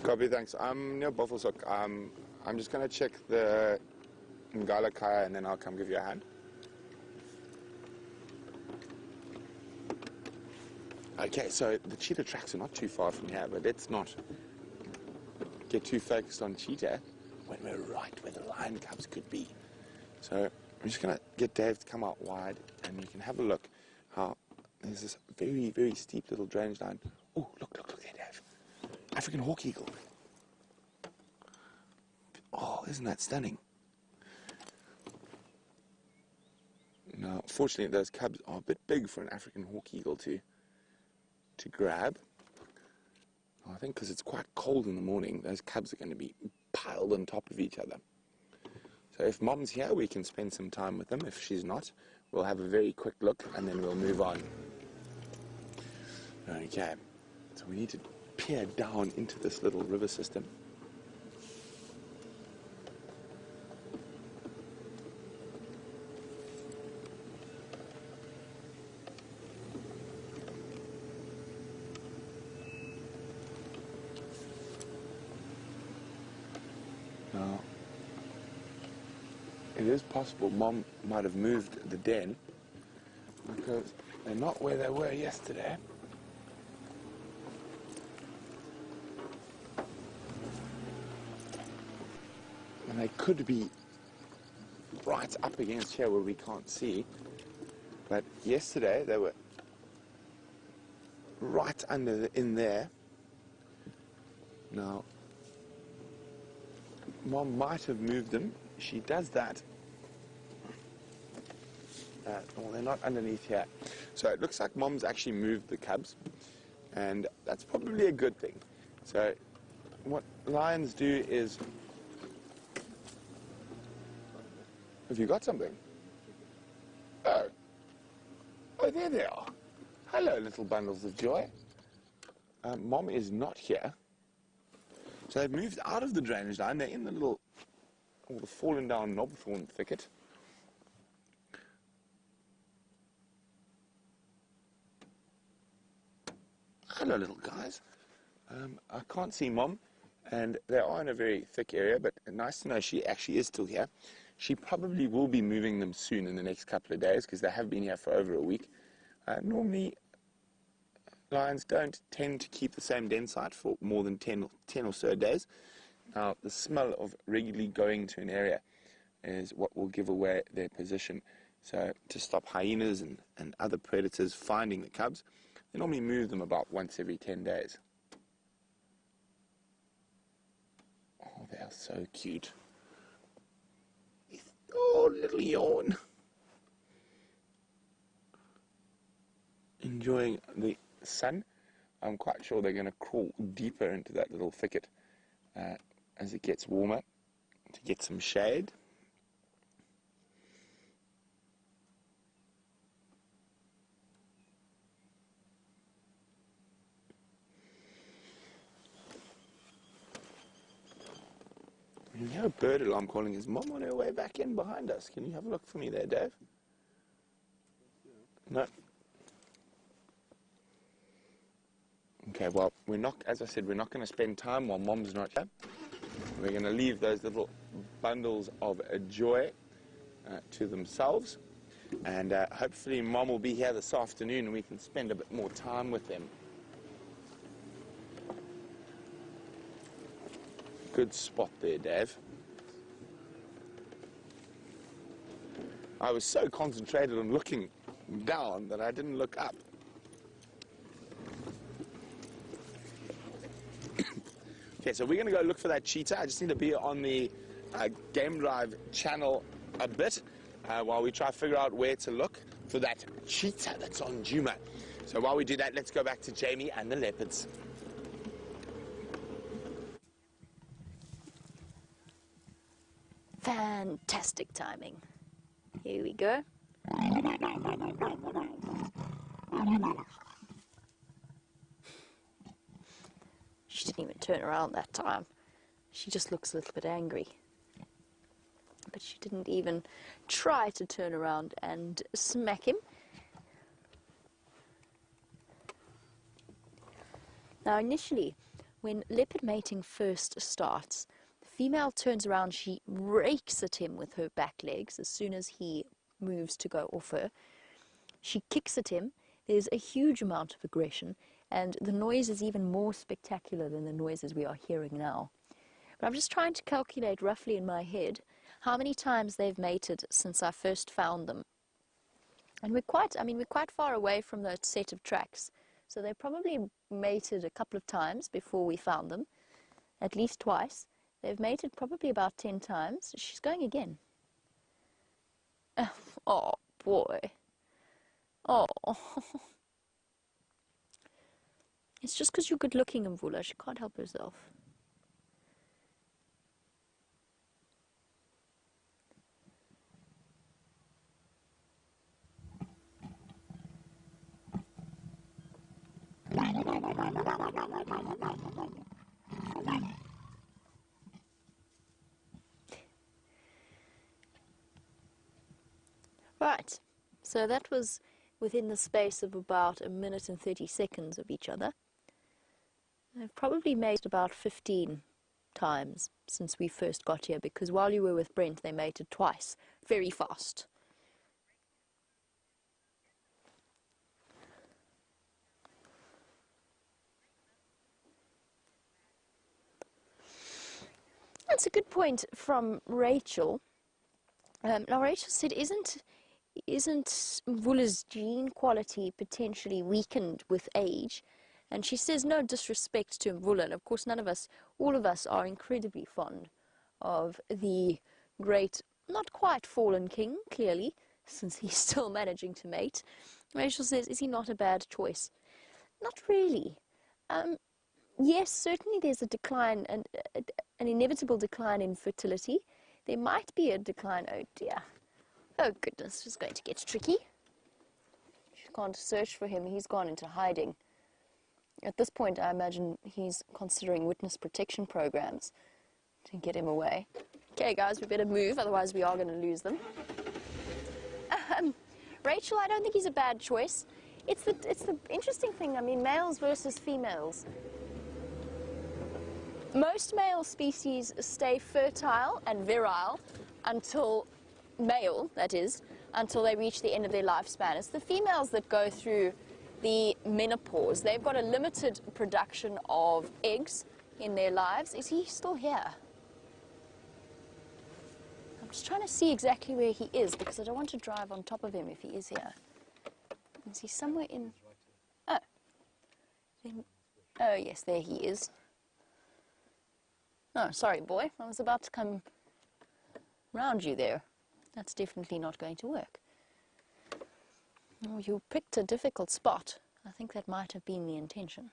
Copy, thanks. I'm near Buffelshoek. I'm just going to check the Ngala Kaya and then I'll come give you a hand. Okay, so the cheetah tracks are not too far from here, but let's not get too focused on cheetah when we're right where the lion cubs could be. So I'm just going to get Dave to come out wide and you can have a look how there's this very, very steep little drainage line. Oh, look there, Dave. African hawk eagle. Oh, isn't that stunning? Now, fortunately, those cubs are a bit big for an African hawk eagle to grab. I think because it's quite cold in the morning, those cubs are going to be piled on top of each other. So if Mom's here, we can spend some time with them. If she's not, we'll have a very quick look and then we'll move on. Okay, so So we need to peer down into this little river system. Now, it is possible Mom might have moved the den because they're not where they were yesterday. And they could be right up against here where we can't see. But yesterday they were right in there. Now, Mom might have moved them. She does that. Well, they're not underneath here. So it looks like Mom's actually moved the cubs. And that's probably a good thing. So what lions do is... Have you got something? Oh. Oh, there they are. Hello, little bundles of joy. Mom is not here. So they've moved out of the drainage line. They're in the little, or the fallen down knobthorn thicket. Hello, little guys. I can't see Mom, and they are in a very thick area, but nice to know she actually is still here. She probably will be moving them soon in the next couple of days because they have been here for over a week. Normally, lions don't tend to keep the same den site for more than 10 or so days. Now, the smell of regularly going to an area is what will give away their position. So, to stop hyenas and other predators finding the cubs, they normally move them about once every 10 days. Oh, they are so cute. Oh, little yawn. Enjoying the sun. I'm quite sure they're going to crawl deeper into that little thicket as it gets warmer to get some shade. You hear a bird alarm calling his mom on her way back in behind us. Can you have a look for me there, Dave? No. Okay, well, we're not, as I said, we're not going to spend time while Mom's not here. We're going to leave those little bundles of joy to themselves. And hopefully Mom will be here this afternoon and we can spend a bit more time with them. Good spot there, Dave. I was so concentrated on looking down that I didn't look up. Okay, so we're going to go look for that cheetah. I just need to be on the Game Drive channel a bit while we try to figure out where to look for that cheetah that's on Juma. So while we do that, let's go back to Jamie and the leopards. Fantastic timing. Here we go. She didn't even turn around that time. She just looks a little bit angry. But she didn't even try to turn around and smack him. Now initially, when leopard mating first starts, the female turns around, she rakes at him with her back legs as soon as he moves to go off her. She kicks at him. There's a huge amount of aggression, and the noise is even more spectacular than the noises we are hearing now. But I'm just trying to calculate roughly in my head how many times they've mated since I first found them. And we're quite far away from the set of tracks, so they probably mated a couple of times before we found them, at least twice. They've mated probably about 10 times. She's going again. Oh, boy. Oh. It's just because you're good looking, Mvula. She can't help herself. Right, so that was within the space of about 1 minute and 30 seconds of each other. They've probably mated about 15 times since we first got here, because while you were with Brent, they mated twice, very fast. That's a good point from Rachel. Now, Rachel said, isn't Mvula's gene quality potentially weakened with age? And she says, no disrespect to Mvula. And of course, none of us, all of us, are incredibly fond of the great, not quite fallen king, clearly, since he's still managing to mate. Rachel says, is he not a bad choice? Not really. Yes, certainly there's a decline, an inevitable decline in fertility. There might be a decline. Oh dear. Oh goodness, it's going to get tricky. She can't search for him. He's gone into hiding. At this point, I imagine he's considering witness protection programs to get him away. Okay, guys, we better move, otherwise we are going to lose them. Rachel, I don't think he's a bad choice. It's the interesting thing. I mean, males versus females. Most male species stay fertile and virile until male, that is, until they reach the end of their lifespan. It's the females that go through the menopause. They've got a limited production of eggs in their lives. Is he still here? I'm just trying to see exactly where he is, because I don't want to drive on top of him if he is here. Is he somewhere in... Oh. Oh, yes, there he is. Oh, sorry, boy. I was about to come round you there. That's definitely not going to work. Oh, you picked a difficult spot. I think that might have been the intention.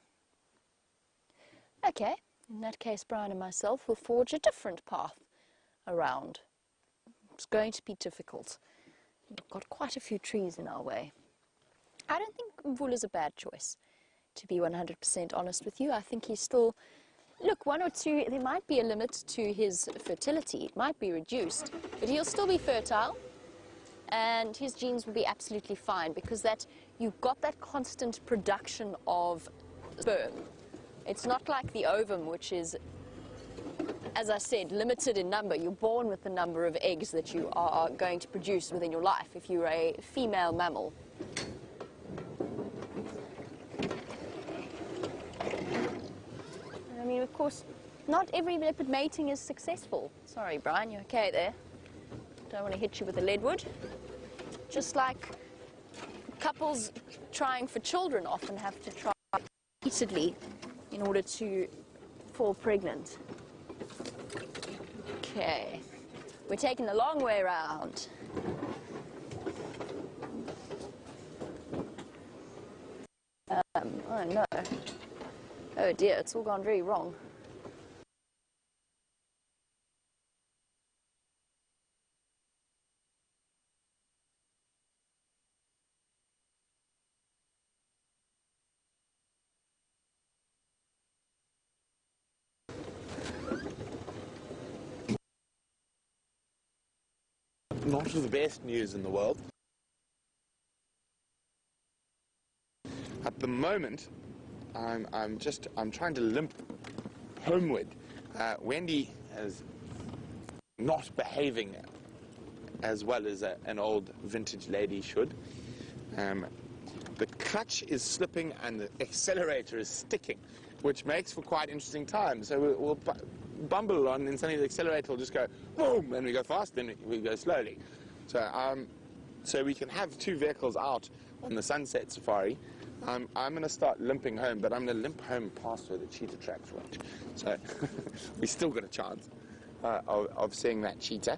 Okay, in that case, Brian and myself will forge a different path around. It's going to be difficult. We've got quite a few trees in our way. I don't think Mvula's a bad choice, to be 100% honest with you. I think he's still... Look, 1 or 2, there might be a limit to his fertility. It might be reduced, but he'll still be fertile, and his genes will be absolutely fine, because that you've got that constant production of sperm. It's not like the ovum, which is, as I said, limited in number. You're born with the number of eggs that you are going to produce within your life if you're a female mammal. I mean, of course, not every leopard mating is successful. Sorry, Brian, you okay there? Don't want to hit you with a leadwood. Just like couples trying for children often have to try repeatedly in order to fall pregnant. Okay, we're taking the long way around. Oh no. Oh dear, it's all gone very wrong. Not the best news in the world. At the moment, I'm trying to limp homeward. Wendy is not behaving as well as an old vintage lady should. The clutch is slipping and the accelerator is sticking, which makes for quite interesting times. So we'll bumble along, and then suddenly the accelerator will just go boom, and we go fast, then we go slowly. So we can have 2 vehicles out on the sunset safari. I'm going to start limping home, but I'm going to limp home past where the cheetah tracks went. So we still got a chance of seeing that cheetah.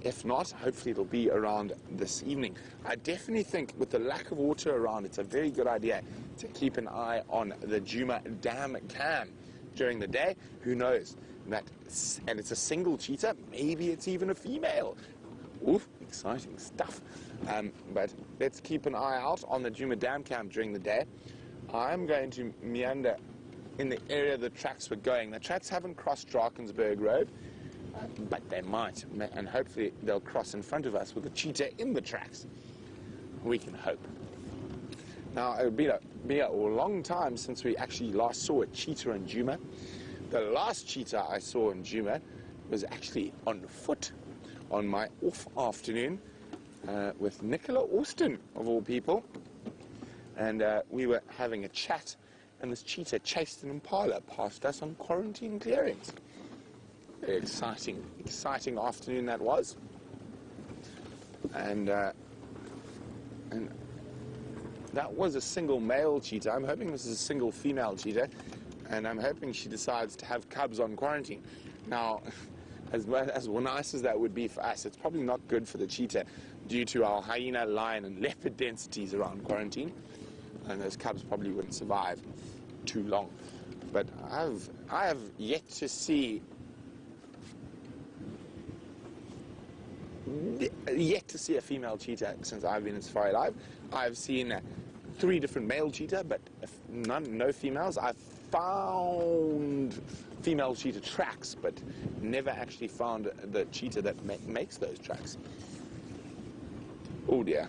If not, hopefully it'll be around this evening. I definitely think with the lack of water around, it's a very good idea to keep an eye on the Djuma Dam cam during the day. Who knows? And it's a single cheetah, maybe it's even a female. Oof, exciting stuff. But let's keep an eye out on the Djuma Dam cam during the day. I'm going to meander in the area the tracks were going. The tracks haven't crossed Drakensberg Road, but they might, and hopefully they'll cross in front of us with a cheetah in the tracks. We can hope. Now, it would be a long time since we actually last saw a cheetah in Djuma. The last cheetah I saw in Djuma was actually on foot on my off afternoon with Nicola Austin, of all people. And we were having a chat, and this cheetah chased an impala past us on quarantine clearings. Very exciting afternoon that was. And that was a single male cheetah. I'm hoping this is a single female cheetah, and I'm hoping she decides to have cubs on quarantine. Now, as nice as that would be for us, it's probably not good for the cheetah due to our hyena, lion, and leopard densities around quarantine, and those cubs probably wouldn't survive too long. But I have yet to see a female cheetah since I've been in SafariLIVE. I've seen 3 different male cheetah, but no females. I've found female cheetah tracks, but never actually found the cheetah that makes those tracks. Oh dear.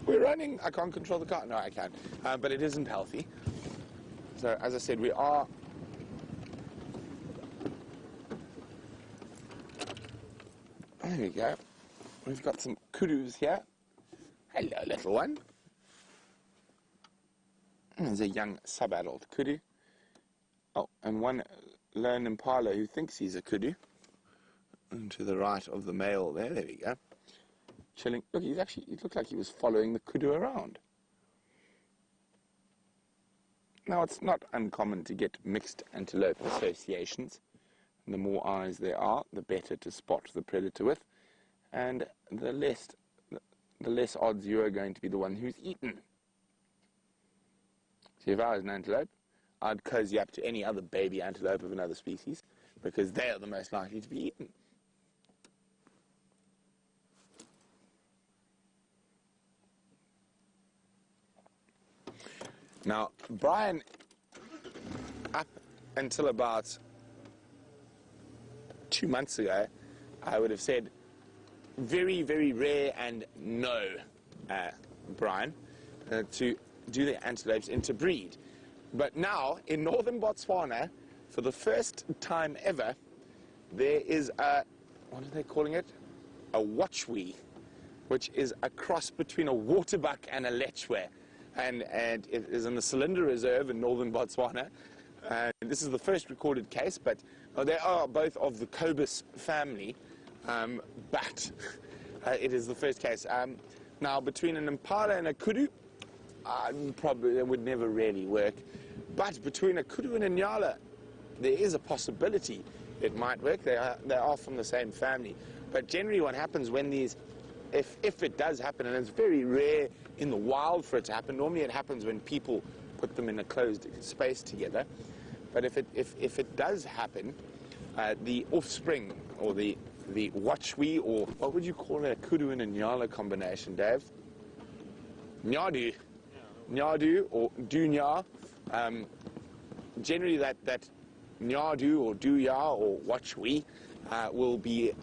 We're running. I can't control the car. No, I can. But it isn't healthy. So, as I said, we are... There we go. We've got some kudus here. Hello, little one. There's a young sub-adult kudu. Oh, and one lone impala who thinks he's a kudu. And to the right of the male there. There we go. Chilling. Look, it looked like he was following the kudu around. Now, it's not uncommon to get mixed antelope associations. And the more eyes there are, the better to spot the predator with, and the less odds you are going to be the one who's eaten. So if I was an antelope, I'd cozy up to any other baby antelope of another species, because they are the most likely to be eaten. Now, Brian, up until about 2 months ago, I would have said very, very rare and no, Brian, to do the antelopes interbreed. But now, in northern Botswana, for the first time ever, there is a, what are they calling it? A watchwee, which is a cross between a waterbuck and a lechwe. And it is in the Cylinder Reserve in northern Botswana. This is the first recorded case, but they are both of the Cobus family, but it is the first case. Now, between an impala and a kudu, probably it would never really work. But between a kudu and a nyala, there is a possibility it might work. They are from the same family. But generally what happens when these, if it does happen, and it's very rare in the wild for it to happen, normally it happens when people put them in a closed space together. But if it does happen, the offspring, or the watchwee, or what would you call a kudu and a nyala combination, Dave? Nyadu. Nyadu or dunya. Generally that nyadu or duya or watchwee will be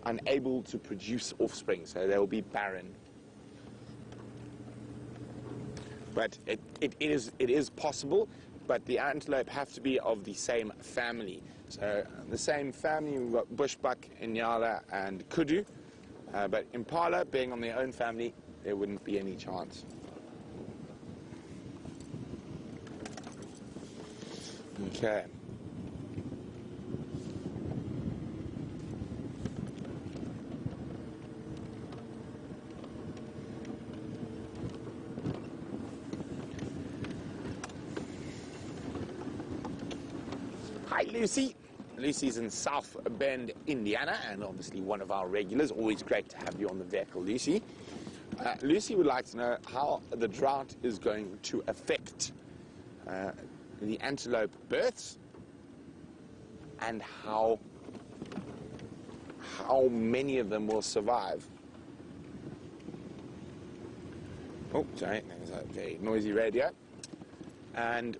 unable to produce offspring, so they will be barren. But it is possible, but the antelope have to be of the same family. So the same family, we've got bushbuck, inyala, and kudu, but impala being on their own family, there wouldn't be any chance. Okay. Hi, Lucy. Lucy's in South Bend, Indiana, and obviously one of our regulars. Always great to have you on the vehicle, Lucy. Lucy would like to know how the drought is going to affect the antelope births, and how many of them will survive. Oh, sorry, there's a very noisy radio. And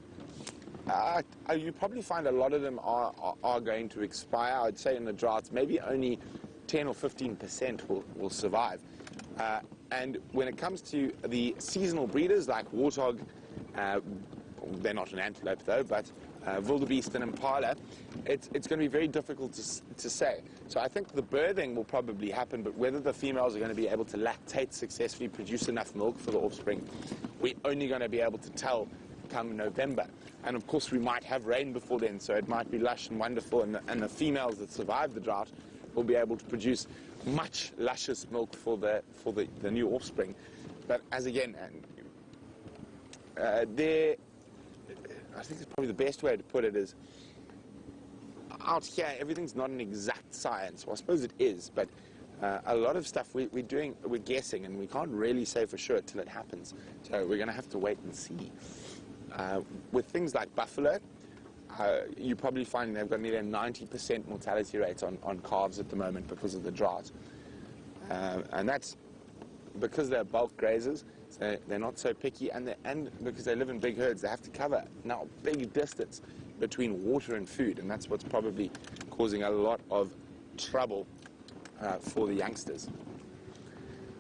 you probably find a lot of them are going to expire. I'd say in the droughts, maybe only 10 or 15% will survive. And when it comes to the seasonal breeders like warthog, they're not an antelope though, but wildebeest and impala, it's going to be very difficult to say. So I think the birthing will probably happen, but whether the females are going to be able to lactate successfully, produce enough milk for the offspring, we're only going to be able to tell come November. And of course we might have rain before then, so it might be lush and wonderful, and the females that survive the drought will be able to produce much luscious milk for the new offspring. But as again, I think it's probably the best way to put it is, out here everything's not an exact science. Well, I suppose it is, but a lot of stuff we're guessing, and we can't really say for sure till it happens. So we're going to have to wait and see. With things like buffalo, you probably find they've got nearly a 90% mortality rate on calves at the moment because of the drought. And that's because they're bulk grazers, so they're not so picky, and because they live in big herds, they have to cover now big distance between water and food, and that's what's probably causing a lot of trouble for the youngsters.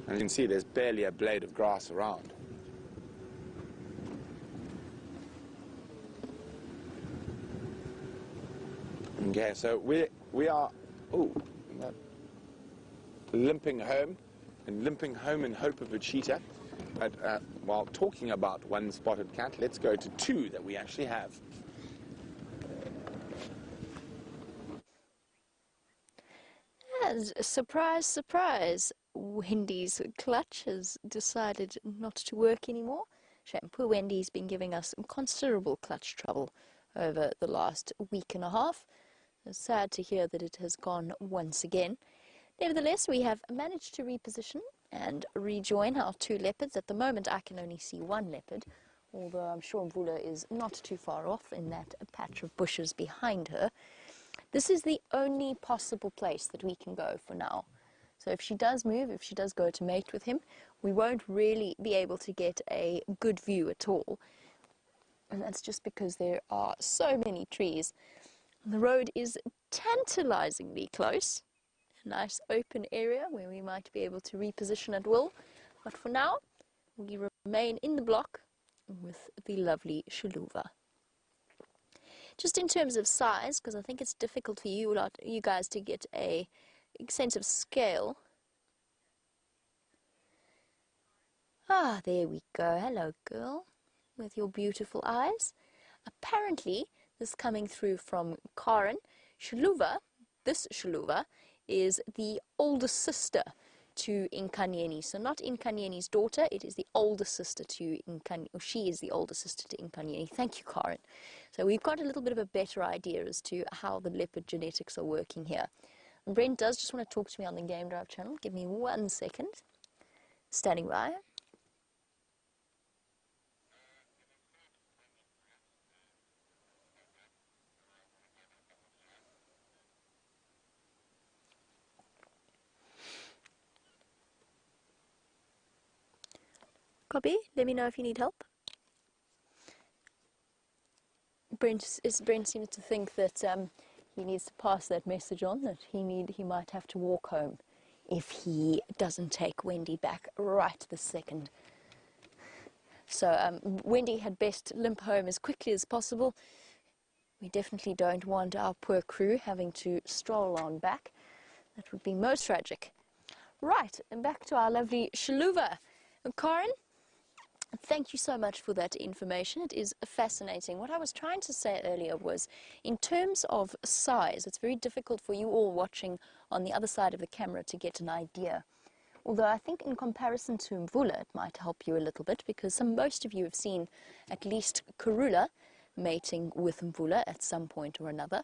And you can see there's barely a blade of grass around. Okay, so we are limping home in hope of a cheetah. But while talking about one spotted cat, let's go to two that we actually have. As surprise, surprise, Wendy's clutch has decided not to work anymore. Shame, poor Wendy's been giving us some considerable clutch trouble over the last week and a half. It's sad to hear that it has gone once again. Nevertheless, we have managed to reposition and rejoin our two leopards. At the moment, I can only see one leopard, although I'm sure Mvula is not too far off in that patch of bushes behind her. This is the only possible place that we can go for now. So if she does move, if she does go to mate with him, we won't really be able to get a good view at all. And that's just because there are so many trees. The road is tantalizingly close. A nice open area where we might be able to reposition at will. But for now, we remain in the block with the lovely Xiluva. Just in terms of size, because I think it's difficult for you guys to get a sense of scale. Ah, there we go. Hello, girl, with your beautiful eyes. Apparently, this coming through from Karen, Xiluva, this Xiluva, is the older sister to Nkanyeni. So not Nkanyeni's daughter, it is the older sister to Nkanyeni, or she is the older sister to Nkanyeni. Thank you, Karen. So we've got a little bit of a better idea as to how the leopard genetics are working here. And Brent does just want to talk to me on the Game Drive channel. Give me 1 second. Standing by. Copy. Let me know if you need help. Brent seems to think that he needs to pass that message on, that he might have to walk home if he doesn't take Wendy back right this second. So Wendy had best limp home as quickly as possible. We definitely don't want our poor crew having to stroll on back. That would be most tragic. Right, and back to our lovely Xiluva. Karen, thank you so much for that information. It is fascinating. What I was trying to say earlier was, in terms of size, it's very difficult for you all watching on the other side of the camera to get an idea. Although I think in comparison to Mvula, it might help you a little bit, because most of you have seen at least Karula mating with Mvula at some point or another.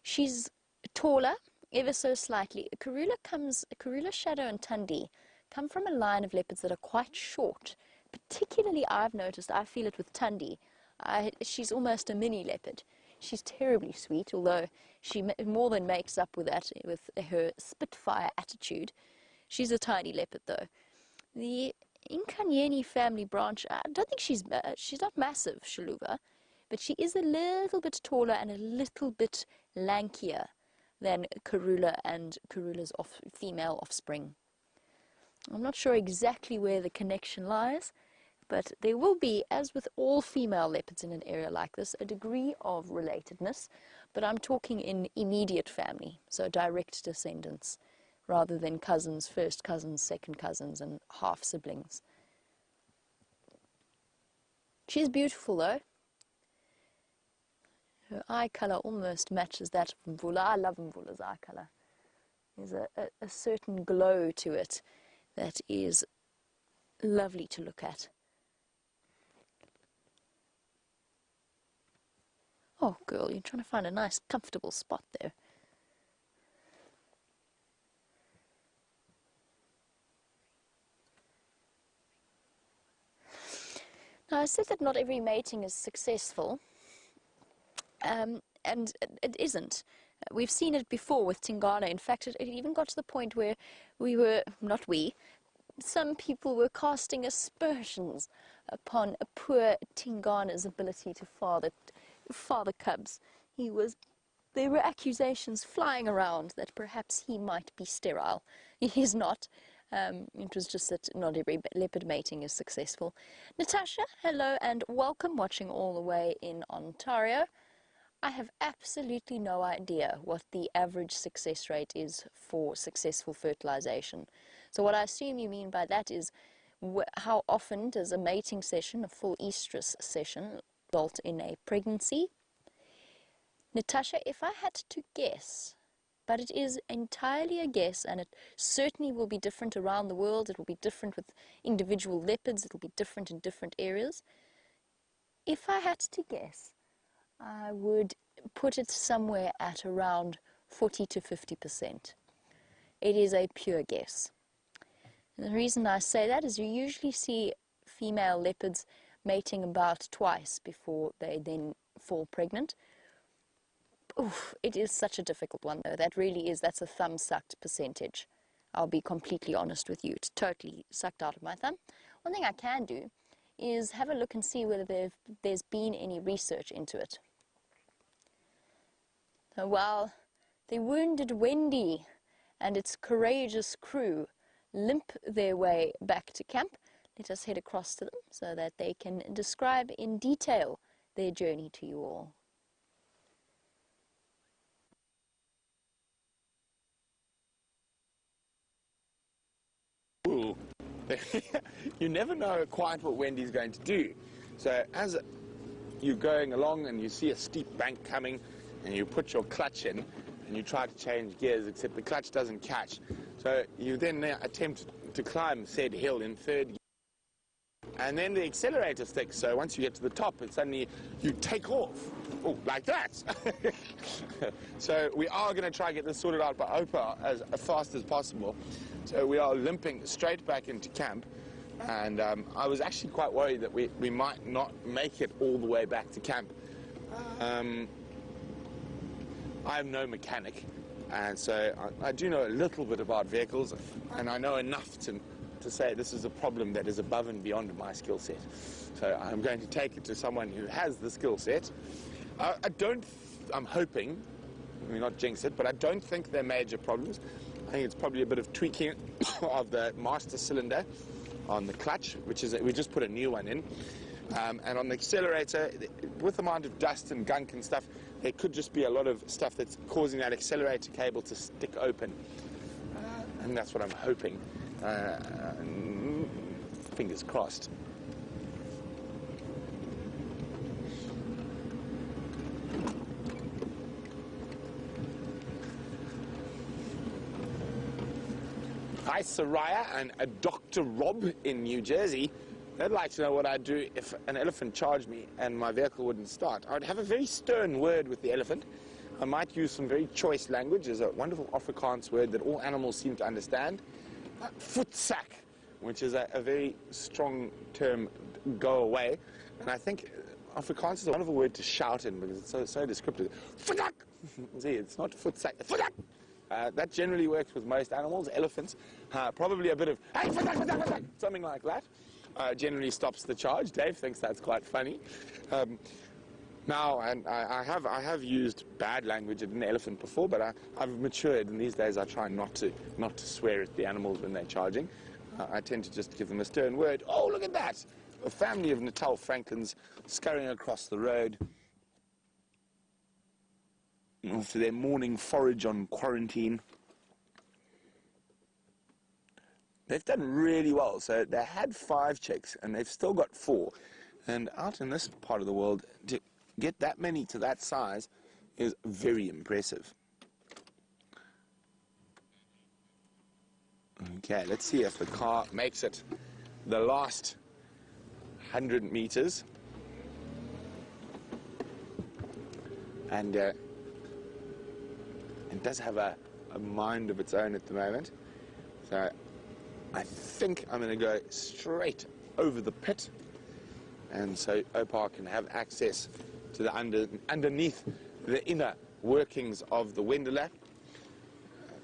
She's taller, ever so slightly. Karula, Shadow and Tundi come from a line of leopards that are quite short. Particularly, I've noticed, I feel it with Tundi. She's almost a mini leopard. She's terribly sweet, although she more than makes up with that with her spitfire attitude. She's a tiny leopard, though. The Inkanyeni family branch. I don't think she's not massive, Xiluva, but she is a little bit taller and a little bit lankier than Karula and Karula's female offspring. I'm not sure exactly where the connection lies, but there will be, as with all female leopards in an area like this, a degree of relatedness, but I'm talking in immediate family, so direct descendants, rather than cousins, first cousins, second cousins, and half siblings. She's beautiful though. Her eye colour almost matches that of Mvula. I love Mvula's eye colour. There's a certain glow to it that is lovely to look at. Oh girl, you're trying to find a nice comfortable spot there. Now I said that not every mating is successful, and it isn't. We've seen it before with Tingana. In fact, it even got to the point where some people were casting aspersions upon a poor Tingana's ability to father cubs. There were accusations flying around that perhaps he might be sterile. He is not. It was just that not every leopard mating is successful. Natasha, hello and welcome, watching all the way in Ontario. I have absolutely no idea what the average success rate is for successful fertilization. So what I assume you mean by that is how often does a mating session, a full estrus session, result in a pregnancy? Natasha, if I had to guess, but it is entirely a guess, and it certainly will be different around the world, it will be different with individual leopards, it will be different in different areas. If I had to guess, I would put it somewhere at around 40 to 50%. It is a pure guess. And the reason I say that is you usually see female leopards mating about twice before they then fall pregnant. Oof, it is such a difficult one though. That's a thumb-sucked percentage. I'll be completely honest with you. It's totally sucked out of my thumb. One thing I can do is have a look and see whether there's been any research into it. So while the wounded Wendy and its courageous crew limp their way back to camp, let us head across to them so that they can describe in detail their journey to you all. Ooh. You never know quite what Wendy's going to do. So as you're going along and you see a steep bank coming and you put your clutch in and you try to change gears, except the clutch doesn't catch. So you then attempt to climb said hill in third gear. And then the accelerator sticks, so once you get to the top, it suddenly you take off. Oh, like that. So we are going to try to get this sorted out by Opa as fast as possible. So we are limping straight back into camp. And I was actually quite worried that we might not make it all the way back to camp. I am no mechanic, and so I do know a little bit about vehicles, and I know enough to say this is a problem that is above and beyond my skill set. So I'm going to take it to someone who has the skill set. I'm hoping, let me not jinx it, but I don't think they're major problems. I think it's probably a bit of tweaking of the master cylinder on the clutch, which is, we just put a new one in. And on the accelerator, with the amount of dust and gunk and stuff, there could just be a lot of stuff that's causing that accelerator cable to stick open. And that's what I'm hoping. Fingers crossed. Hi, Soraya and Dr. Rob in New Jersey. They'd like to know what I'd do if an elephant charged me and my vehicle wouldn't start. I would have a very stern word with the elephant. I might use some very choice language. There's a wonderful Afrikaans word that all animals seem to understand. Voetsak, which is a very strong term, go away. And I think Afrikaans is a wonderful word to shout in because it's so descriptive. Voetsak! See, it's not voetsak, it's voetsak! That generally works with most animals. Elephants, probably a bit of "Hey, something like that generally stops the charge. Dave thinks that's quite funny. Now, and I have used bad language at an elephant before, but I've matured, and these days I try not to swear at the animals when they're charging. I tend to just give them a stern word. Oh, look at that! A family of Natal Franklins scurrying across the road after their morning forage on quarantine. They've done really well. So they had 5 chicks, and they've still got 4. And out in this part of the world, to get that many to that size is very impressive. Okay, let's see if the car makes it the last 100 meters. And it does have a mind of its own at the moment. So I think I'm going to go straight over the pit. And so Opar can have access to the underneath the inner workings of the Wendela.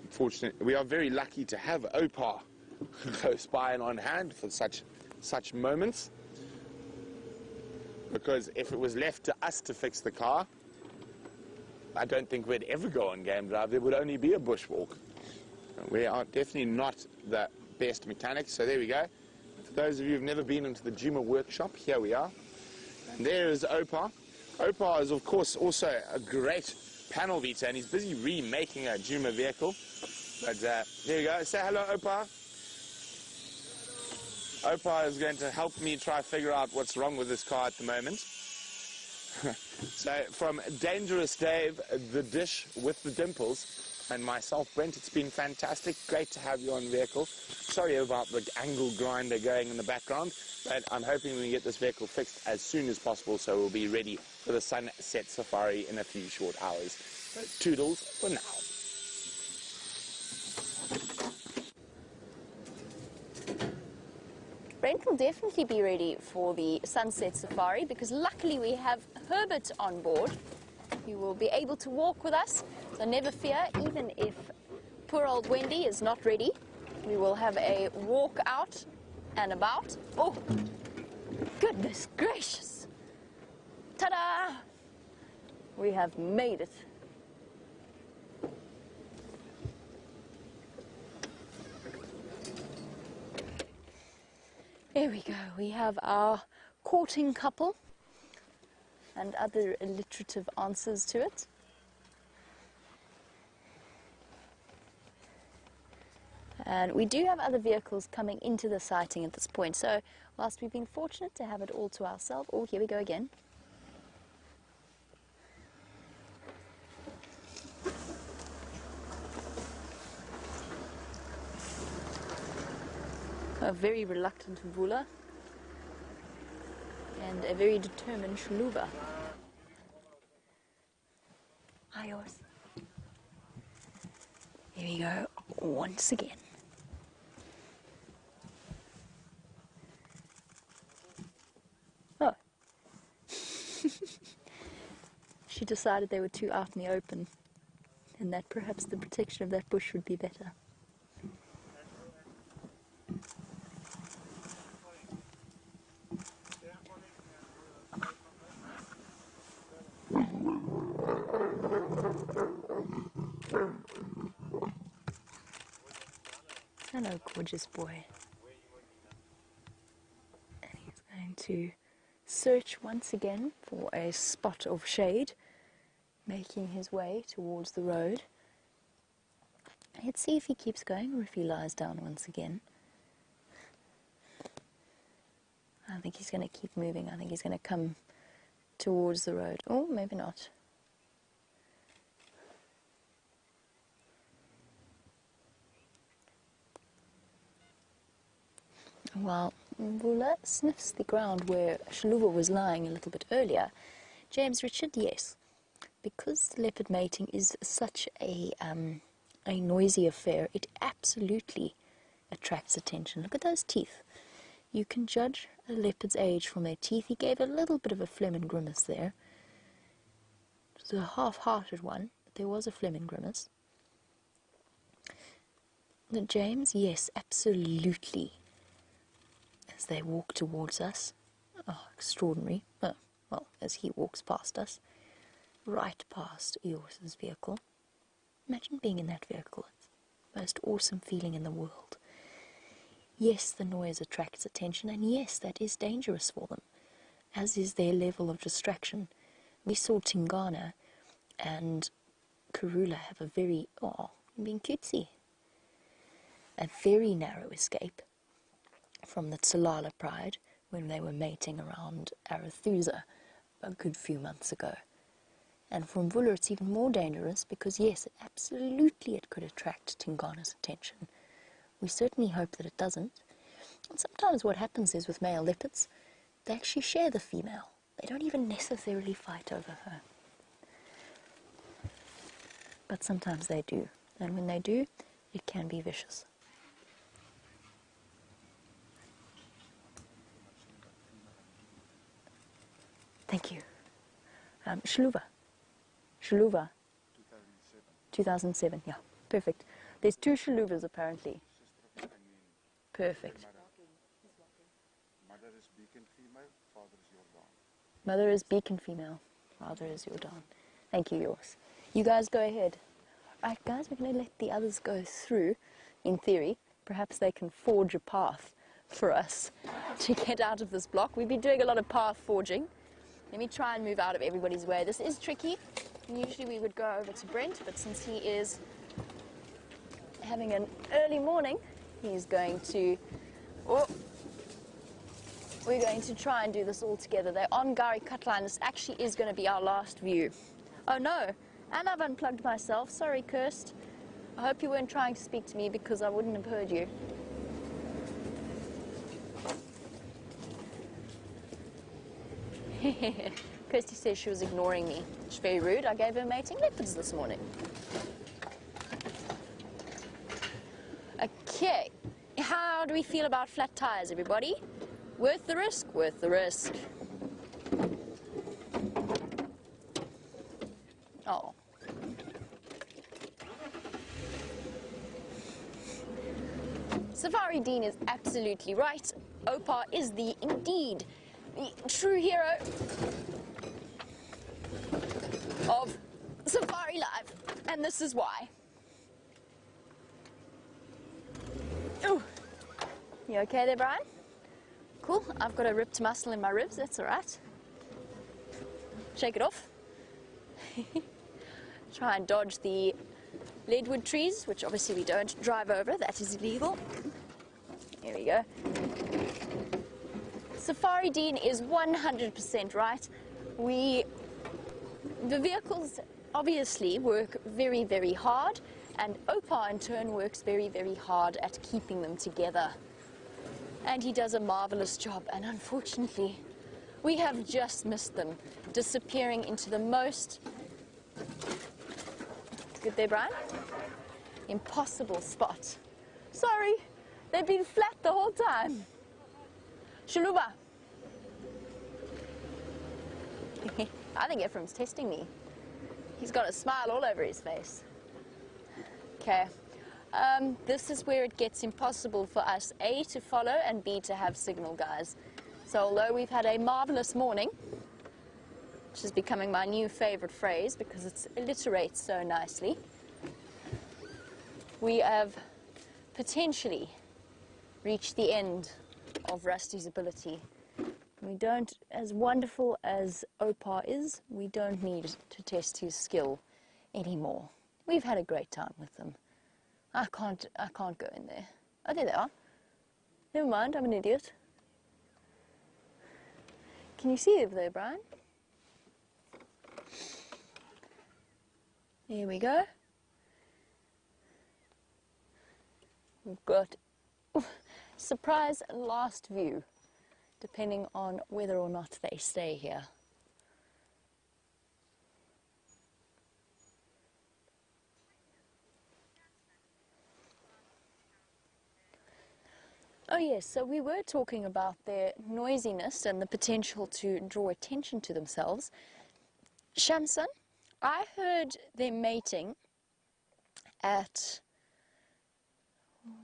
Fortunately, we are very lucky to have Opar close by and on hand for such moments. Because if it was left to us to fix the car, I don't think we'd ever go on game drive. There would only be a bushwalk. We are definitely not the best mechanics. So there we go. For those of you who've never been into the Juma workshop, here we are. And there is Opar. Opar is, of course, also a great panel beater, and he's busy remaking a Juma vehicle. But there you go. Say hello, Opar. Opar is going to help me try figure out what's wrong with this car at the moment. So from Dangerous Dave, the dish with the dimples, and myself, Brent, it's been fantastic. Great to have you on vehicle. Sorry about the angle grinder going in the background, but I'm hoping we can get this vehicle fixed as soon as possible so we'll be ready for the sunset safari in a few short hours. So toodles for now. Brent will definitely be ready for the sunset safari because luckily we have Herbert on board. He will be able to walk with us, so never fear, even if poor old Wendy is not ready. We will have a walk out and about. Oh, goodness gracious. Ta-da! We have made it. There we go. We have our courting couple and other alliterative answers to it. And we do have other vehicles coming into the sighting at this point. So whilst we've been fortunate to have it all to ourselves, oh, here we go again. A very reluctant Mvula and a very determined Xiluva. Hi, yours. Here we go once again. Oh. She decided they were too out in the open and that perhaps the protection of that bush would be better. Hello, gorgeous boy. And he's going to search once again for a spot of shade, making his way towards the road. Let's see if he keeps going or if he lies down once again. I think he's going to keep moving. I think he's going to come towards the road. Oh, maybe not. While Mvula sniffs the ground where Xiluva was lying a little bit earlier, James Richard, yes, because leopard mating is such a noisy affair, it absolutely attracts attention. Look at those teeth. You can judge a leopard's age from their teeth. He gave a little bit of a Fleming grimace there. It was a half-hearted one, but there was a Fleming grimace. The James, yes, absolutely. As they walk towards us. Oh, extraordinary. Oh, well, as he walks past us. Right past Eors's vehicle. Imagine being in that vehicle. It's the most awesome feeling in the world. Yes, the noise attracts attention, and yes, that is dangerous for them, as is their level of distraction. We saw Tingana and Karula have a very, being cutesy, a very narrow escape from the Tsalala pride when they were mating around Arathusa a good few months ago. And for Mvula it's even more dangerous because yes, absolutely it could attract Tingana's attention. We certainly hope that it doesn't. And sometimes what happens is with male leopards, they actually share the female. They don't even necessarily fight over her. But sometimes they do. And when they do, it can be vicious. Thank you. Xiluva. 2007, yeah. Perfect. There's 2 Xiluvas apparently. Perfect. Mother is beacon female, father is Jordan. Mother is beacon female, father is Jordan. Thank you, yours. You guys go ahead. Alright guys, we're going to let the others go through, in theory. Perhaps they can forge a path for us to get out of this block. We've been doing a lot of path forging. Let me try and move out of everybody's way. This is tricky. Usually we would go over to Brent, but since he is having an early morning, he's going to... we're going to try and do this all together. They're on Gari Cutline. This actually is going to be our last view. Oh no, and I've unplugged myself. Sorry, Kirst. I hope you weren't trying to speak to me because I wouldn't have heard you. Kirsty says she was ignoring me. It's very rude. I gave her mating leopards this morning. Okay, how do we feel about flat tires, everybody? Worth the risk? Worth the risk. Oh. Safari Dean is absolutely right. Opar is indeed the true hero of Safari Live, and this is why. Ooh. You okay there, Brian? Cool. I've got a ripped muscle in my ribs. That's all right. Shake it off. Try and dodge the leadwood trees, which obviously we don't drive over. That is illegal. Here we go. Safari Dean is 100% right. The vehicles obviously work very, very hard, and Opar in turn works very, very hard at keeping them together. And he does a marvelous job, and unfortunately, we have just missed them, disappearing into the most, good there, Brian? Impossible spot. Sorry, they've been flat the whole time. Xiluva. I think Ephraim's testing me. He's got a smile all over his face. Okay. This is where it gets impossible for us, A, to follow, and B, to have signal, guys. So although we've had a marvelous morning, which is becoming my new favorite phrase because it alliterates so nicely, we have potentially reached the end of Rusty's ability. We don't, as wonderful as Opar is, we don't need to test his skill anymore. We've had a great time with them. I can't go in there. Oh, there they are. Never mind, I'm an idiot. Can you see it there, Brian? There we go. We've got surprise last view, depending on whether or not they stay here. Oh yes, so we were talking about their noisiness and the potential to draw attention to themselves. Shamsun, I heard them mating at,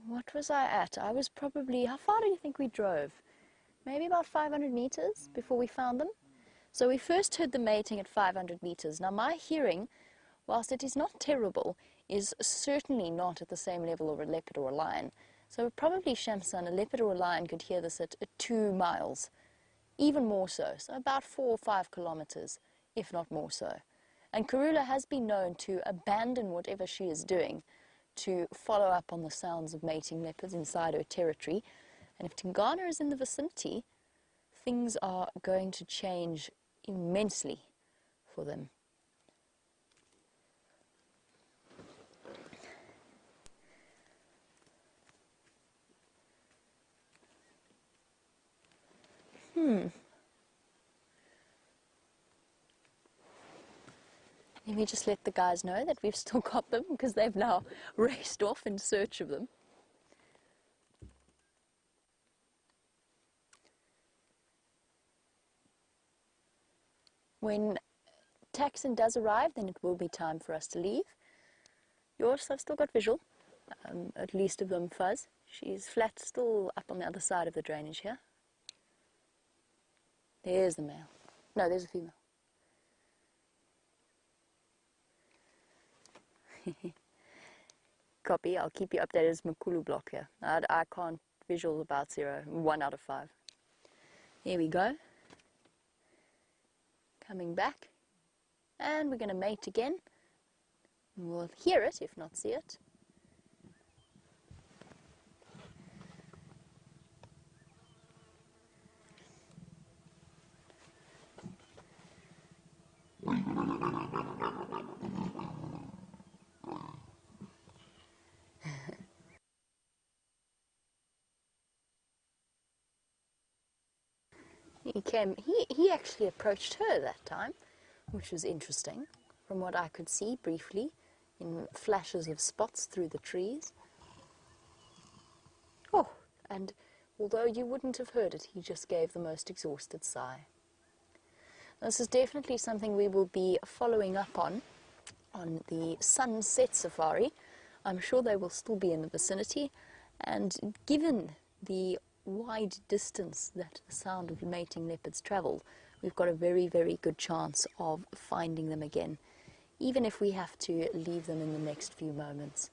What was I at? I was probably, how far do you think we drove? Maybe about 500 meters before we found them. So we first heard the mating at 500 meters. Now my hearing, whilst it is not terrible, is certainly not at the same level of a leopard or a lion. So probably Shamsan, a leopard or a lion could hear this at 2 miles, even more so. So about 4 or 5 kilometers, if not more so. And Karula has been known to abandon whatever she is doing to follow up on the sounds of mating leopards inside her territory. And if Tingana is in the vicinity, things are going to change immensely for them. Let me just let the guys know that we've still got them, because they've now raced off in search of them. When Taxon does arrive, then it will be time for us to leave. Yours, I've still got visual, at least of them Fuzz. She's flat, still up on the other side of the drainage here. There's the male. No, there's a female. Copy, I'll keep you updated as Makulu block here. I can't visual about 0, 1 out of 5. Here we go. Coming back. And we're going to mate again. We'll hear it, if not see it. He actually approached her that time, which was interesting, from what I could see briefly in flashes of spots through the trees. Oh, and although you wouldn't have heard it, he just gave the most exhausted sigh. This is definitely something we will be following up on the sunset safari. I'm sure they will still be in the vicinity, and given the wide distance that the sound of mating leopards travel, we've got a very, very good chance of finding them again, even if we have to leave them in the next few moments.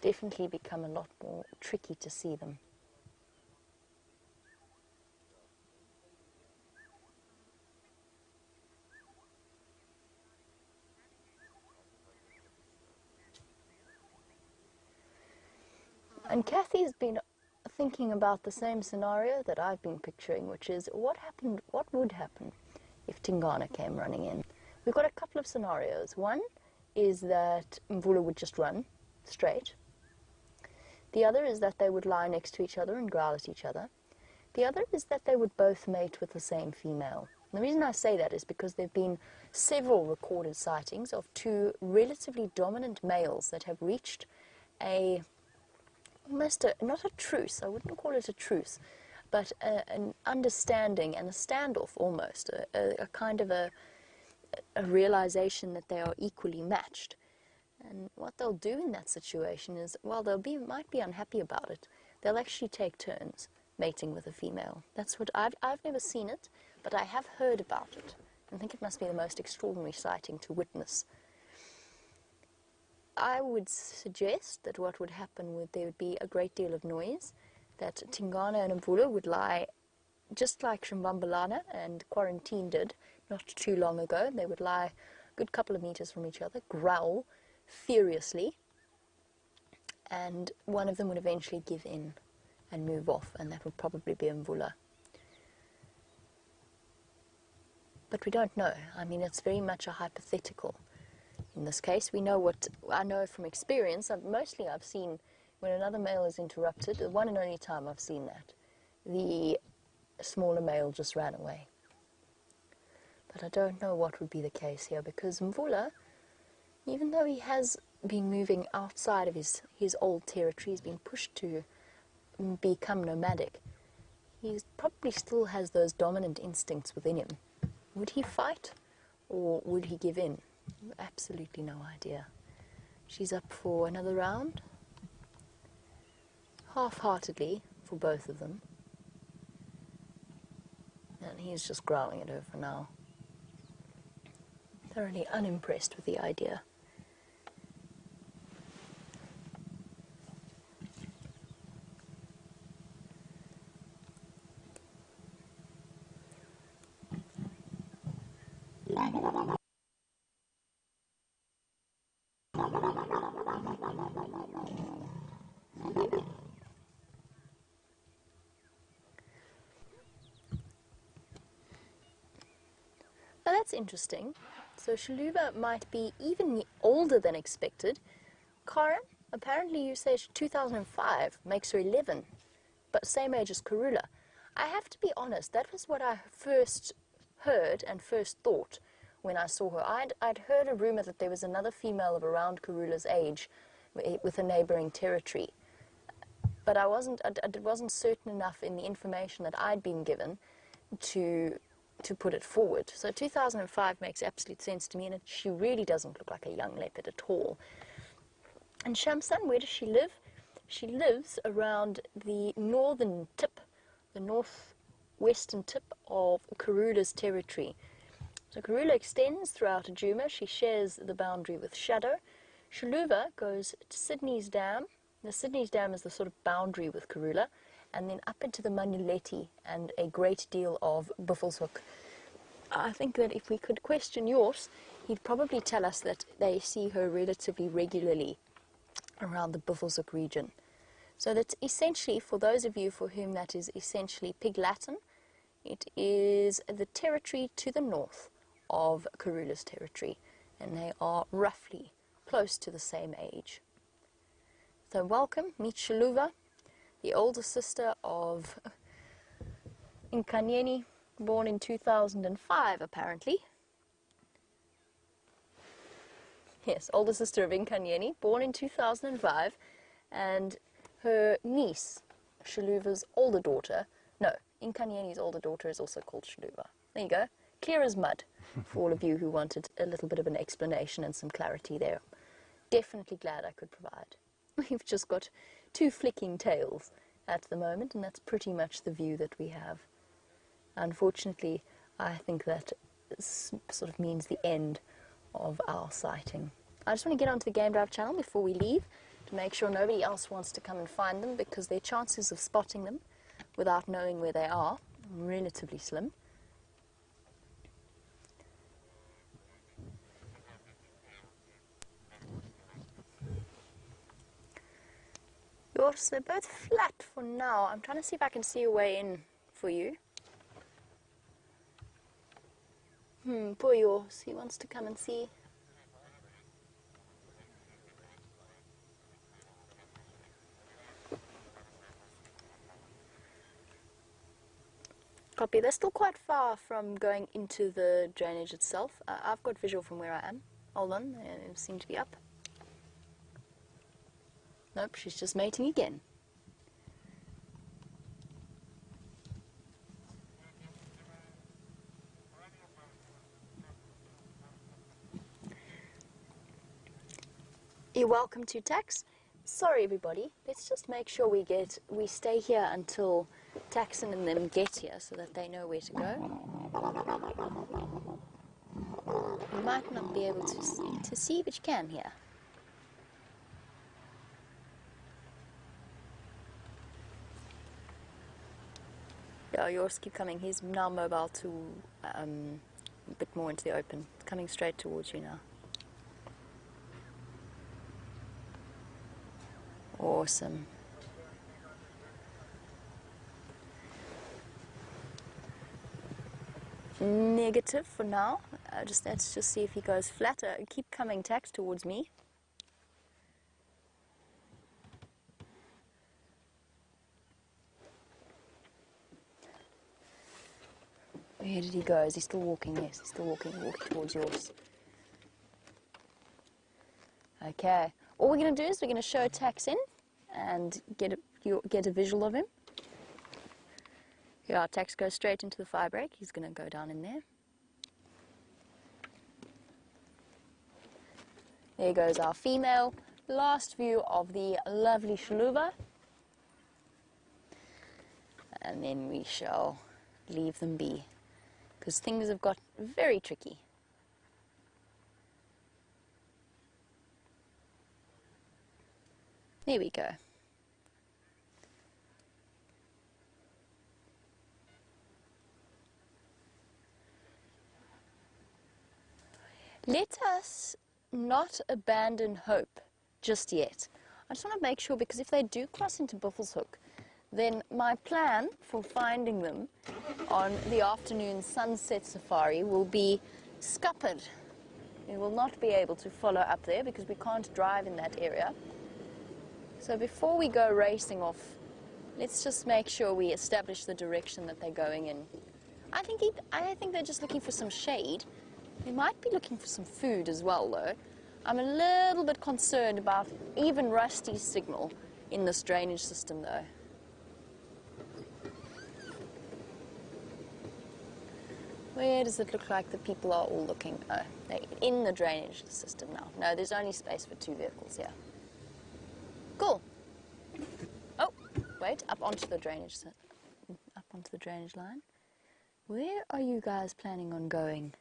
Definitely become a lot more tricky to see them. And Kathy's been thinking about the same scenario that I've been picturing, which is what would happen if Tingana came running in. We've got a couple of scenarios. One is that Mvula would just run straight. The other is that they would lie next to each other and growl at each other. The other is that they would both mate with the same female. And the reason I say that is because there have been several recorded sightings of 2 relatively dominant males that have reached not a truce, I wouldn't call it a truce, but an understanding and a standoff almost, a kind of a realization that they are equally matched. And what they'll do in that situation is, while might be unhappy about it, they'll actually take turns mating with a female. That's what I've never seen it, but I have heard about it. I think it must be the most extraordinary sighting to witness. I would suggest that what would happen there would be a great deal of noise, that Tingana and Mvula would lie just like Shimbambalana and Quarantine did not too long ago. They would lie a good couple of meters from each other, growl furiously, and one of them would eventually give in and move off, and that would probably be Mvula. But we don't know. I mean, it's very much a hypothetical. In this case, we know what I know from experience. Mostly I've seen when another male is interrupted, the one and only time I've seen that, the smaller male just ran away. But I don't know what would be the case here, because Mvula, even though he has been moving outside of his old territory, he's been pushed to become nomadic, he probably still has those dominant instincts within him. Would he fight, or would he give in? Absolutely no idea. She's up for another round. half-heartedly for both of them. And he's just growling at her for now. Thoroughly unimpressed with the idea. Now that's interesting. So Xiluva might be even older than expected. Karen, apparently you say 2005 makes her 11, but same age as Karula. I have to be honest, that was what I first heard and first thought when I saw her. I'd heard a rumor that there was another female of around Karula's age with a neighboring territory. But I wasn't certain enough in the information that I'd been given to put it forward. So 2005 makes absolute sense to me, and she really doesn't look like a young leopard at all. And Shamsan, where does she live? She lives around the northern tip, the northwestern tip of Karula's territory. So Karula extends throughout Ajuma. She shares the boundary with Shadow. Xiluva goes to Sydney's Dam. The Sydney's Dam is the sort of boundary with Karula, and then up into the Manuleti and a great deal of Buffelshoek. I think that if we could question yours, he'd probably tell us that they see her relatively regularly around the Buffelshoek region. So that's essentially, for those of you for whom that is essentially Pig Latin, it is the territory to the north of Karula's territory, and they are roughly close to the same age. So welcome, meet Xiluva, the older sister of Nkanyeni, born in 2005 apparently. Yes, older sister of Nkanyeni, born in 2005, and her niece, Xiluva's older daughter, no, Nkanyeni's older daughter is also called Xiluva. There you go, clear as mud for all of you who wanted a little bit of an explanation and some clarity there. Definitely glad I could provide. We've just got two flicking tails at the moment, and that's pretty much the view that we have. Unfortunately, I think that sort of means the end of our sighting. I just want to get onto the Game Drive channel before we leave to make sure nobody else wants to come and find them, because their chances of spotting them without knowing where they are relatively slim. Yours, they're both flat for now. I'm trying to see if I can see a way in for you. Poor yours, he wants to come and see. Copy. They're still quite far from going into the drainage itself. I've got visual from where I am. Hold on, they seem to be up. Nope, she's just mating again. You're welcome to Tax. Sorry everybody, let's just make sure we stay here until Taxon and them get here so that they know where to go. You might not be able to see, but you can here. Yeah, yours keep coming. He's now mobile to a bit more into the open. Coming straight towards you now. Awesome. Negative for now. Let's just see if he goes flatter. Keep coming, Tax, towards me. Where did he go? Is he still walking? Yes, he's still walking towards yours. Okay. All we're going to do is we're going to show Tax in and get a visual of him. Yeah, Tax goes straight into the fire break. He's going to go down in there. There goes our female. Last view of the lovely Xiluva. and then we shall leave them be, because things have got very tricky. There we go. Let us not abandon hope just yet. I just want to make sure, because if they do cross into Buffelshoek, then my plan for finding them on the afternoon sunset safari will be scuppered. We will not be able to follow up there because we can't drive in that area. So before we go racing off, let's just make sure we establish the direction that they're going in. I think they're just looking for some shade. They might be looking for some food as well, though. I'm a little bit concerned about even Rusty's signal in this drainage system, though. Where does it look like the people are all looking? Oh, they're in the drainage system now. No, there's only space for 2 vehicles here. Cool. Oh, wait, up onto the drainage line. Where are you guys planning on going?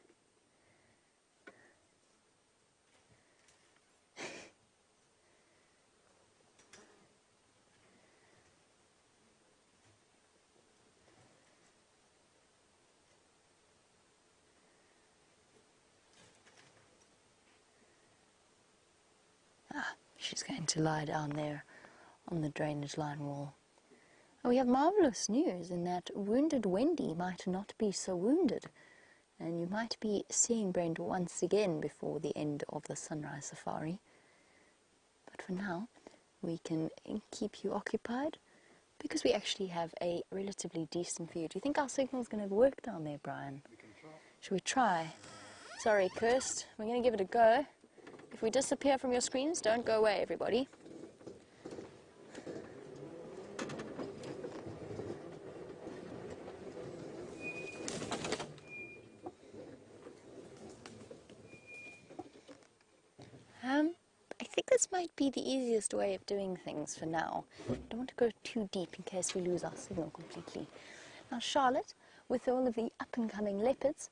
She's going to lie down there on the drainage line wall. And we have marvelous news in that wounded Wendy might not be so wounded. And you might be seeing Brenda once again before the end of the sunrise safari. But for now, we can keep you occupied because we actually have a relatively decent view. Do you think our signal's going to work down there, Brian? We can try. Should we try? Sorry, Kirst. We're going to give it a go. If we disappear from your screens, don't go away, everybody. I think this might be the easiest way of doing things for now. I don't want to go too deep in case we lose our signal completely. Now, Charlotte, with all of the up-and-coming leopards...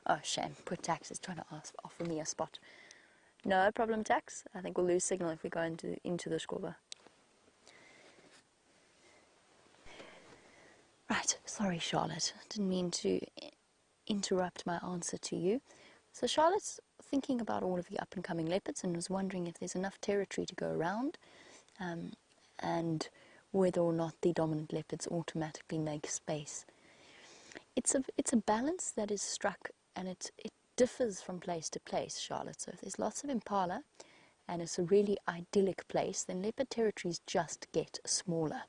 Oh, shame. Poor Tax is trying to offer me a spot. No problem, Tax. I think we'll lose signal if we go into the Xiluva. Right. Sorry, Charlotte. Didn't mean to interrupt my answer to you. So Charlotte's thinking about all of the up-and-coming leopards and was wondering if there's enough territory to go around, and whether or not the dominant leopards automatically make space. It's a balance that is struck, and it differs from place to place, Charlotte. So if there's lots of impala and it's a really idyllic place, then leopard territories just get smaller.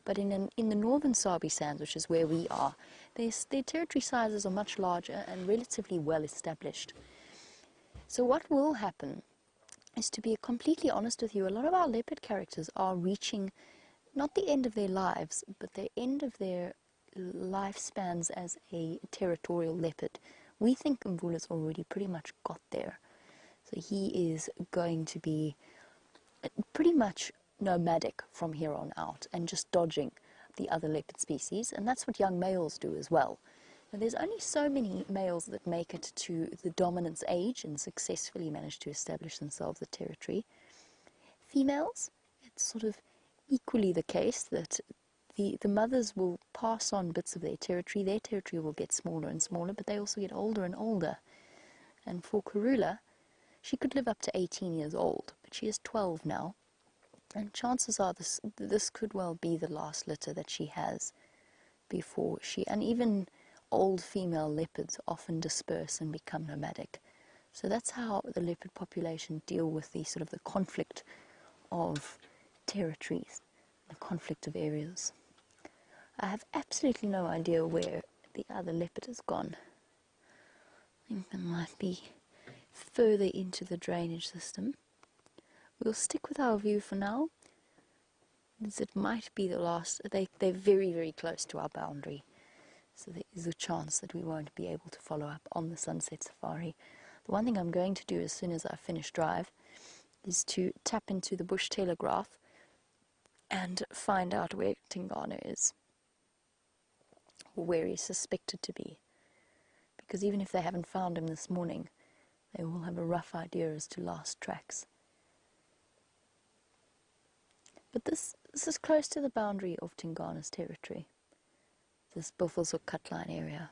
But in the northern Sabi Sands, which is where we are, their territory sizes are much larger and relatively well established. So what will happen is, to be completely honest with you, a lot of our leopard characters are reaching not the end of their lives, but the end of their lifespans as a territorial leopard. We think Mvula's already pretty much got there. So he is going to be pretty much nomadic from here on out and just dodging the other leopard species, and that's what young males do as well. Now, there's only so many males that make it to the dominance age and successfully manage to establish themselves a territory. Females, it's sort of equally the case that the mothers will pass on bits of their territory will get smaller and smaller, but they also get older and older. And for Karula, she could live up to 18 years old, but she is 12 now. And chances are this could well be the last litter that she has before and even old female leopards often disperse and become nomadic. So that's how the leopard population deal with the conflict of territories, the conflict of areas. I have absolutely no idea where the other leopard has gone. I think they might be further into the drainage system. We'll stick with our view for now, as it might be the last. They're very, very close to our boundary, so there is a chance that we won't be able to follow up on the sunset safari. The one thing I'm going to do as soon as I finish drive is to tap into the bush telegraph and find out where Tingana is, or where he's suspected to be. Because even if they haven't found him this morning, they will have a rough idea as to last tracks. But this is close to the boundary of Tingana's territory, this Buffels or Cutline area.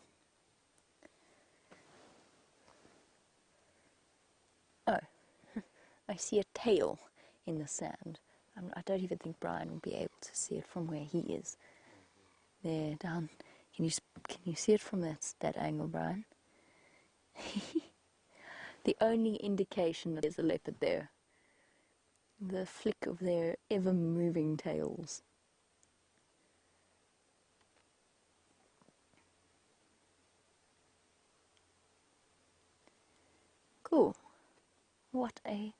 Oh, I see a tail in the sand. I don't even think Brian will be able to see it from where he is. There, down. Can you see it from that angle, Brian? The only indication that there's a leopard there. The flick of their ever-moving tails. Cool. What a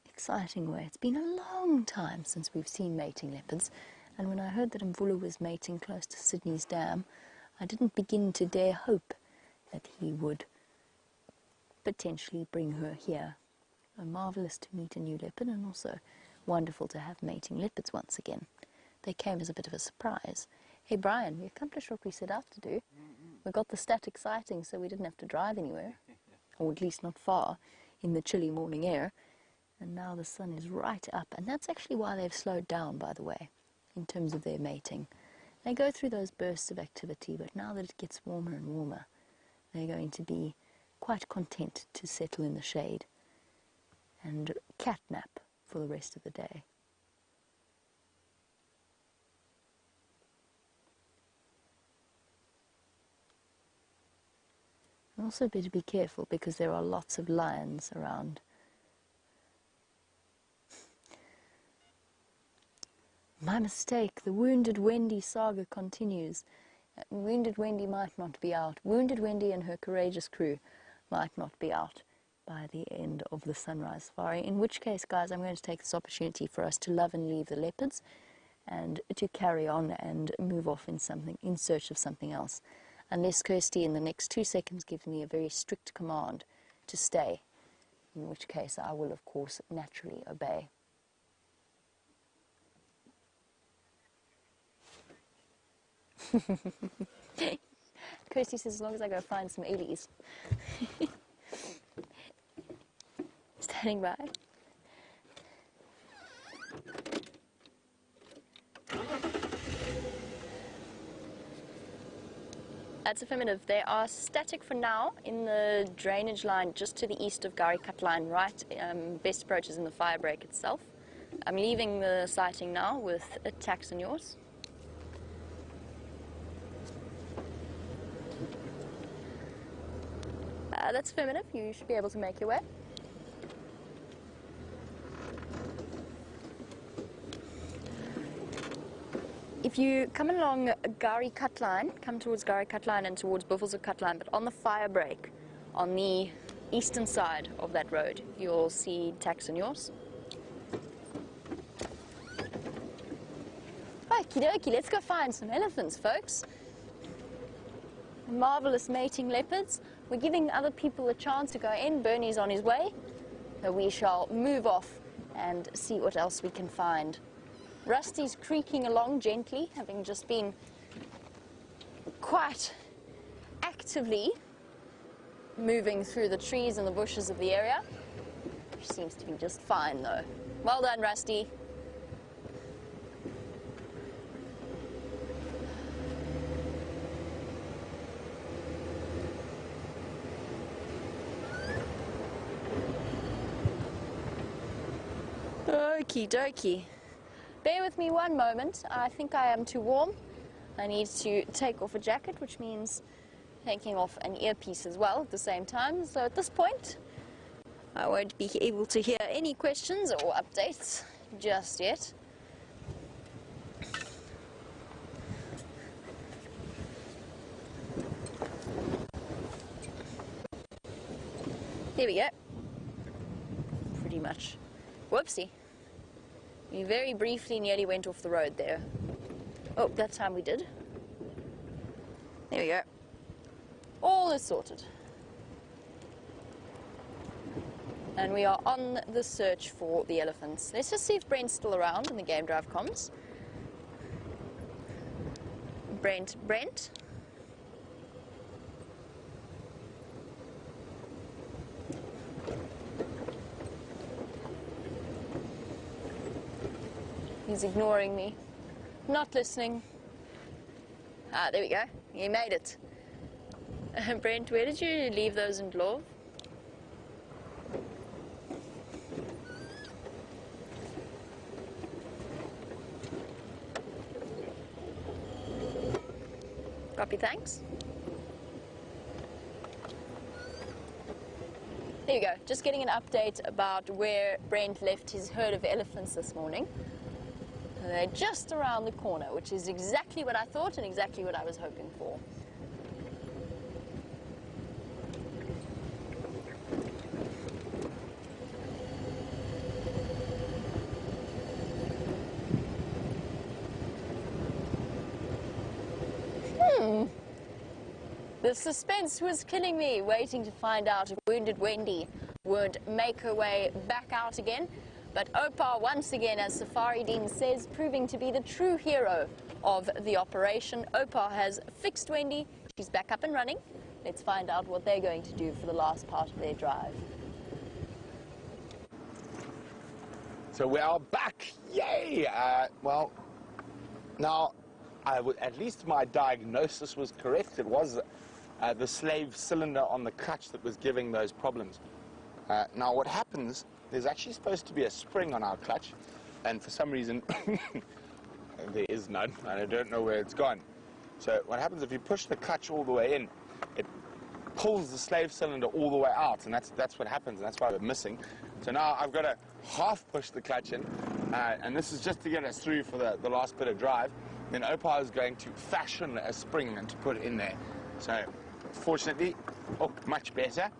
exciting way. It's been a long time since we've seen mating leopards, and when I heard that Mvula was mating close to Sydney's dam, I didn't begin to dare hope that he would potentially bring her here. Marvellous to meet a new leopard, and also wonderful to have mating leopards once again. They came as a bit of a surprise. Hey Brian, we accomplished what we set out to do. We got the static sighting so we didn't have to drive anywhere, or at least not far, in the chilly morning air. And now the sun is right up, and that's actually why they've slowed down, by the way, in terms of their mating. They go through those bursts of activity, but now that it gets warmer and warmer, they're going to be quite content to settle in the shade and catnap for the rest of the day. And also better be careful because there are lots of lions around. My mistake, the Wounded Wendy saga continues. Wounded Wendy might not be out. Wounded Wendy and her courageous crew might not be out by the end of the sunrise safari, in which case, guys, I'm going to take this opportunity for us to love and leave the leopards and to carry on and move off in search of something else. Unless Kirsty in the next 2 seconds gives me a very strict command to stay, in which case I will, of course, naturally obey. Kirsty says as long as I go find some Ellies. Standing by. That's affirmative. They are static for now in the drainage line just to the east of Gari Cutline, right? Best approach is in the fire break itself. I'm leaving the sighting now with attacks on yours. That's affirmative. You should be able to make your way. If you come along Gari Cutline, come towards Gari Cutline and towards Buffels of Cutline, but on the fire break, on the eastern side of that road, you'll see tacks on yours. Okie dokie, let's go find some elephants, folks. Marvellous mating leopards. We're giving other people a chance to go in. Bernie's on his way. So we shall move off and see what else we can find. Rusty's creaking along gently, having just been quite actively moving through the trees and the bushes of the area. She seems to be just fine, though. Well done, Rusty. Okie dokie. Bear with me one moment. I think I am too warm. I need to take off a jacket, which means taking off an earpiece as well at the same time. So at this point, I won't be able to hear any questions or updates just yet. There we go. Pretty much. Whoopsie. We very briefly nearly went off the road there. Oh, that time we did. There we go. All is sorted. and we are on the search for the elephants. Let's just see if Brent's still around in the Game Drive comms. Brent? He's ignoring me, not listening. Ah, there we go. He made it. Brent, where did you leave those in Glove? Copy, thanks. There you go. Just getting an update about where Brent left his herd of elephants this morning. They're just around the corner, which is exactly what I thought and exactly what I was hoping for. The suspense was killing me, waiting to find out if Wounded Wendy would make her way back out again. But Opar, once again, as Safari Dean says, proving to be the true hero of the operation. Opar has fixed Wendy. She's back up and running. Let's find out what they're going to do for the last part of their drive. So we are back. Yay! Well, now, at least my diagnosis was correct. It was the slave cylinder on the clutch that was giving those problems. Now, what happens, there's actually supposed to be a spring on our clutch, and for some reason, there is none, and I don't know where it's gone. So what happens if you push the clutch all the way in, it pulls the slave cylinder all the way out, and that's what happens, and that's why we're missing. So now I've got to half push the clutch in, and this is just to get us through for the last bit of drive. Then Opar is going to fashion a spring and to put it in there. So fortunately, much better.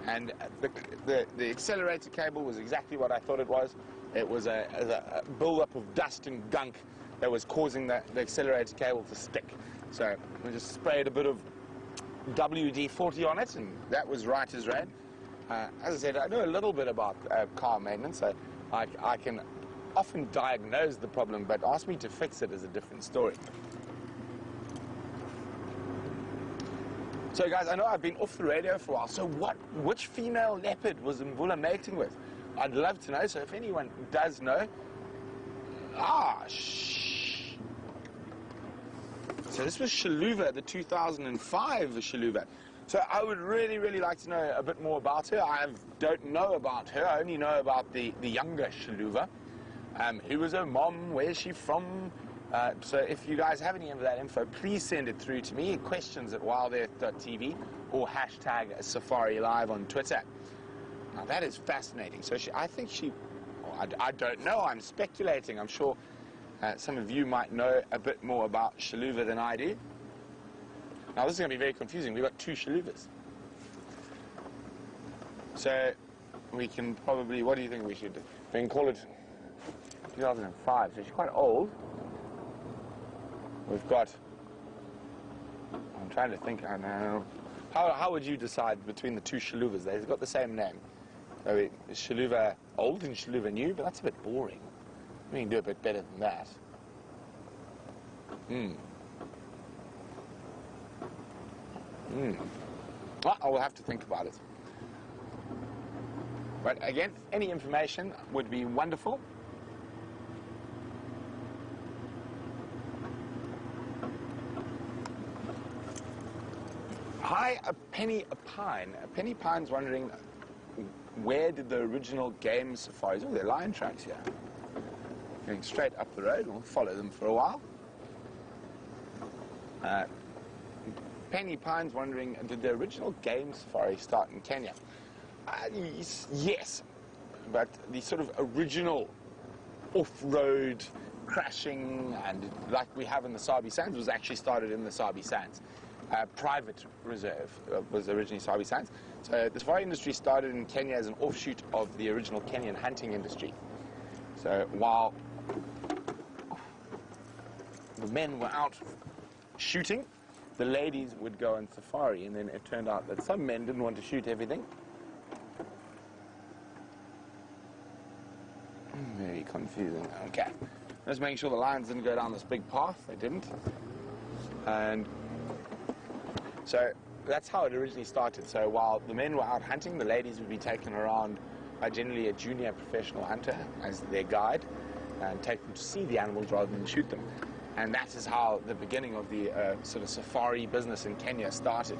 And the accelerator cable was exactly what I thought it was. It was a build-up of dust and gunk that was causing the accelerator cable to stick. So we just sprayed a bit of WD-40 on it, and that was right as rain. As I said, I know a little bit about car maintenance, so I can often diagnose the problem, but ask me to fix it is a different story. So guys, I know I've been off the radio for a while, so which female leopard was Mvula mating with? I'd love to know, so if anyone does know, So this was Xiluva, the 2005 Xiluva. So I would really, really like to know a bit more about her. I don't know about her, I only know about the younger Xiluva. Who was her mom, where's she from? So if you guys have any of that info, please send it through to me, questions@wildearth.tv or hashtag SafariLive on Twitter. Now that is fascinating. So I don't know, I'm speculating. I'm sure some of you might know a bit more about Xiluva than I do. Now this is going to be very confusing. We've got two Xiluvas. So we can probably, what do you think we should do? We can call it 2005, so she's quite old. We've got, I'm trying to think, I don't know. How would you decide between the two Xiluvas? They've got the same name. So is Xiluva old and Xiluva new? But that's a bit boring. We can do a bit better than that. I will have to think about it. But again, any information would be wonderful. Hi, a Penny Pine. A Penny Pine's wondering, where did the original game safaris? Oh, they're lion tracks here. Going straight up the road. We'll follow them for a while. Penny Pine's wondering, did the original game safari start in Kenya? Yes, but the sort of original off-road crashing, and like we have in the Sabi Sands, was actually started in the Sabi Sands. Private reserve was originally Sabi Sands. So the safari industry started in Kenya as an offshoot of the original Kenyan hunting industry. So while the men were out shooting, the ladies would go on safari, and then it turned out that some men didn't want to shoot everything, confusing. Okay. Just making sure the lions didn't go down this big path. They didn't. And so that's how it originally started. So while the men were out hunting, the ladies would be taken around by generally a junior professional hunter as their guide and take them to see the animals rather than shoot them. And that is how the beginning of the sort of safari business in Kenya started.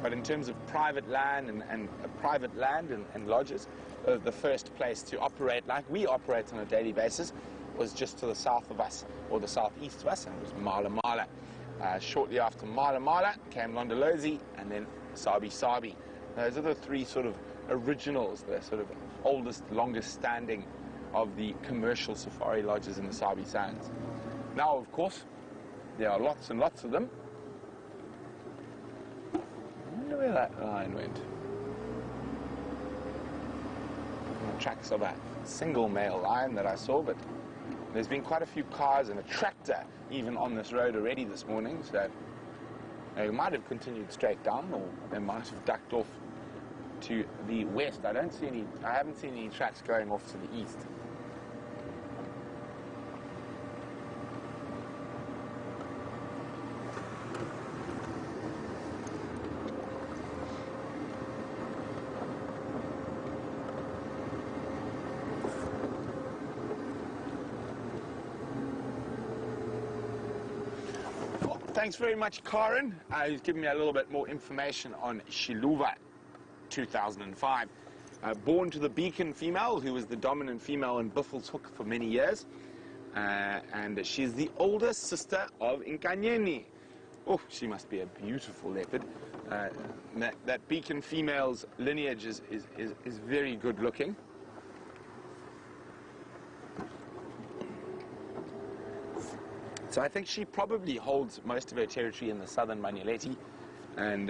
But in terms of private land and lodges, the first place to operate like we operate on a daily basis was just to the south of us, or the southeast of us, and it was Mala Mala. Shortly after Mala Mala came Londolozi, and then Sabi Sabi. Those are the three sort of originals, the sort of oldest, longest standing of the commercial safari lodges in the Sabi Sands. Now, of course, there are lots and lots of them. I wonder where that line went. On the tracks of a single male lion that I saw, but there's been quite a few cars and a tractor even on this road already this morning, so they might have continued straight down, or they might have ducked off to the west. I haven't seen any tracks going off to the east. Thanks very much, Karen. Who's given me a little bit more information on Xiluva 2005. Born to the Beacon female, who was the dominant female in Buffelshoek for many years. And she's the older sister of Nkanyeni. Oh, she must be a beautiful leopard. That Beacon female's lineage is very good looking. So I think she probably holds most of her territory in the southern Manyeleti, and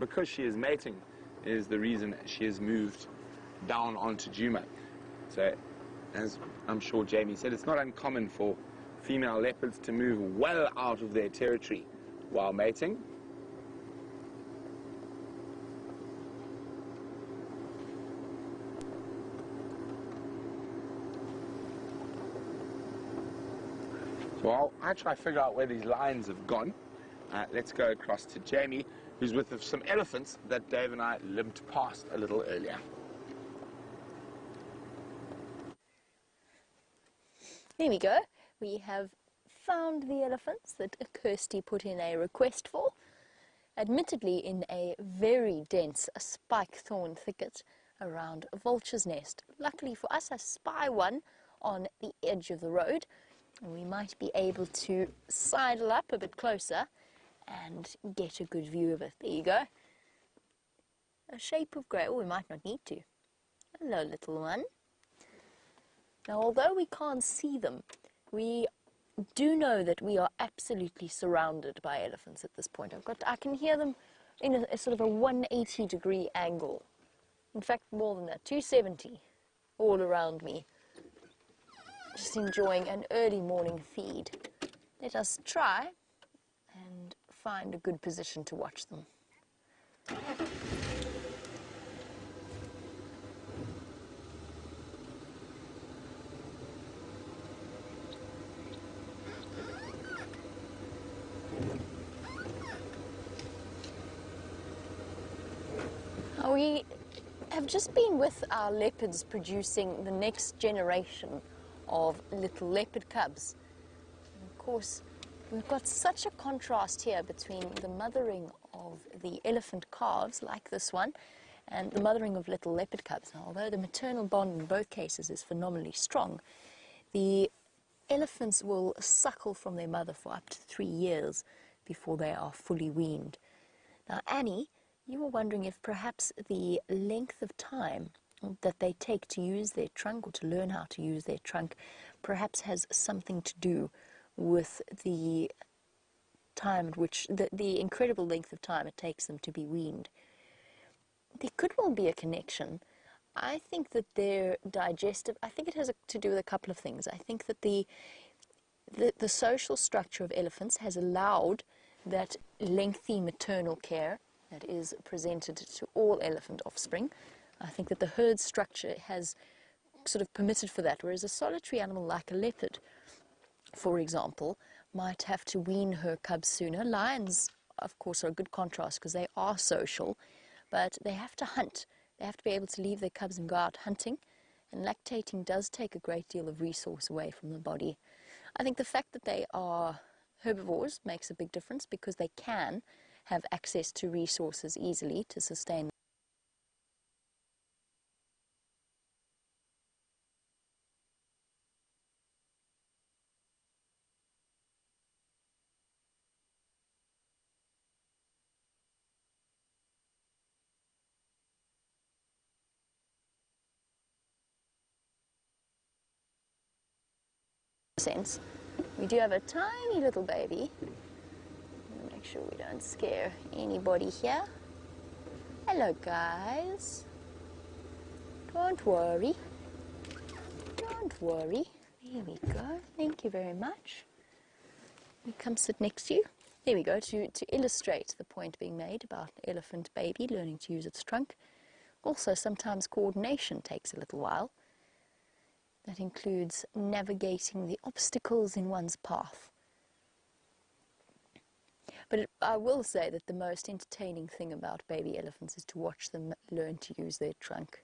because she is mating is the reason she has moved down onto Djuma. So, as I'm sure Jamie said, it's not uncommon for female leopards to move well out of their territory while mating. So while I try to figure out where these lions have gone, let's go across to Jamie, who's with some elephants that Dave and I limped past a little earlier. There we go. We have found the elephants that Kirsty put in a request for, admittedly in a very dense spike thorn thicket around a vulture's nest. Luckily for us, I spy one on the edge of the road, and we might be able to sidle up a bit closer and get a good view of it. There you go. A shape of grey. Oh, we might not need to. Hello, little one. Now, although we can't see them, we do know that we are absolutely surrounded by elephants at this point. I can hear them in a sort of a 180-degree angle. In fact, more than that, 270 all around me. Just enjoying an early morning feed. Let us try and find a good position to watch them. We have just been with our leopards producing the next generation of little leopard cubs. And of course, we've got such a contrast here between the mothering of the elephant calves, like this one, and the mothering of little leopard cubs. Now, although the maternal bond in both cases is phenomenally strong, the elephants will suckle from their mother for up to 3 years before they are fully weaned. Now, Annie, you were wondering if perhaps the length of time that they take to use their trunk, or to learn how to use their trunk, perhaps has something to do with the time at which, the incredible length of time it takes them to be weaned. There could well be a connection. I think that their digestive, I think it has to do with a couple of things. I think that the social structure of elephants has allowed that lengthy maternal care that is presented to all elephant offspring. I think that the herd structure has sort of permitted for that, whereas a solitary animal like a leopard, for example, might have to wean her cubs sooner. Lions, of course, are a good contrast because they are social, but they have to hunt. They have to be able to leave their cubs and go out hunting, and lactating does take a great deal of resource away from the body. I think the fact that they are herbivores makes a big difference because they can have access to resources easily to sustain sense. We do have a tiny little baby. Make sure we don't scare anybody here. Hello guys. Don't worry. Don't worry. There we go. Thank you very much. We come sit next to you. There we go, to illustrate the point being made about an elephant baby learning to use its trunk. Also, sometimes coordination takes a little while. That includes navigating the obstacles in one's path. But I will say that the most entertaining thing about baby elephants is to watch them learn to use their trunk.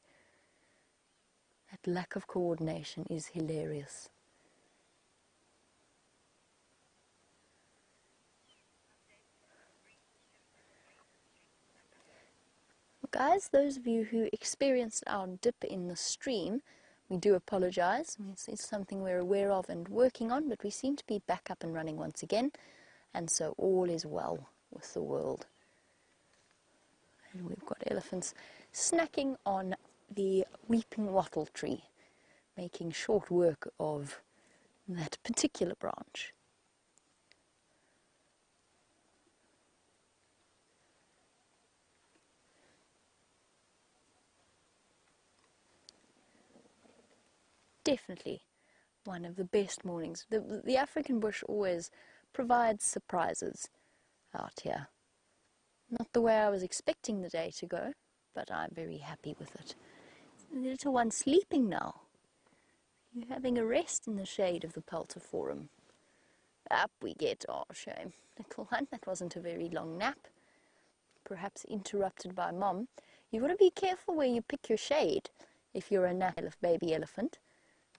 That lack of coordination is hilarious. Well, guys, those of you who experienced our dip in the stream, we do apologize. It's something we're aware of and working on, but we seem to be back up and running once again, and so all is well with the world. And we've got elephants snacking on the weeping wattle tree, making short work of that particular branch. Definitely one of the best mornings. The African bush always provides surprises out here. Not the way I was expecting the day to go, but I'm very happy with it. The little one's sleeping now. You're having a rest in the shade of the Peltiforum. Up we get. Oh, shame. Little one, that wasn't a very long nap. Perhaps interrupted by Mom. You've got to be careful where you pick your shade if you're a baby elephant,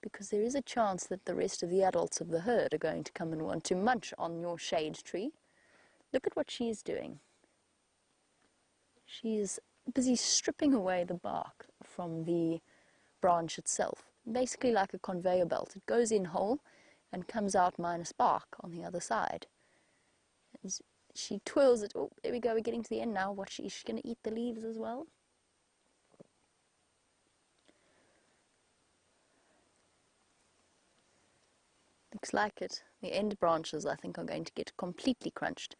because there is a chance that the rest of the adults of the herd are going to come and want to munch on your shade tree. Look at what she's doing. She's busy stripping away the bark from the branch itself, basically like a conveyor belt. It goes in whole and comes out minus bark on the other side. As she twirls it. Oh, there we go, we're getting to the end now. Is she going to eat the leaves as well? Looks like it. The end branches, I think, are going to get completely crunched.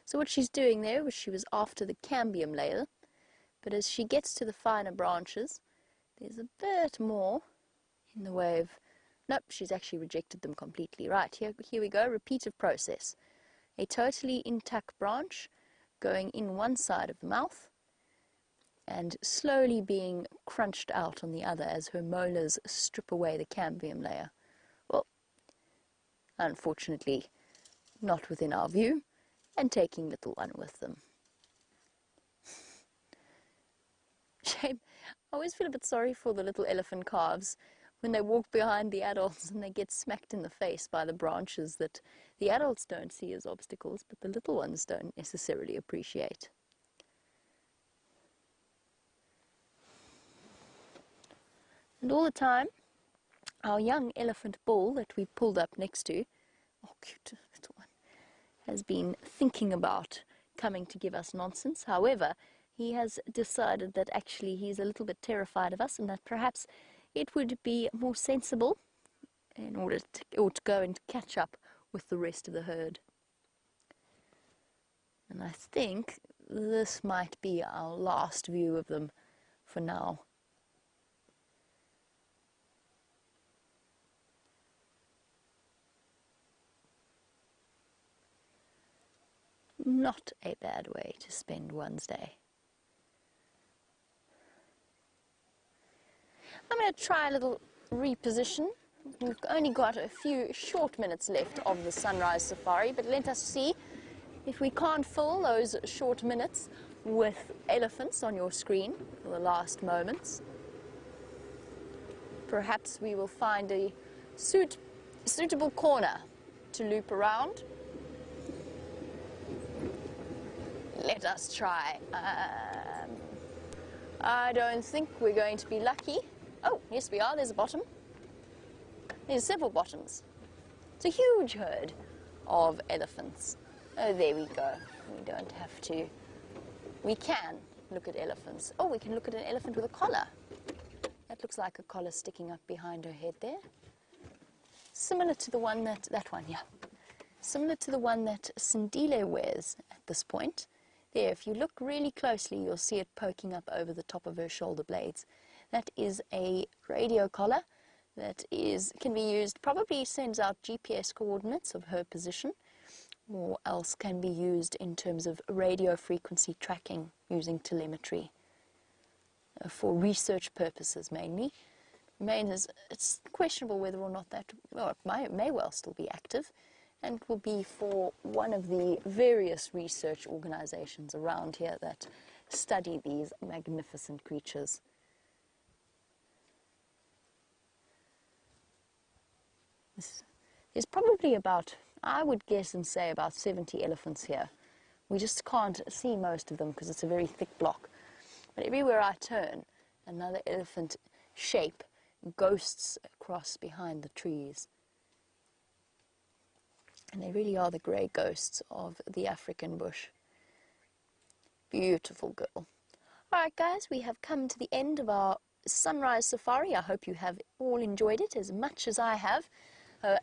So what she's doing there was she was after the cambium layer, but as she gets to the finer branches, there's a bit more in the way of... Nope, she's actually rejected them completely. Right, here we go, repeated process. A totally intact branch going in one side of the mouth and slowly being crunched out on the other as her molars strip away the cambium layer. Well, unfortunately, not within our view, and taking little one with them. Shame. I always feel a bit sorry for the little elephant calves when they walk behind the adults and they get smacked in the face by the branches that the adults don't see as obstacles, but the little ones don't necessarily appreciate. And all the time, our young elephant bull that we pulled up next to, oh cute little one, has been thinking about coming to give us nonsense. However, he has decided that actually he's a little bit terrified of us and that perhaps it would be more sensible in order to go and catch up with the rest of the herd. And I think this might be our last view of them for now. Not a bad way to spend one's day. I'm going to try a little reposition. We've only got a few short minutes left of the sunrise safari, but let us see if we can't fill those short minutes with elephants on your screen for the last moments. Perhaps we will find a suitable corner to loop around. Let us try. I don't think we're going to be lucky. Oh, yes we are. There's a bottom. There's several bottoms. It's a huge herd of elephants. Oh, there we go. We don't have to. We can look at elephants. Oh, we can look at an elephant with a collar. That looks like a collar sticking up behind her head there. Similar to the one that one, yeah. Similar to the one that Sindile wears at this point. There, if you look really closely, you'll see it poking up over the top of her shoulder blades. That is a radio collar that can be used, probably sends out GPS coordinates of her position, or else can be used in terms of radio frequency tracking using telemetry for research purposes mainly. It's questionable whether or not that, well, it may well still be active, and will be for one of the various research organizations around here that study these magnificent creatures. There's probably about, I would guess and say, about 70 elephants here. We just can't see most of them because it's a very thick block. But everywhere I turn, another elephant shape ghosts across behind the trees. And they really are the grey ghosts of the African bush. Beautiful girl. All right, guys, we have come to the end of our sunrise safari. I hope you have all enjoyed it as much as I have.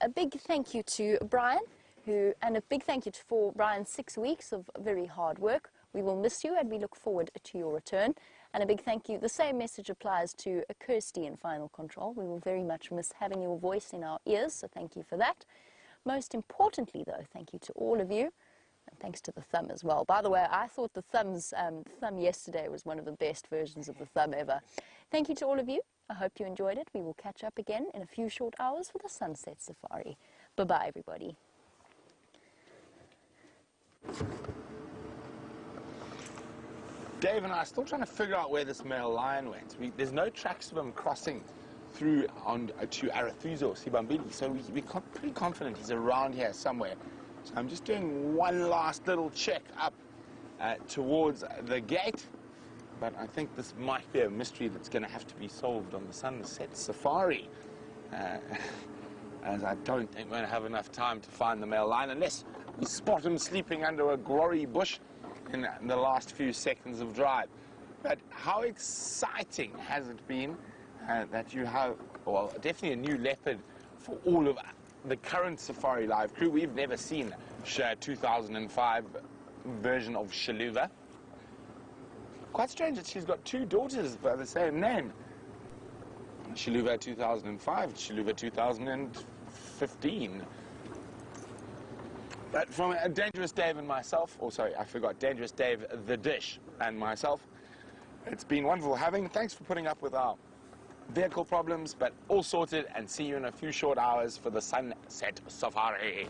A big thank you to Brian, and a big thank you for Brian's 6 weeks of very hard work. We will miss you and we look forward to your return. And a big thank you, the same message applies to Kirsty in Final Control. We will very much miss having your voice in our ears, so thank you for that. Most importantly, though, thank you to all of you, and thanks to the thumb as well. By the way, I thought the thumb yesterday was one of the best versions of the thumb ever. Thank you to all of you. I hope you enjoyed it. We will catch up again in a few short hours for the Sunset Safari. Bye-bye, everybody. Dave and I are still trying to figure out where this male lion went. There's no tracks of him crossing through on to Arathusa or Sibambili, so we're pretty confident he's around here somewhere. So I'm just doing one last little check up towards the gate, but I think this might be a mystery that's going to have to be solved on the Sunset Safari, as I don't think we're going to have enough time to find the male lion unless we spot him sleeping under a glory bush in the last few seconds of drive. But how exciting has it been that you have, well, definitely a new leopard for all of the current SafariLIVE crew. We've never seen a 2005 version of Xiluva. Quite strange that she's got two daughters by the same name. Xiluva 2005, Xiluva 2015. But from Dangerous Dave and myself, or sorry, I forgot, Dangerous Dave the Dish and myself, it's been wonderful having. Thanks for putting up with our vehicle problems, but all sorted, and see you in a few short hours for the Sunset Safari.